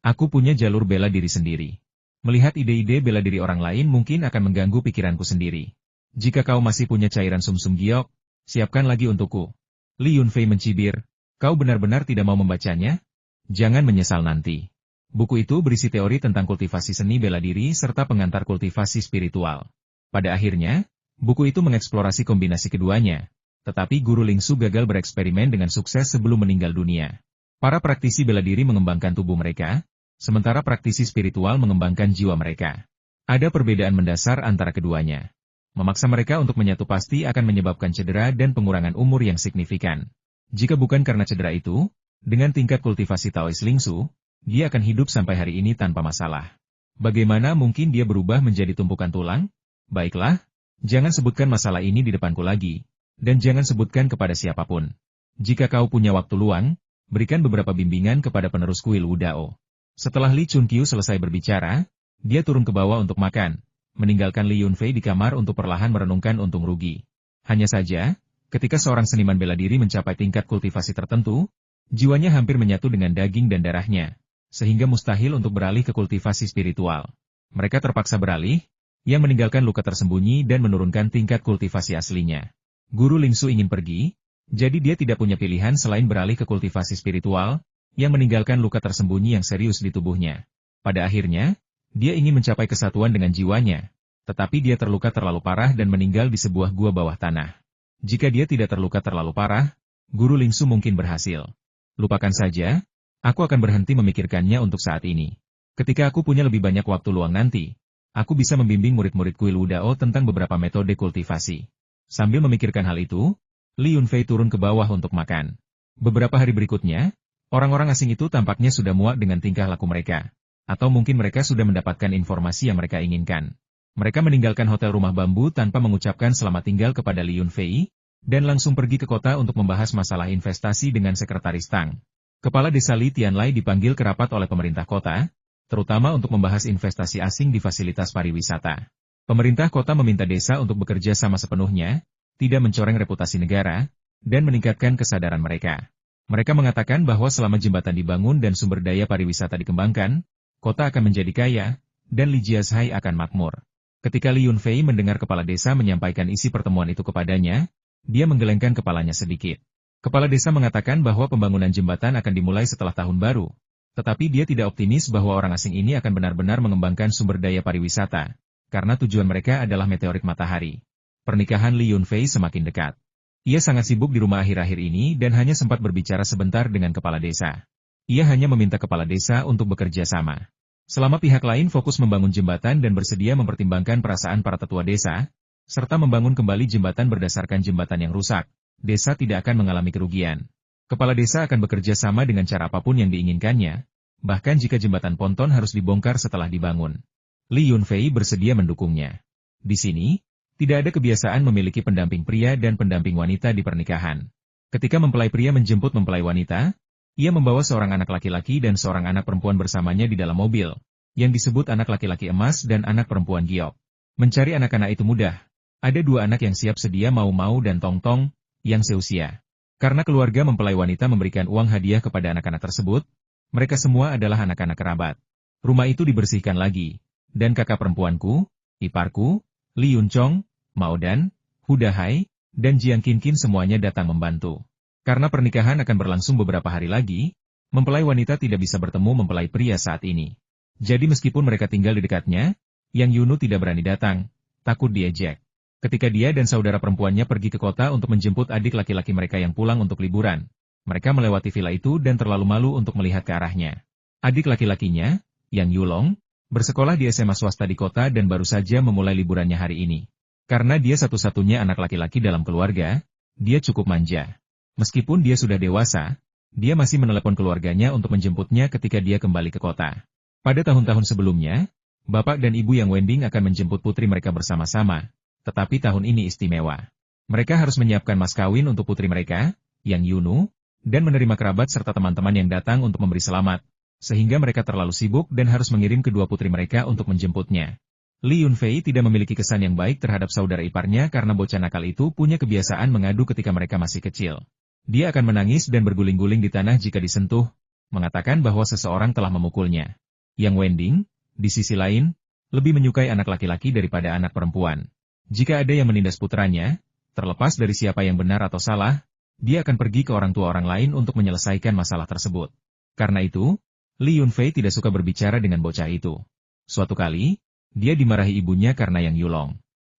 Aku punya jalur bela diri sendiri. Melihat ide-ide bela diri orang lain mungkin akan mengganggu pikiranku sendiri. Jika kau masih punya cairan sumsum giok, siapkan lagi untukku." Li Yunfei mencibir, "Kau benar-benar tidak mau membacanya? Jangan menyesal nanti. Buku itu berisi teori tentang kultivasi seni bela diri serta pengantar kultivasi spiritual. Pada akhirnya, buku itu mengeksplorasi kombinasi keduanya. Tetapi guru Lingsu gagal bereksperimen dengan sukses sebelum meninggal dunia. Para praktisi bela diri mengembangkan tubuh mereka, sementara praktisi spiritual mengembangkan jiwa mereka. Ada perbedaan mendasar antara keduanya. Memaksa mereka untuk menyatu pasti akan menyebabkan cedera dan pengurangan umur yang signifikan. Jika bukan karena cedera itu, dengan tingkat kultivasi Taois Lingsu, dia akan hidup sampai hari ini tanpa masalah. Bagaimana mungkin dia berubah menjadi tumpukan tulang? Baiklah, jangan sebutkan masalah ini di depanku lagi, dan jangan sebutkan kepada siapapun. Jika kau punya waktu luang, berikan beberapa bimbingan kepada penerus kuil Wudao." Setelah Li Chunqiu selesai berbicara, dia turun ke bawah untuk makan, meninggalkan Li Yunfei di kamar untuk perlahan merenungkan untung rugi. Hanya saja, ketika seorang seniman bela diri mencapai tingkat kultivasi tertentu, jiwanya hampir menyatu dengan daging dan darahnya, sehingga mustahil untuk beralih ke kultivasi spiritual. Mereka terpaksa beralih, yang meninggalkan luka tersembunyi dan menurunkan tingkat kultivasi aslinya. Guru Lingsu ingin pergi, jadi dia tidak punya pilihan selain beralih ke kultivasi spiritual, yang meninggalkan luka tersembunyi yang serius di tubuhnya. Pada akhirnya, dia ingin mencapai kesatuan dengan jiwanya, tetapi dia terluka terlalu parah dan meninggal di sebuah gua bawah tanah. Jika dia tidak terluka terlalu parah, Guru Lingsu mungkin berhasil. Lupakan saja, aku akan berhenti memikirkannya untuk saat ini. Ketika aku punya lebih banyak waktu luang nanti, aku bisa membimbing murid-murid kuil Wudao tentang beberapa metode kultivasi. Sambil memikirkan hal itu, Li Yunfei turun ke bawah untuk makan. Beberapa hari berikutnya, orang-orang asing itu tampaknya sudah muak dengan tingkah laku mereka. Atau mungkin mereka sudah mendapatkan informasi yang mereka inginkan. Mereka meninggalkan hotel rumah bambu tanpa mengucapkan selamat tinggal kepada Li Yunfei, dan langsung pergi ke kota untuk membahas masalah investasi dengan Sekretaris Tang. Kepala Desa Li Tianlai dipanggil ke rapat oleh pemerintah kota, terutama untuk membahas investasi asing di fasilitas pariwisata. Pemerintah kota meminta desa untuk bekerja sama sepenuhnya, tidak mencoreng reputasi negara, dan meningkatkan kesadaran mereka. Mereka mengatakan bahwa selama jembatan dibangun dan sumber daya pariwisata dikembangkan, kota akan menjadi kaya, dan Li Jiashai akan makmur. Ketika Li Yunfei mendengar kepala desa menyampaikan isi pertemuan itu kepadanya, dia menggelengkan kepalanya sedikit. Kepala desa mengatakan bahwa pembangunan jembatan akan dimulai setelah tahun baru, tetapi dia tidak optimis bahwa orang asing ini akan benar-benar mengembangkan sumber daya pariwisata, karena tujuan mereka adalah meteorit matahari. Pernikahan Li Yunfei semakin dekat. Ia sangat sibuk di rumah akhir-akhir ini dan hanya sempat berbicara sebentar dengan kepala desa. Ia hanya meminta kepala desa untuk bekerja sama. Selama pihak lain fokus membangun jembatan dan bersedia mempertimbangkan perasaan para tetua desa, serta membangun kembali jembatan berdasarkan jembatan yang rusak, desa tidak akan mengalami kerugian. Kepala desa akan bekerja sama dengan cara apapun yang diinginkannya, bahkan jika jembatan ponton harus dibongkar setelah dibangun. Li Yunfei bersedia mendukungnya. Di sini, tidak ada kebiasaan memiliki pendamping pria dan pendamping wanita di pernikahan. Ketika mempelai pria menjemput mempelai wanita, ia membawa seorang anak laki-laki dan seorang anak perempuan bersamanya di dalam mobil, yang disebut anak laki-laki emas dan anak perempuan giok. Mencari anak-anak itu mudah. Ada dua anak yang siap sedia mau-mau dan tong-tong, yang seusia. Karena keluarga mempelai wanita memberikan uang hadiah kepada anak-anak tersebut, mereka semua adalah anak-anak kerabat. Rumah itu dibersihkan lagi, dan kakak perempuanku, iparku, Li Yunchong, Mao Dan, Hu Dahai, dan Jiang Qinqin semuanya datang membantu. Karena pernikahan akan berlangsung beberapa hari lagi, mempelai wanita tidak bisa bertemu mempelai pria saat ini. Jadi meskipun mereka tinggal di dekatnya, Yang Yunu tidak berani datang, takut diejek. Ketika dia dan saudara perempuannya pergi ke kota untuk menjemput adik laki-laki mereka yang pulang untuk liburan, mereka melewati villa itu dan terlalu malu untuk melihat ke arahnya. Adik laki-lakinya, Yang Yulong, bersekolah di SMA swasta di kota dan baru saja memulai liburannya hari ini. Karena dia satu-satunya anak laki-laki dalam keluarga, dia cukup manja. Meskipun dia sudah dewasa, dia masih menelepon keluarganya untuk menjemputnya ketika dia kembali ke kota. Pada tahun-tahun sebelumnya, bapak dan ibu Yang Wending akan menjemput putri mereka bersama-sama, tetapi tahun ini istimewa. Mereka harus menyiapkan mas kawin untuk putri mereka, Yang Yunu, dan menerima kerabat serta teman-teman yang datang untuk memberi selamat, sehingga mereka terlalu sibuk dan harus mengirim kedua putri mereka untuk menjemputnya. Li Yunfei tidak memiliki kesan yang baik terhadap saudara iparnya karena bocah nakal itu punya kebiasaan mengadu ketika mereka masih kecil. Dia akan menangis dan berguling-guling di tanah jika disentuh, mengatakan bahwa seseorang telah memukulnya. Yang Wending, di sisi lain, lebih menyukai anak laki-laki daripada anak perempuan. Jika ada yang menindas putranya, terlepas dari siapa yang benar atau salah, dia akan pergi ke orang tua orang lain untuk menyelesaikan masalah tersebut. Karena itu, Li Yunfei tidak suka berbicara dengan bocah itu. Suatu kali, dia dimarahi ibunya karena Yang Yulong.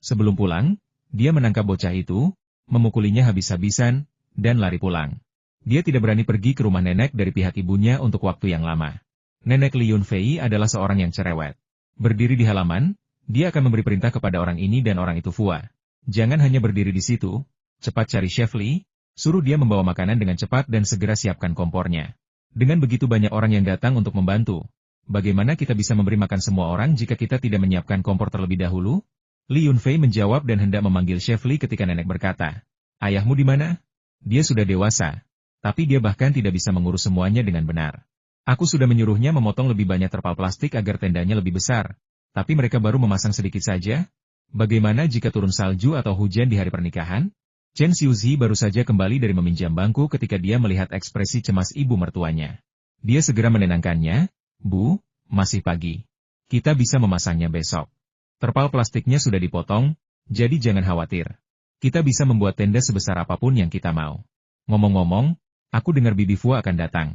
Sebelum pulang, dia menangkap bocah itu, memukulinya habis-habisan, dan lari pulang. Dia tidak berani pergi ke rumah nenek dari pihak ibunya untuk waktu yang lama. Nenek Li Yunfei adalah seorang yang cerewet. Berdiri di halaman, dia akan memberi perintah kepada orang ini dan orang itu Fua. Jangan hanya berdiri di situ, cepat cari Chef Li, suruh dia membawa makanan dengan cepat dan segera siapkan kompornya. Dengan begitu banyak orang yang datang untuk membantu, bagaimana kita bisa memberi makan semua orang jika kita tidak menyiapkan kompor terlebih dahulu? Li Yunfei menjawab dan hendak memanggil Chef Li ketika nenek berkata, "Ayahmu di mana?" Dia sudah dewasa, tapi dia bahkan tidak bisa mengurus semuanya dengan benar. Aku sudah menyuruhnya memotong lebih banyak terpal plastik agar tendanya lebih besar, tapi mereka baru memasang sedikit saja. Bagaimana jika turun salju atau hujan di hari pernikahan? Chen Xiuzi baru saja kembali dari meminjam bangku ketika dia melihat ekspresi cemas ibu mertuanya. Dia segera menenangkannya, "Bu, masih pagi. Kita bisa memasangnya besok. Terpal plastiknya sudah dipotong, jadi jangan khawatir. Kita bisa membuat tenda sebesar apapun yang kita mau. Ngomong-ngomong, aku dengar Bibi Fua akan datang.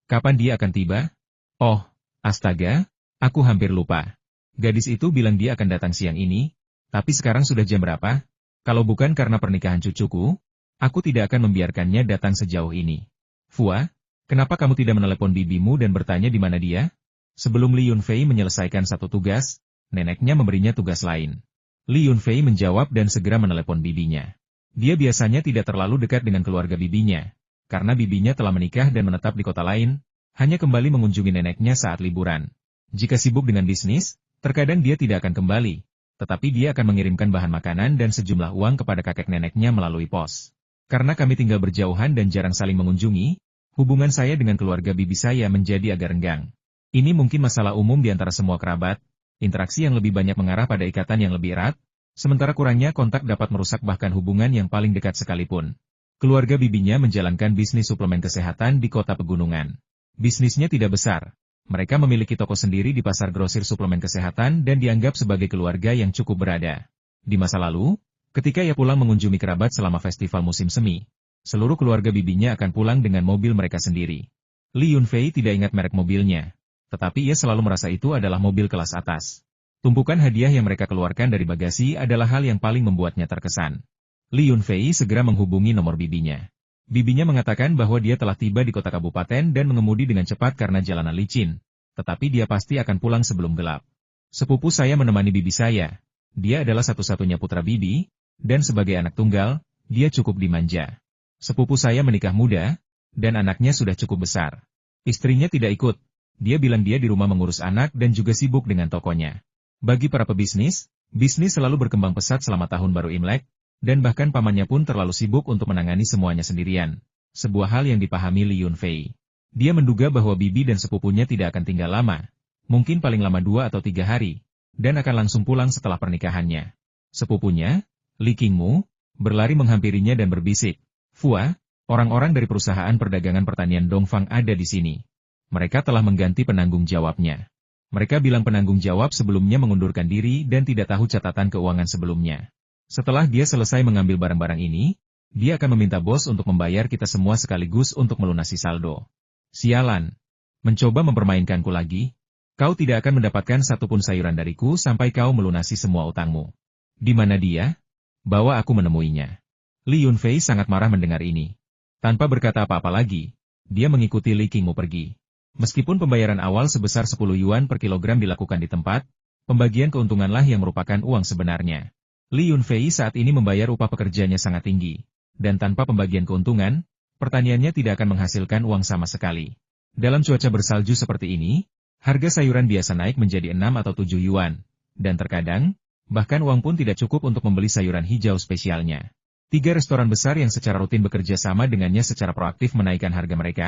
Kapan dia akan tiba?" "Oh, astaga, aku hampir lupa. Gadis itu bilang dia akan datang siang ini, tapi sekarang sudah jam berapa? Kalau bukan karena pernikahan cucuku, aku tidak akan membiarkannya datang sejauh ini. Fua, kenapa kamu tidak menelepon bibimu dan bertanya di mana dia?" Sebelum Li Yunfei menyelesaikan satu tugas, neneknya memberinya tugas lain. Li Yunfei menjawab dan segera menelepon bibinya. Dia biasanya tidak terlalu dekat dengan keluarga bibinya, karena bibinya telah menikah dan menetap di kota lain, hanya kembali mengunjungi neneknya saat liburan. Jika sibuk dengan bisnis, terkadang dia tidak akan kembali, tetapi dia akan mengirimkan bahan makanan dan sejumlah uang kepada kakek neneknya melalui pos. Karena kami tinggal berjauhan dan jarang saling mengunjungi, hubungan saya dengan keluarga bibi saya menjadi agak renggang. Ini mungkin masalah umum di antara semua kerabat, interaksi yang lebih banyak mengarah pada ikatan yang lebih erat, sementara kurangnya kontak dapat merusak bahkan hubungan yang paling dekat sekalipun. Keluarga bibinya menjalankan bisnis suplemen kesehatan di kota pegunungan. Bisnisnya tidak besar. Mereka memiliki toko sendiri di pasar grosir suplemen kesehatan dan dianggap sebagai keluarga yang cukup berada. Di masa lalu, ketika ia pulang mengunjungi kerabat selama festival musim semi, seluruh keluarga bibinya akan pulang dengan mobil mereka sendiri. Li Yunfei tidak ingat merek mobilnya, tetapi ia selalu merasa itu adalah mobil kelas atas. Tumpukan hadiah yang mereka keluarkan dari bagasi adalah hal yang paling membuatnya terkesan. Li Yunfei segera menghubungi nomor bibinya. Bibinya mengatakan bahwa dia telah tiba di kota kabupaten dan mengemudi dengan cepat karena jalanan licin, tetapi dia pasti akan pulang sebelum gelap. Sepupu saya menemani bibi saya. Dia adalah satu-satunya putra bibi, dan sebagai anak tunggal, dia cukup dimanja. Sepupu saya menikah muda, dan anaknya sudah cukup besar. Istrinya tidak ikut. Dia bilang dia di rumah mengurus anak dan juga sibuk dengan tokonya. Bagi para pebisnis, bisnis selalu berkembang pesat selama tahun baru Imlek, dan bahkan pamannya pun terlalu sibuk untuk menangani semuanya sendirian. Sebuah hal yang dipahami Li Yunfei. Dia menduga bahwa bibi dan sepupunya tidak akan tinggal lama, mungkin paling lama 2 atau 3 hari, dan akan langsung pulang setelah pernikahannya. Sepupunya, Li Qingmu, berlari menghampirinya dan berbisik, "Fua, orang-orang dari perusahaan perdagangan pertanian Dongfang ada di sini. Mereka telah mengganti penanggung jawabnya. Mereka bilang penanggung jawab sebelumnya mengundurkan diri dan tidak tahu catatan keuangan sebelumnya. Setelah dia selesai mengambil barang-barang ini, dia akan meminta bos untuk membayar kita semua sekaligus untuk melunasi saldo." "Sialan. Mencoba mempermainkanku lagi? Kau tidak akan mendapatkan satupun sayuran dariku sampai kau melunasi semua utangmu." "Di mana dia? Bawa aku menemuinya." Li Yunfei sangat marah mendengar ini. Tanpa berkata apa-apa lagi, dia mengikuti Li Qingmu pergi. Meskipun pembayaran awal sebesar 10 yuan per kilogram dilakukan di tempat, pembagian keuntunganlah yang merupakan uang sebenarnya. Li Yunfei saat ini membayar upah pekerjanya sangat tinggi, dan tanpa pembagian keuntungan, pertaniannya tidak akan menghasilkan uang sama sekali. Dalam cuaca bersalju seperti ini, harga sayuran biasa naik menjadi 6 atau 7 yuan, dan terkadang, bahkan uang pun tidak cukup untuk membeli sayuran hijau spesialnya. 3 restoran besar yang secara rutin bekerja sama dengannya secara proaktif menaikkan harga mereka,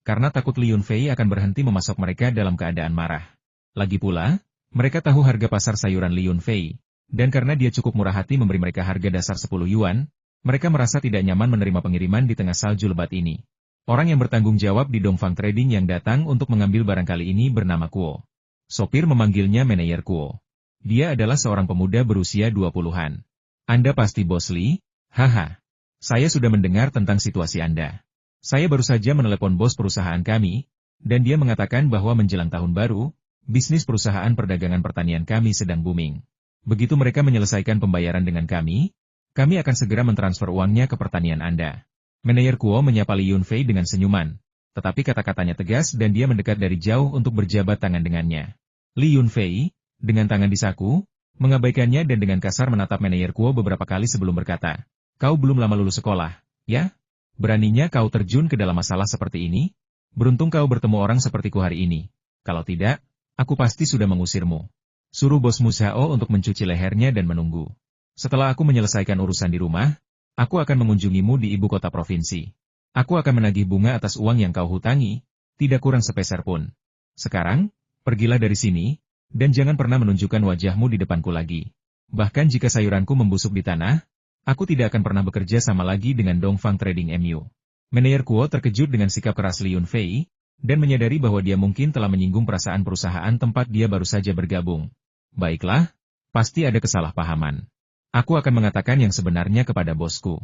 karena takut Li Yunfei akan berhenti memasok mereka dalam keadaan marah. Lagi pula, mereka tahu harga pasar sayuran Li Yunfei. Dan karena dia cukup murah hati memberi mereka harga dasar 10 yuan, mereka merasa tidak nyaman menerima pengiriman di tengah salju lebat ini. Orang yang bertanggung jawab di Dongfang Trading yang datang untuk mengambil barang kali ini bernama Kuo. Sopir memanggilnya manajer Kuo. Dia adalah seorang pemuda berusia 20-an. "Anda pasti Bos Li? Haha. Saya sudah mendengar tentang situasi Anda. Saya baru saja menelepon bos perusahaan kami, dan dia mengatakan bahwa menjelang tahun baru, bisnis perusahaan perdagangan pertanian kami sedang booming. Begitu mereka menyelesaikan pembayaran dengan kami akan segera mentransfer uangnya ke pertanian Anda." Manajer Kuo menyapa Li Yunfei dengan senyuman, tetapi kata-katanya tegas dan dia mendekat dari jauh untuk berjabat tangan dengannya. Li Yunfei, dengan tangan di saku, mengabaikannya dan dengan kasar menatap manajer Kuo beberapa kali sebelum berkata, "Kau belum lama lulus sekolah, ya? Beraninya kau terjun ke dalam masalah seperti ini? Beruntung kau bertemu orang sepertiku hari ini. Kalau tidak, aku pasti sudah mengusirmu. Suruh bosmu Xiao untuk mencuci lehernya dan menunggu. Setelah aku menyelesaikan urusan di rumah, aku akan mengunjungimu di ibu kota provinsi. Aku akan menagih bunga atas uang yang kau hutangi, tidak kurang sepeser pun. Sekarang, pergilah dari sini, dan jangan pernah menunjukkan wajahmu di depanku lagi. Bahkan jika sayuranku membusuk di tanah, aku tidak akan pernah bekerja sama lagi dengan Dongfang Trading MU." Manajer Kuo terkejut dengan sikap keras Li Yunfei, dan menyadari bahwa dia mungkin telah menyinggung perasaan perusahaan tempat dia baru saja bergabung. "Baiklah, pasti ada kesalahpahaman. Aku akan mengatakan yang sebenarnya kepada bosku."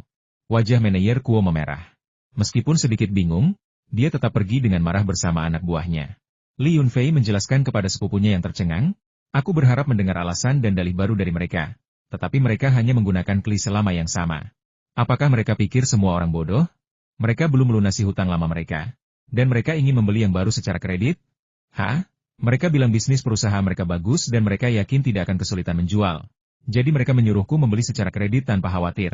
Wajah manajer Kuo memerah. Meskipun sedikit bingung, dia tetap pergi dengan marah bersama anak buahnya. Li Yunfei menjelaskan kepada sepupunya yang tercengang, "Aku berharap mendengar alasan dan dalih baru dari mereka, tetapi mereka hanya menggunakan klise lama yang sama. Apakah mereka pikir semua orang bodoh? Mereka belum melunasi hutang lama mereka, dan mereka ingin membeli yang baru secara kredit? Mereka bilang bisnis perusahaan mereka bagus dan mereka yakin tidak akan kesulitan menjual. Jadi mereka menyuruhku membeli secara kredit tanpa khawatir.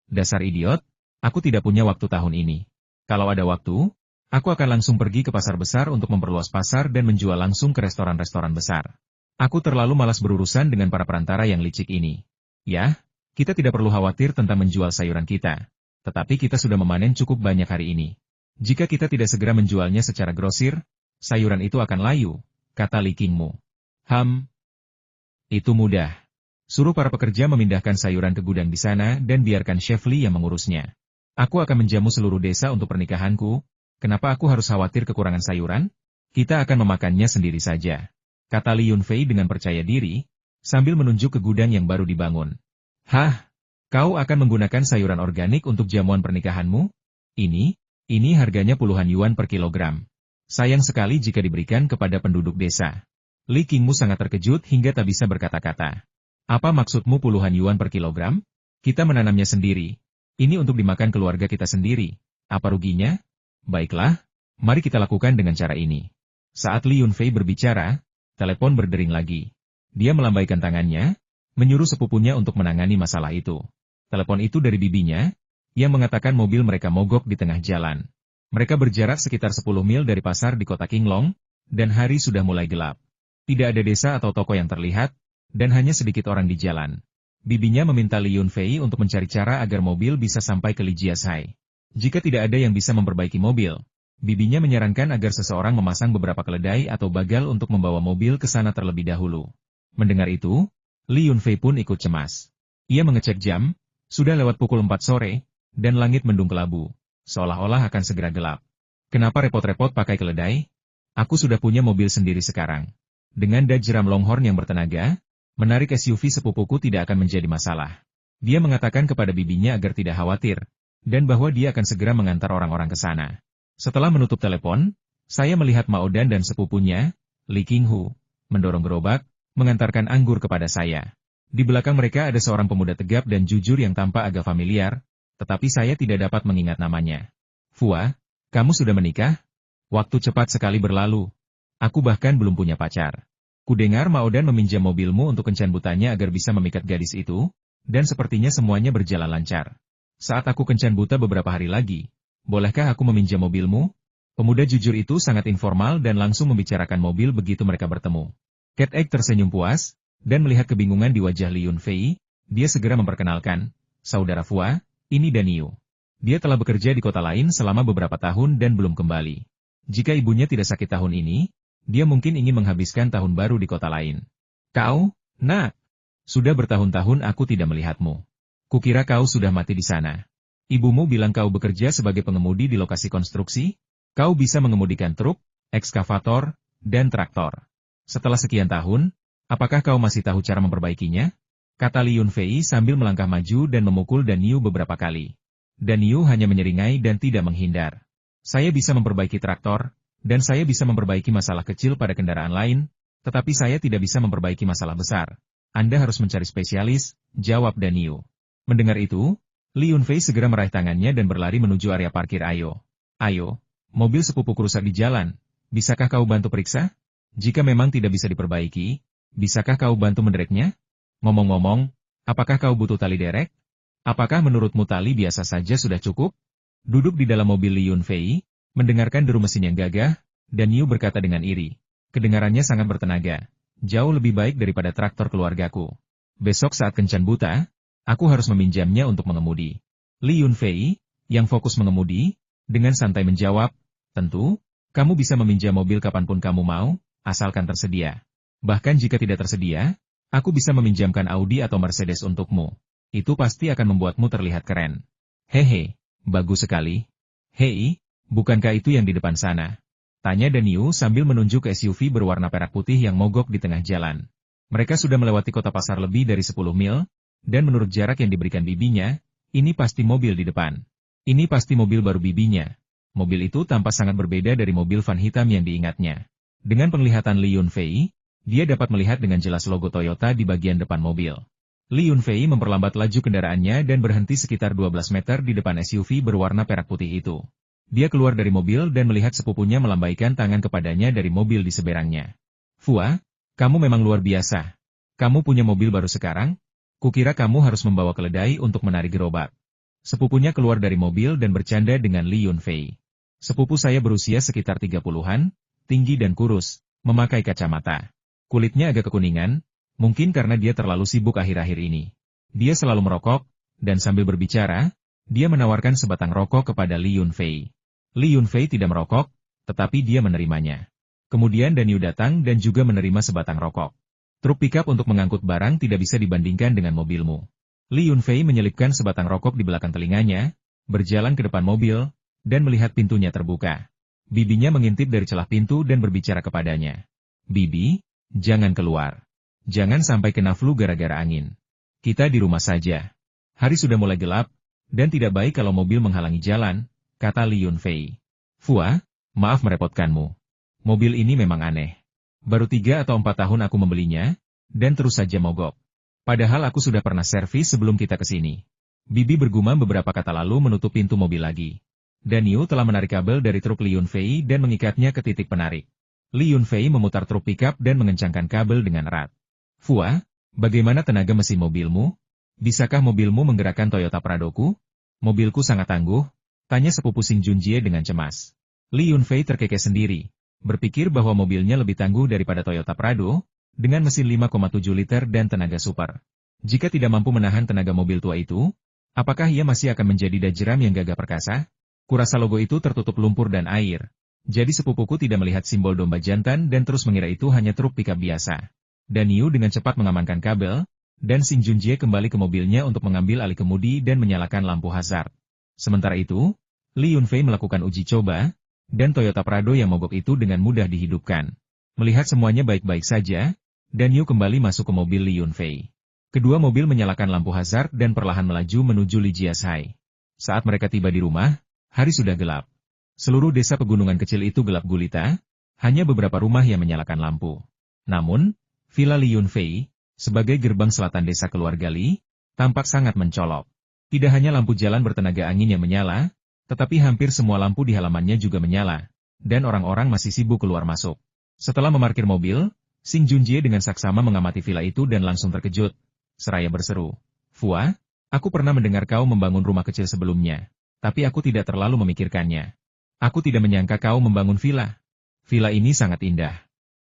Dasar idiot, aku tidak punya waktu tahun ini. Kalau ada waktu, aku akan langsung pergi ke pasar besar untuk memperluas pasar dan menjual langsung ke restoran-restoran besar. Aku terlalu malas berurusan dengan para perantara yang licik ini. Ya, kita tidak perlu khawatir tentang menjual sayuran kita. Tetapi kita sudah memanen cukup banyak hari ini. Jika kita tidak segera menjualnya secara grosir, sayuran itu akan layu, kata Li Qingmu. Itu mudah. Suruh para pekerja memindahkan sayuran ke gudang di sana dan biarkan Chef Li yang mengurusnya. Aku akan menjamu seluruh desa untuk pernikahanku. Kenapa aku harus khawatir kekurangan sayuran? Kita akan memakannya sendiri saja, kata Li Yunfei dengan percaya diri, sambil menunjuk ke gudang yang baru dibangun. Hah? Kau akan menggunakan sayuran organik untuk jamuan pernikahanmu? Ini harganya puluhan yuan per kilogram. Sayang sekali jika diberikan kepada penduduk desa. Li Qingmu sangat terkejut hingga tak bisa berkata-kata. Apa maksudmu puluhan yuan per kilogram? Kita menanamnya sendiri. Ini untuk dimakan keluarga kita sendiri. Apa ruginya? Baiklah, mari kita lakukan dengan cara ini. Saat Li Yunfei berbicara, telepon berdering lagi. Dia melambaikan tangannya, menyuruh sepupunya untuk menangani masalah itu. Telepon itu dari bibinya, yang mengatakan mobil mereka mogok di tengah jalan. Mereka berjarak sekitar 10 mil dari pasar di kota Qinglong, dan hari sudah mulai gelap. Tidak ada desa atau toko yang terlihat, dan hanya sedikit orang di jalan. Bibinya meminta Li Yunfei untuk mencari cara agar mobil bisa sampai ke Li Jiashai. Jika tidak ada yang bisa memperbaiki mobil, bibinya menyarankan agar seseorang memasang beberapa keledai atau bagal untuk membawa mobil ke sana terlebih dahulu. Mendengar itu, Li Yunfei pun ikut cemas. Ia mengecek jam, sudah lewat pukul 4 sore, dan langit mendung kelabu, seolah-olah akan segera gelap. Kenapa repot-repot pakai keledai? Aku sudah punya mobil sendiri sekarang. Dengan Dodge Ram Longhorn yang bertenaga, menarik SUV sepupuku tidak akan menjadi masalah. Dia mengatakan kepada bibinya agar tidak khawatir, dan bahwa dia akan segera mengantar orang-orang ke sana. Setelah menutup telepon, saya melihat Maodan dan sepupunya, Li Qinghu, mendorong gerobak, mengantarkan anggur kepada saya. Di belakang mereka ada seorang pemuda tegap dan jujur yang tampak agak familiar, tetapi saya tidak dapat mengingat namanya. Fua, kamu sudah menikah? Waktu cepat sekali berlalu. Aku bahkan belum punya pacar. Kudengar Maodan meminjam mobilmu untuk kencan butanya agar bisa memikat gadis itu, dan sepertinya semuanya berjalan lancar. Saat aku kencan buta beberapa hari lagi, bolehkah aku meminjam mobilmu? Pemuda jujur itu sangat informal dan langsung membicarakan mobil begitu mereka bertemu. Cat Egg tersenyum puas, dan melihat kebingungan di wajah Li Yunfei, dia segera memperkenalkan, Saudara Fua, ini Daniu. Dia telah bekerja di kota lain selama beberapa tahun dan belum kembali. Jika ibunya tidak sakit tahun ini, dia mungkin ingin menghabiskan tahun baru di kota lain. Kau, nak, sudah bertahun-tahun aku tidak melihatmu. Kukira kau sudah mati di sana. Ibumu bilang kau bekerja sebagai pengemudi di lokasi konstruksi? Kau bisa mengemudikan truk, ekskavator, dan traktor. Setelah sekian tahun, apakah kau masih tahu cara memperbaikinya? Kata Li Yunfei sambil melangkah maju dan memukul Daniu beberapa kali. Daniu hanya menyeringai dan tidak menghindar. Saya bisa memperbaiki traktor, dan saya bisa memperbaiki masalah kecil pada kendaraan lain, tetapi saya tidak bisa memperbaiki masalah besar. Anda harus mencari spesialis, jawab Daniu. Mendengar itu, Li Yunfei segera meraih tangannya dan berlari menuju area parkir. Ayo, mobil sepupuku rusak di jalan, bisakah kau bantu periksa? Jika memang tidak bisa diperbaiki, bisakah kau bantu mendereknya? Ngomong-ngomong, apakah kau butuh tali derek? Apakah menurutmu tali biasa saja sudah cukup? Duduk di dalam mobil Li Yunfei, mendengarkan deru mesin yang gagah, Daniu berkata dengan iri. Kedengarannya sangat bertenaga, jauh lebih baik daripada traktor keluargaku. Besok saat kencan buta, aku harus meminjamnya untuk mengemudi. Li Yunfei, yang fokus mengemudi, dengan santai menjawab, tentu, kamu bisa meminjam mobil kapanpun kamu mau, asalkan tersedia. Bahkan jika tidak tersedia, aku bisa meminjamkan Audi atau Mercedes untukmu. Itu pasti akan membuatmu terlihat keren. Hehe, bagus sekali. Hei, bukankah itu yang di depan sana? Tanya Daniu sambil menunjuk ke SUV berwarna perak putih yang mogok di tengah jalan. Mereka sudah melewati kota pasar lebih dari 10 mil, dan menurut jarak yang diberikan bibinya, ini pasti mobil di depan. Ini pasti mobil baru bibinya. Mobil itu tampak sangat berbeda dari mobil van hitam yang diingatnya. Dengan penglihatan Li Yunfei, dia dapat melihat dengan jelas logo Toyota di bagian depan mobil. Li Yunfei memperlambat laju kendaraannya dan berhenti sekitar 12 meter di depan SUV berwarna perak putih itu. Dia keluar dari mobil dan melihat sepupunya melambaikan tangan kepadanya dari mobil di seberangnya. Fua, kamu memang luar biasa. Kamu punya mobil baru sekarang? Kukira kamu harus membawa keledai untuk menarik gerobak. Sepupunya keluar dari mobil dan bercanda dengan Li Yunfei. Sepupu saya berusia sekitar 30-an, tinggi dan kurus, memakai kacamata. Kulitnya agak kekuningan, mungkin karena dia terlalu sibuk akhir-akhir ini. Dia selalu merokok, dan sambil berbicara, Dia menawarkan sebatang rokok kepada Li Yunfei. Li Yunfei tidak merokok, tetapi dia menerimanya. Kemudian Dan Yu datang dan juga menerima sebatang rokok. Truk pikap untuk mengangkut barang tidak bisa dibandingkan dengan mobilmu. Li Yunfei menyelipkan sebatang rokok di belakang telinganya, berjalan ke depan mobil, dan melihat pintunya terbuka. Bibinya mengintip dari celah pintu dan berbicara kepadanya. Bibi, jangan keluar. Jangan sampai kena flu gara-gara angin. Kita di rumah saja. Hari sudah mulai gelap, dan tidak baik kalau mobil menghalangi jalan, kata Li Yunfei. Fua, maaf merepotkanmu. Mobil ini memang aneh. Baru 3 atau 4 tahun aku membelinya, dan terus saja mogok. Padahal aku sudah pernah servis sebelum kita ke sini. Bibi bergumam beberapa kata lalu menutup pintu mobil lagi. Dan Yu telah menarik kabel dari truk Li Yunfei dan mengikatnya ke titik penarik. Li Yunfei memutar truk pikap dan mengencangkan kabel dengan erat. Fua, bagaimana tenaga mesin mobilmu? Bisakah mobilmu menggerakkan Toyota Pradoku? Mobilku sangat tangguh, tanya sepupu Xing Junjie dengan cemas. Li Yunfei terkekeh sendiri, berpikir bahwa mobilnya lebih tangguh daripada Toyota Prado, dengan mesin 5,7 liter dan tenaga super. Jika tidak mampu menahan tenaga mobil tua itu, apakah ia masih akan menjadi dajeram yang gagah perkasa? Kurasa logo itu tertutup lumpur dan air. Jadi sepupuku tidak melihat simbol domba jantan dan terus mengira itu hanya truk pikap biasa. Dan Yu dengan cepat mengamankan kabel, dan Xing Junjie kembali ke mobilnya untuk mengambil alih kemudi dan menyalakan lampu hazard. Sementara itu, Li Yunfei melakukan uji coba, dan Toyota Prado yang mogok itu dengan mudah dihidupkan. Melihat semuanya baik-baik saja, Dan Yu kembali masuk ke mobil Li Yunfei. Kedua mobil menyalakan lampu hazard dan perlahan melaju menuju Li Jiashai. Saat mereka tiba di rumah, hari sudah gelap. Seluruh desa pegunungan kecil itu gelap gulita, hanya beberapa rumah yang menyalakan lampu. Namun, Villa Li Yunfei, sebagai gerbang selatan desa keluarga Li, tampak sangat mencolok. Tidak hanya lampu jalan bertenaga angin yang menyala, tetapi hampir semua lampu di halamannya juga menyala, dan orang-orang masih sibuk keluar masuk. Setelah memarkir mobil, Xing Junjie dengan saksama mengamati villa itu dan langsung terkejut, seraya berseru, Fua, aku pernah mendengar kau membangun rumah kecil sebelumnya, tapi aku tidak terlalu memikirkannya. Aku tidak menyangka kau membangun villa. Villa ini sangat indah.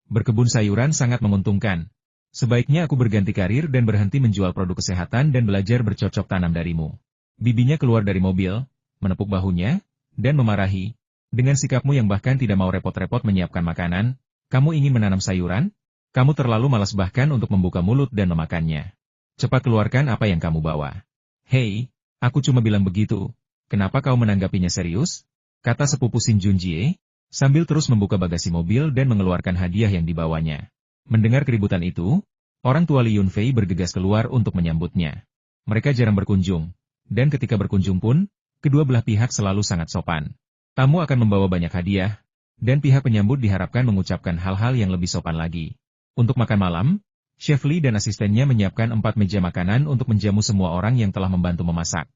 Berkebun sayuran sangat menguntungkan. Sebaiknya aku berganti karir dan berhenti menjual produk kesehatan dan belajar bercocok tanam darimu. Bibinya keluar dari mobil, menepuk bahunya, dan memarahi. Dengan sikapmu yang bahkan tidak mau repot-repot menyiapkan makanan, kamu ingin menanam sayuran? Kamu terlalu malas bahkan untuk membuka mulut dan memakannya. Cepat keluarkan apa yang kamu bawa. Hei, aku cuma bilang begitu. Kenapa kau menanggapinya serius? Kata sepupu Xing Junjie, sambil terus membuka bagasi mobil dan mengeluarkan hadiah yang dibawanya. Mendengar keributan itu, orang tua Li Yunfei bergegas keluar untuk menyambutnya. Mereka jarang berkunjung, dan ketika berkunjung pun, kedua belah pihak selalu sangat sopan. Tamu akan membawa banyak hadiah, dan pihak penyambut diharapkan mengucapkan hal-hal yang lebih sopan lagi. Untuk makan malam, Chef Li dan asistennya menyiapkan 4 meja makanan untuk menjamu semua orang yang telah membantu memasak.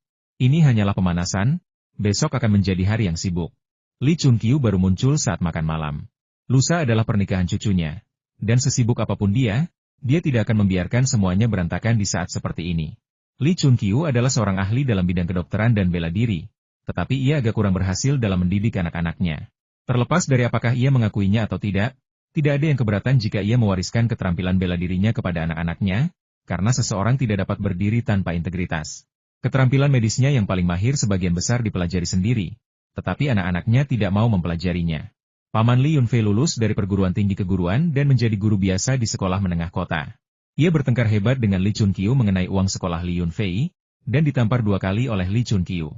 Ini hanyalah pemanasan, besok akan menjadi hari yang sibuk. Li Chunqiu baru muncul saat makan malam. Lusa adalah pernikahan cucunya, dan sesibuk apapun dia tidak akan membiarkan semuanya berantakan di saat seperti ini. Li Chunqiu adalah seorang ahli dalam bidang kedokteran dan bela diri, tetapi ia agak kurang berhasil dalam mendidik anak-anaknya. Terlepas dari apakah ia mengakuinya atau tidak ada yang keberatan jika ia mewariskan keterampilan bela dirinya kepada anak-anaknya, karena seseorang tidak dapat berdiri tanpa integritas. Keterampilan medisnya yang paling mahir sebagian besar dipelajari sendiri, tetapi anak-anaknya tidak mau mempelajarinya. Paman Li Yunfei lulus dari perguruan tinggi keguruan dan menjadi guru biasa di sekolah menengah kota. Ia bertengkar hebat dengan Li Chunqiu mengenai uang sekolah Li Yunfei, dan ditampar 2 kali oleh Li Chunqiu.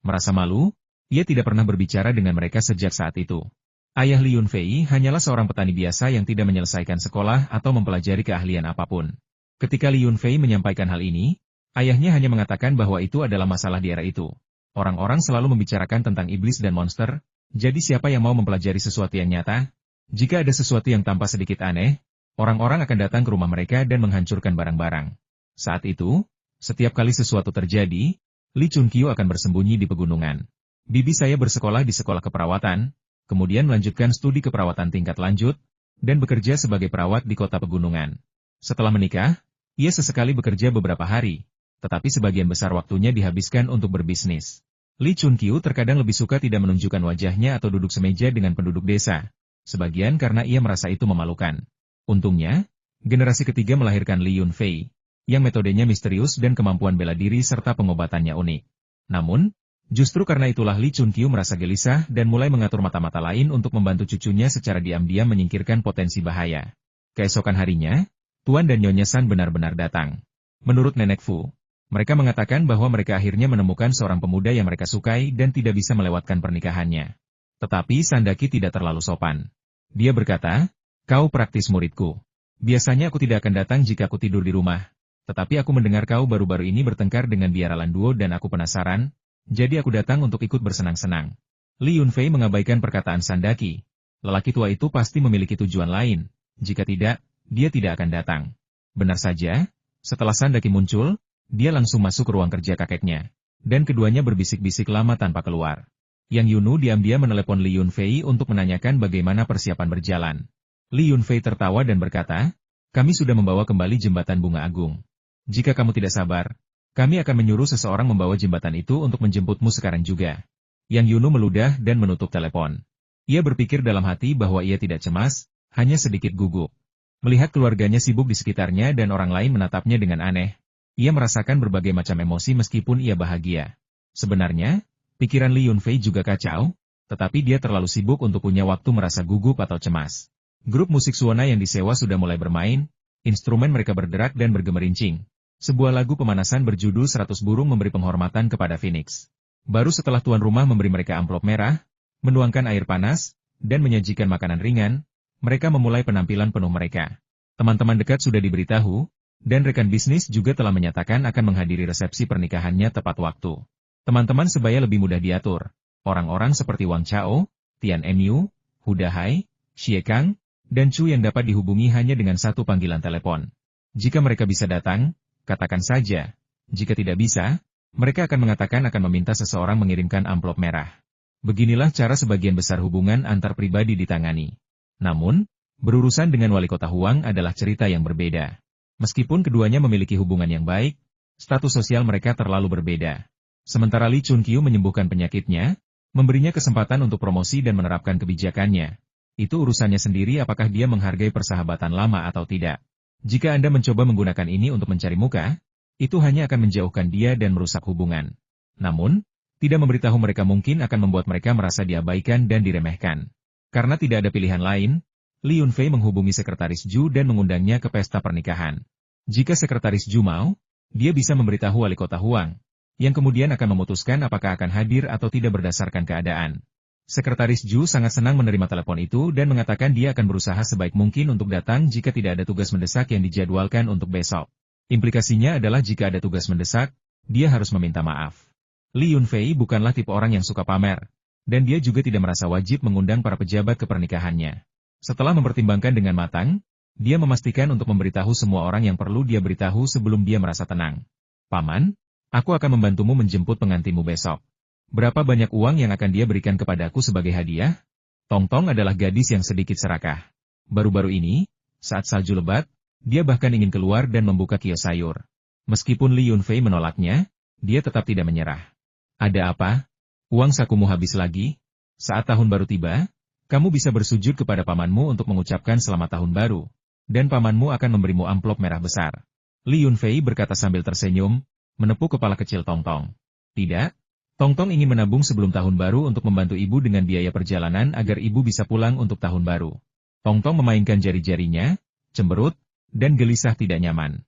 Merasa malu, ia tidak pernah berbicara dengan mereka sejak saat itu. Ayah Li Yunfei hanyalah seorang petani biasa yang tidak menyelesaikan sekolah atau mempelajari keahlian apapun. Ketika Li Yunfei menyampaikan hal ini, ayahnya hanya mengatakan bahwa itu adalah masalah di era itu. Orang-orang selalu membicarakan tentang iblis dan monster, jadi siapa yang mau mempelajari sesuatu yang nyata? Jika ada sesuatu yang tampak sedikit aneh, orang-orang akan datang ke rumah mereka dan menghancurkan barang-barang. Saat itu, setiap kali sesuatu terjadi, Li Chunqiu akan bersembunyi di pegunungan. Bibi saya bersekolah di sekolah keperawatan, kemudian melanjutkan studi keperawatan tingkat lanjut, dan bekerja sebagai perawat di kota pegunungan. Setelah menikah, ia sesekali bekerja beberapa hari, tetapi sebagian besar waktunya dihabiskan untuk berbisnis. Li Chunqiu terkadang lebih suka tidak menunjukkan wajahnya atau duduk semeja dengan penduduk desa, sebagian karena ia merasa itu memalukan. Untungnya, generasi ketiga melahirkan Li Yunfei, yang metodenya misterius dan kemampuan bela diri serta pengobatannya unik. Namun, Justru karena itulah Li Chunqiu merasa gelisah dan mulai mengatur mata-mata lain untuk membantu cucunya secara diam-diam menyingkirkan potensi bahaya. Keesokan harinya, Tuan dan Nyonya San benar-benar datang. Menurut Nenek Fu, mereka mengatakan bahwa mereka akhirnya menemukan seorang pemuda yang mereka sukai dan tidak bisa melewatkan pernikahannya. Tetapi Sandaki tidak terlalu sopan. Dia berkata, "Kau praktis muridku. Biasanya aku tidak akan datang jika aku tidur di rumah. Tetapi aku mendengar kau baru-baru ini bertengkar dengan biaralan duo dan aku penasaran, jadi aku datang untuk ikut bersenang-senang." Li Yunfei mengabaikan perkataan Sandaki. Lelaki tua itu pasti memiliki tujuan lain. Jika tidak, dia tidak akan datang. Benar saja, setelah Sandaki muncul, dia langsung masuk ke ruang kerja kakeknya. Dan keduanya berbisik-bisik lama tanpa keluar. Yang Yunu diam-diam menelepon Li Yunfei untuk menanyakan bagaimana persiapan berjalan. Li Yunfei tertawa dan berkata, "Kami sudah membawa kembali jembatan bunga agung. Jika kamu tidak sabar, kami akan menyuruh seseorang membawa jembatan itu untuk menjemputmu sekarang juga." Yang Yunu meludah dan menutup telepon. Ia berpikir dalam hati bahwa ia tidak cemas, hanya sedikit gugup. Melihat keluarganya sibuk di sekitarnya dan orang lain menatapnya dengan aneh, ia merasakan berbagai macam emosi meskipun ia bahagia. Sebenarnya, pikiran Li Yunfei juga kacau, tetapi dia terlalu sibuk untuk punya waktu merasa gugup atau cemas. Grup musik Suona yang disewa sudah mulai bermain, instrumen mereka berderak dan bergemerincing. Sebuah lagu pemanasan berjudul 100 burung memberi penghormatan kepada Phoenix. Baru setelah tuan rumah memberi mereka amplop merah, menuangkan air panas, dan menyajikan makanan ringan, mereka memulai penampilan penuh mereka. Teman-teman dekat sudah diberitahu, dan rekan bisnis juga telah menyatakan akan menghadiri resepsi pernikahannya tepat waktu. Teman-teman sebaya lebih mudah diatur. Orang-orang seperti Wang Chao, Tian Enyu, Hu Dahai, Xie Kang, dan Chu yang dapat dihubungi hanya dengan satu panggilan telepon. Jika mereka bisa datang, katakan saja. Jika tidak bisa, mereka akan mengatakan akan meminta seseorang mengirimkan amplop merah. Beginilah cara sebagian besar hubungan antar pribadi ditangani. Namun, berurusan dengan wali kota Huang adalah cerita yang berbeda. Meskipun keduanya memiliki hubungan yang baik, status sosial mereka terlalu berbeda. Sementara Li Chunqiu menyembuhkan penyakitnya, memberinya kesempatan untuk promosi dan menerapkan kebijakannya. Itu urusannya sendiri apakah dia menghargai persahabatan lama atau tidak. Jika Anda mencoba menggunakan ini untuk mencari muka, itu hanya akan menjauhkan dia dan merusak hubungan. Namun, tidak memberitahu mereka mungkin akan membuat mereka merasa diabaikan dan diremehkan. Karena tidak ada pilihan lain, Li Yunfei menghubungi sekretaris Ju dan mengundangnya ke pesta pernikahan. Jika sekretaris Ju mau, dia bisa memberitahu wali kota Huang, yang kemudian akan memutuskan apakah akan hadir atau tidak berdasarkan keadaan. Sekretaris Ju sangat senang menerima telepon itu dan mengatakan dia akan berusaha sebaik mungkin untuk datang jika tidak ada tugas mendesak yang dijadwalkan untuk besok. Implikasinya adalah jika ada tugas mendesak, dia harus meminta maaf. Li Yunfei bukanlah tipe orang yang suka pamer, dan dia juga tidak merasa wajib mengundang para pejabat ke pernikahannya. Setelah mempertimbangkan dengan matang, dia memastikan untuk memberitahu semua orang yang perlu dia beritahu sebelum dia merasa tenang. "Paman, aku akan membantumu menjemput pengantinmu besok. Berapa banyak uang yang akan dia berikan kepadaku sebagai hadiah?" Tong Tong adalah gadis yang sedikit serakah. Baru-baru ini, saat salju lebat, dia bahkan ingin keluar dan membuka kios sayur. Meskipun Li Yunfei menolaknya, dia tetap tidak menyerah. "Ada apa? Uang sakumu habis lagi? Saat tahun baru tiba, kamu bisa bersujud kepada pamanmu untuk mengucapkan selamat tahun baru, dan pamanmu akan memberimu amplop merah besar." Li Yunfei berkata sambil tersenyum, menepuk kepala kecil Tong Tong. "Tidak, Tong Tong ingin menabung sebelum tahun baru untuk membantu ibu dengan biaya perjalanan agar ibu bisa pulang untuk tahun baru." Tong Tong memainkan jari-jarinya, cemberut, dan gelisah tidak nyaman.